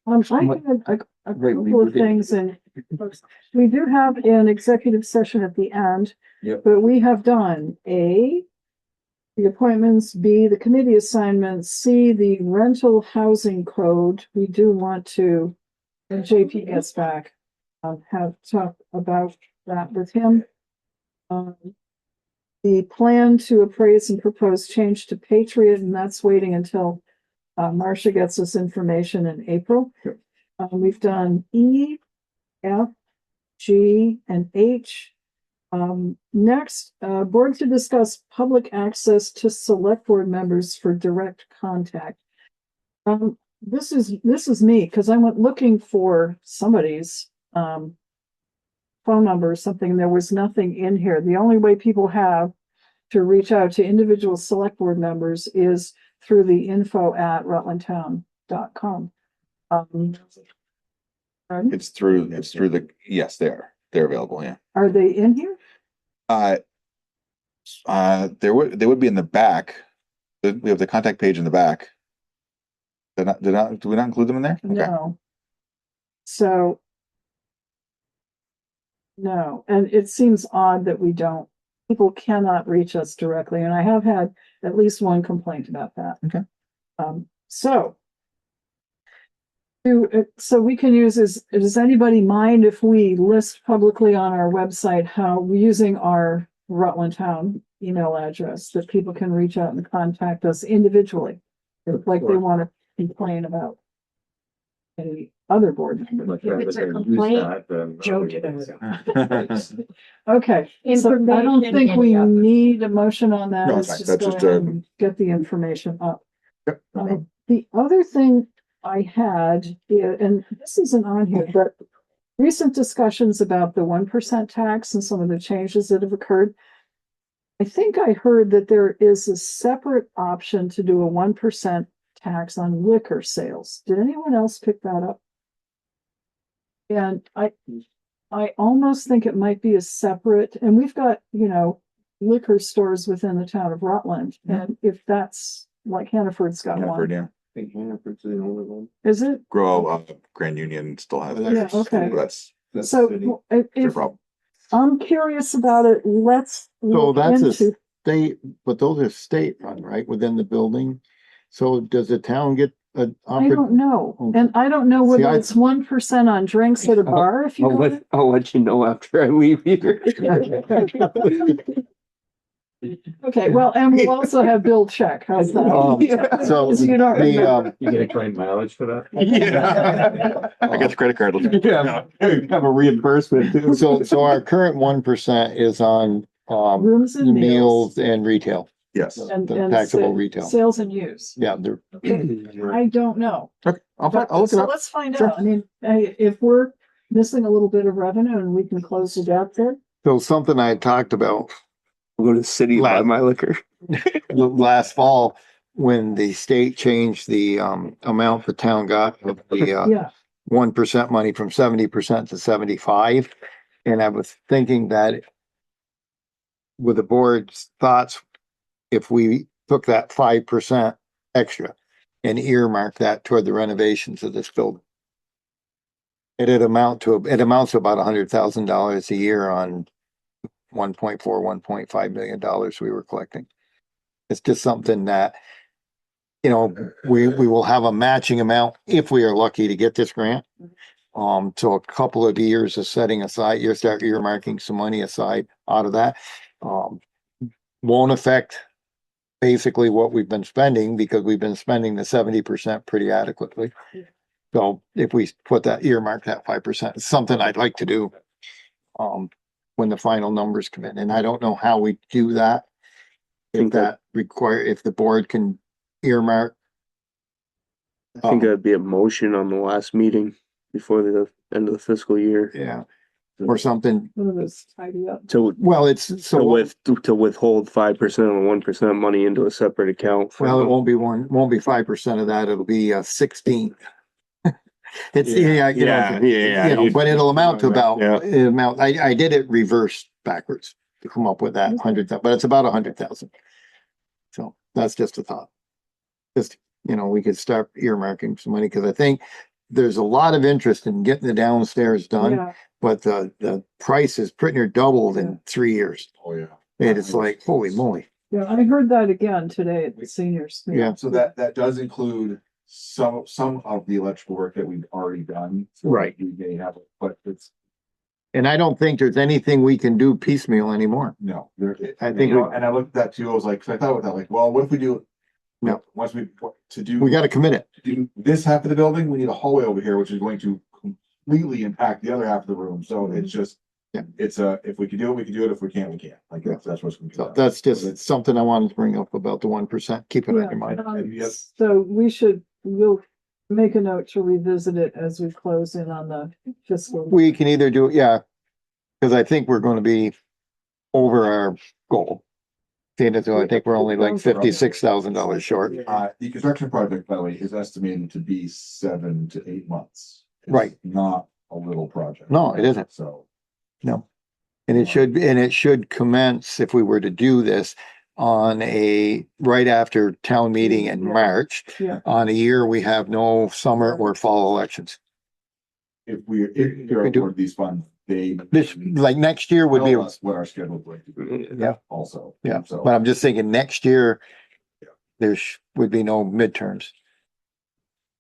I had a couple of things, and we do have an executive session at the end. Yep. But we have done A, the appointments, B, the committee assignments, C, the rental housing code. We do want to, when JP gets back, have talk about that with him. The plan to appraise and propose change to Patriot, and that's waiting until Marcia gets us information in April. Yep. We've done E, F, G, and H. Next, board to discuss public access to select board members for direct contact. This is me, because I went looking for somebody's phone number or something. There was nothing in here. The only way people have to reach out to individual select board members is through the info@rutlandtown.com. It's through the, yes, they're available. Yeah. Are they in here? They would be in the back. We have the contact page in the back. Do we not include them in there? Okay. No. So. No, and it seems odd that people cannot reach us directly, and I have had at least one complaint about that. Okay. So we can use does anybody mind if we list publicly on our website how we're using our Rutland Town email address that people can reach out and contact us individually if like they want to complain about any other board member. If it's a complaint, Joe did it. Okay, so I don't think we need a motion on that. No, It's it's just fine. go That's just, ahead and get the information up. Yep. The other thing I had, and this isn't on here, but recent discussions about the 1% tax and some of the changes that have occurred. I think I heard that there is a separate option to do a 1% tax on liquor sales. Did anyone else pick that up? And I almost think it might be a separate, and we've got, liquor stores within the town of Rutland. And if that's like Hannaford's got Hannaford, one. yeah. I think Hannaford's the only one. Is it? Grand Union still has it. Yeah, okay. That's So their if problem. I'm curious about it, let's So look that's a into. state, but those are state run, right, within the building? So does the town get I don't know. And I don't know See, whether it's 1% on drinks at a bar if you go. I'll let you know after I leave here. Okay, well, and we'll also have Bill check. How's that? So Because you don't remember. You get a claim mileage for that? Yeah. I got the credit card. Yeah, have a reimbursement too. So our current 1% is on, Rooms and meals and retail. Yes. And, the and taxable sa- retail. Sales and use. Yeah, they're. I don't know. Okay, I'll look it So up. let's find Sure. out. I mean, if we're missing a little bit of revenue and we can close the gap there. So something I talked about I'll go to the city and buy my liquor. last fall, when the state changed the amount the town got of the Yeah. 1% money from 70% to 75. And I was thinking that with the board's thoughts, if we took that 5% extra and earmarked that toward the renovations of this building. It amounts to about $100,000 a year on 1.5 million dollars we were collecting. It's just something that, you know, we will have a matching amount if we are lucky to get this grant. So a couple of years of setting aside, you start earmarking some money aside out of that. Won't affect basically what we've been spending because we've been spending the 70% pretty adequately. So if we put that earmark, that 5%, it's something I'd like to do. When the final numbers come in, and I don't know how we do that. If the board can earmark. I think that'd be a motion on the last meeting before the end of the fiscal year. Yeah. Or something. Tidy up. Well, it's so to withhold 5% and 1% money into a separate account. Well, it won't be 5% of that. It'll be 16. It's but it'll amount to about I did it reverse backwards to come up with that 100,000, but it's about 100,000. So that's just a thought. Just, we could start earmarking some money because I think there's a lot of interest in getting the downstairs done, but the price is pretty near doubled in 3 years. Oh, yeah. And it's like, holy moly. Yeah, I heard that again today at the seniors. Yeah. So that does include some of the electrical work that we've already done. So Right. We may have, but it's. And I don't think there's anything we can do piecemeal anymore. No, I think and I looked at that too. I was like, 'cause I thought about that, like, well, what if we do? No. Once we we got to commit it. to do this half of the building, we need a hallway over here, which is going to completely impact the other half of the room. So it's just, it's if we can do it, we can do it. If we can't, we can't. Like that's what's going to be. So that's just something I wanted to bring up about the 1%. Keep it on your mind. So we'll make a note to revisit it as we close in on the fiscal. We can either do it, because I think we're going to be over our goal. I think we're only like $56,000 short. The construction project, by the way, is estimated to be 7 to 8 months. It's Right. Not a little project. No, it isn't. So. No. And it should commence, if we were to do this, on right after town meeting in March. On a year, we have no summer or fall elections. If you're awarded these funds, like next year would be. Tell us what our schedule is going to be. Yeah. Also. Yeah, So. but I'm just thinking next year, there would be no midterms.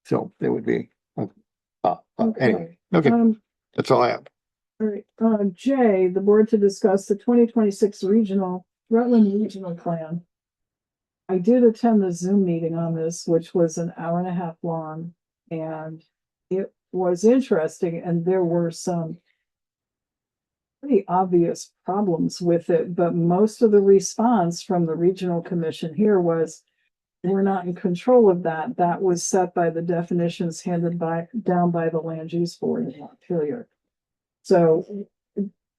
So there would be, anyway, okay, that's all I have. All right, J, the board to discuss the 2026 Rutland Regional Plan. I did attend the Zoom meeting on this, which was an hour and a half long, and it was interesting, and there were some pretty obvious problems with it, but most of the response from the regional commission here was, we're not in control of that. That was set by the definitions handed down by the land use board in Montpelier. So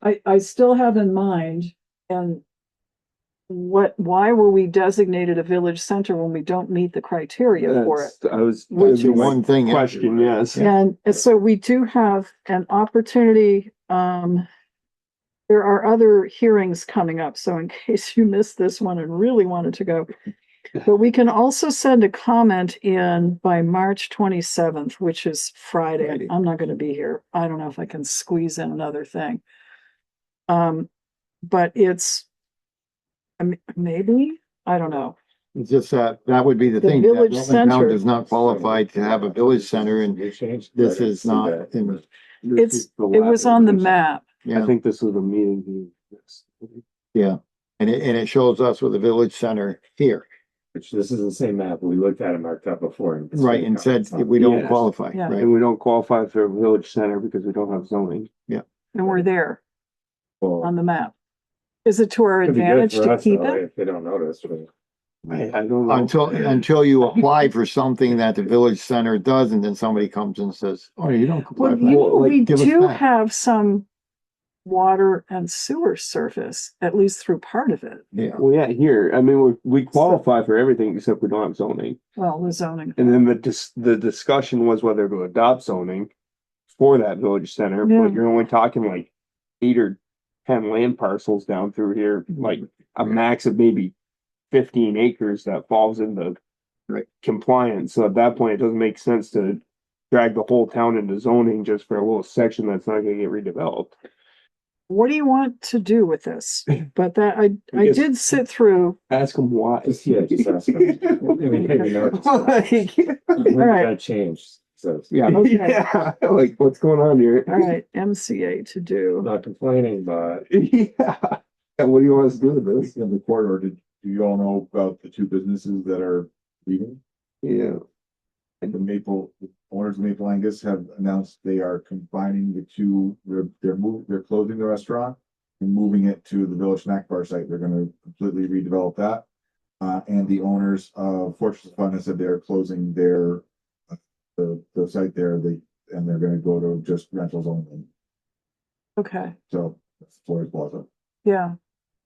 I still have in mind, and why were we designated a village center when we don't meet the criteria for it? That's one thing. Question, yes. And so we do have an opportunity. There are other hearings coming up. So in case you missed this one and really wanted to go, but we can also send a comment in by March 27th, which is Friday. I'm not going to be here. I don't know if I can squeeze in another thing. But it's maybe, I don't know. It's just that would be the The thing. that village Rutland Town center. does not qualify to have a village center and this is not. It was on the map. Yeah, think this was a meeting. yeah. And it shows us with a village center here, Which this is the same map we looked at and marked up before. right, and said we don't Yes. qualify, Yeah. right? And we don't qualify for a village center because we don't have zoning. And we're there Well, on the map. Is it to our could be good advantage for to us, keep though, it? If they don't notice, but I don't know. Until you apply for something that the village center does, and then somebody comes and says, oh, you don't comply. Well, with that. we Give us do that. have some water and sewer service, at least through part of it. Yeah, Well, yeah, here, I mean, we qualify for everything except we don't have zoning. Well, the zoning. And then the discussion was whether to adopt zoning for that village center, Yeah. but you're only talking like 8 or 10 land parcels down through here, like a max of maybe 15 acres that falls into Right. compliance. So at that point, it doesn't make sense to drag the whole town into zoning just for a little section that's not gonna get redeveloped. What do you want to do with this? But that, I guess- did sit through, Ask them why. just ask them. I mean, maybe notice. Like, We're right. gonna change, so yeah. Okay. yeah, like what's going on here? all right, MCA to do. not complaining, but Yeah. And what do you want us to do with this? In the corridor, do you all know about the two businesses that are leaving? Yeah. And the owners of Maple Angus have announced they are combining the two, they're closing the restaurant and moving it to the Village Snack Bar site. They're gonna completely redevelop that. And the owners of Fortress of Fun said they're closing their, the site there, and they're gonna go to just rentals only. Okay, So that's Flores Plaza. yeah,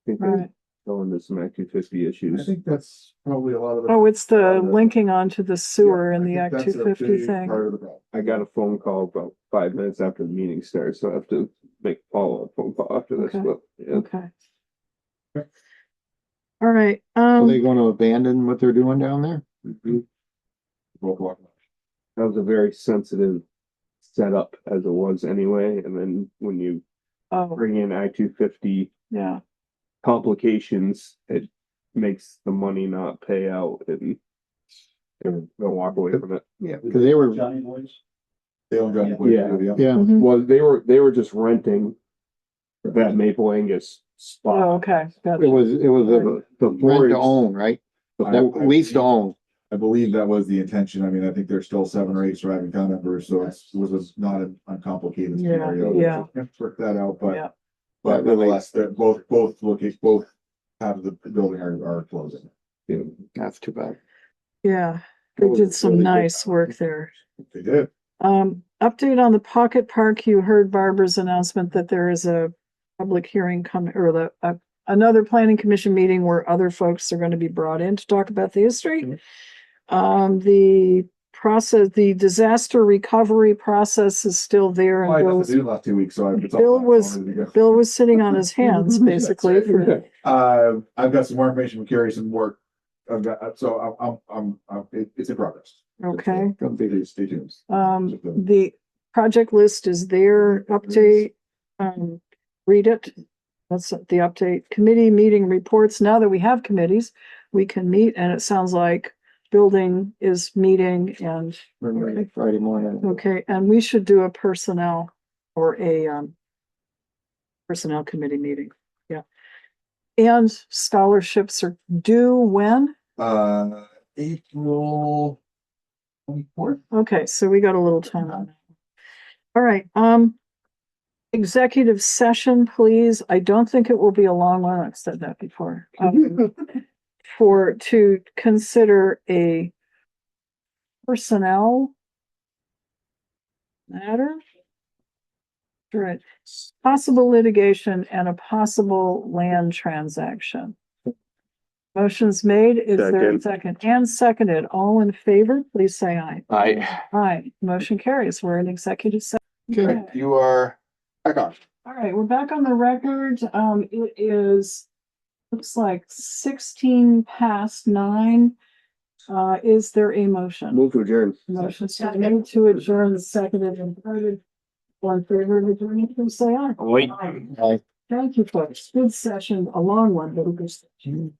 all right. Go into some Act 250 I issues. think that's probably a lot of the. Oh, it's the linking onto the sewer Yeah, and I the think Act that's a 250 big thing. part of the problem. I got a phone call about 5 minutes after the meeting starts, so I have to make a follow-up phone call after this, Okay. but yeah. Okay. All right, Are they gonna abandon what they're doing down there? Boardwalk. That was a very sensitive setup as it was anyway, and then when you oh, bring in I-250 yeah, complications, it makes the money not pay out and they'll walk away from it. Yeah, because they were, Johnny Boys. They don't got. Yeah. yeah, mhm. Well, they were just renting that Maple Angus Oh, spot. okay, gotcha. it was a Before rent to it's- own, right? I- Lease to own. I believe that was the intention. I mean, I think there's still 7 or 8 surviving town members, so it was not an uncomplicated Yeah, scenario. yeah. Work that out, but, Yeah. but nonetheless, they're both have the building are closing. That's too bad. Yeah, they did some nice work there. They did. Update on the Pocket Park. You heard Barbara's announcement that there is a public hearing coming, or another planning commission meeting where other folks are going to be brought in to talk about the history. The process, the disaster recovery process is still there. Well, I And got Bill's, to do the last 2 weeks, so I've. Bill was sitting on his hands basically for, I've got some more information from Kari, some work. I've got, so it's in progress. okay. Stay tuned. The project list is there, update, read it. That's the update. Committee meeting reports. Now that we have committees, we can meet, and it sounds like building is meeting and, We're meeting Friday morning. okay, and we should do a personnel or a personnel committee meeting. Yeah. And scholarships are due when? April 24th. Okay, so we got a little time on that. All right, executive session, please. I don't think it will be a long one. I've said that before. To consider a personnel matter. Right, possible litigation and a possible land transaction. Motion's made. Is there a second? And seconded. All in favor, please say aye. Aye. Aye. Motion carries. We're in executive session. Okay. You are back on. All right, we're back on the record. It is, looks like 16 past 9. Is there a motion? Move to adjourn. Motion's made to adjourn, seconded and voted. All in favor of adjourning, please say aye. Wait. Aye. Thank you, folks. Good session, a long one, but a good session.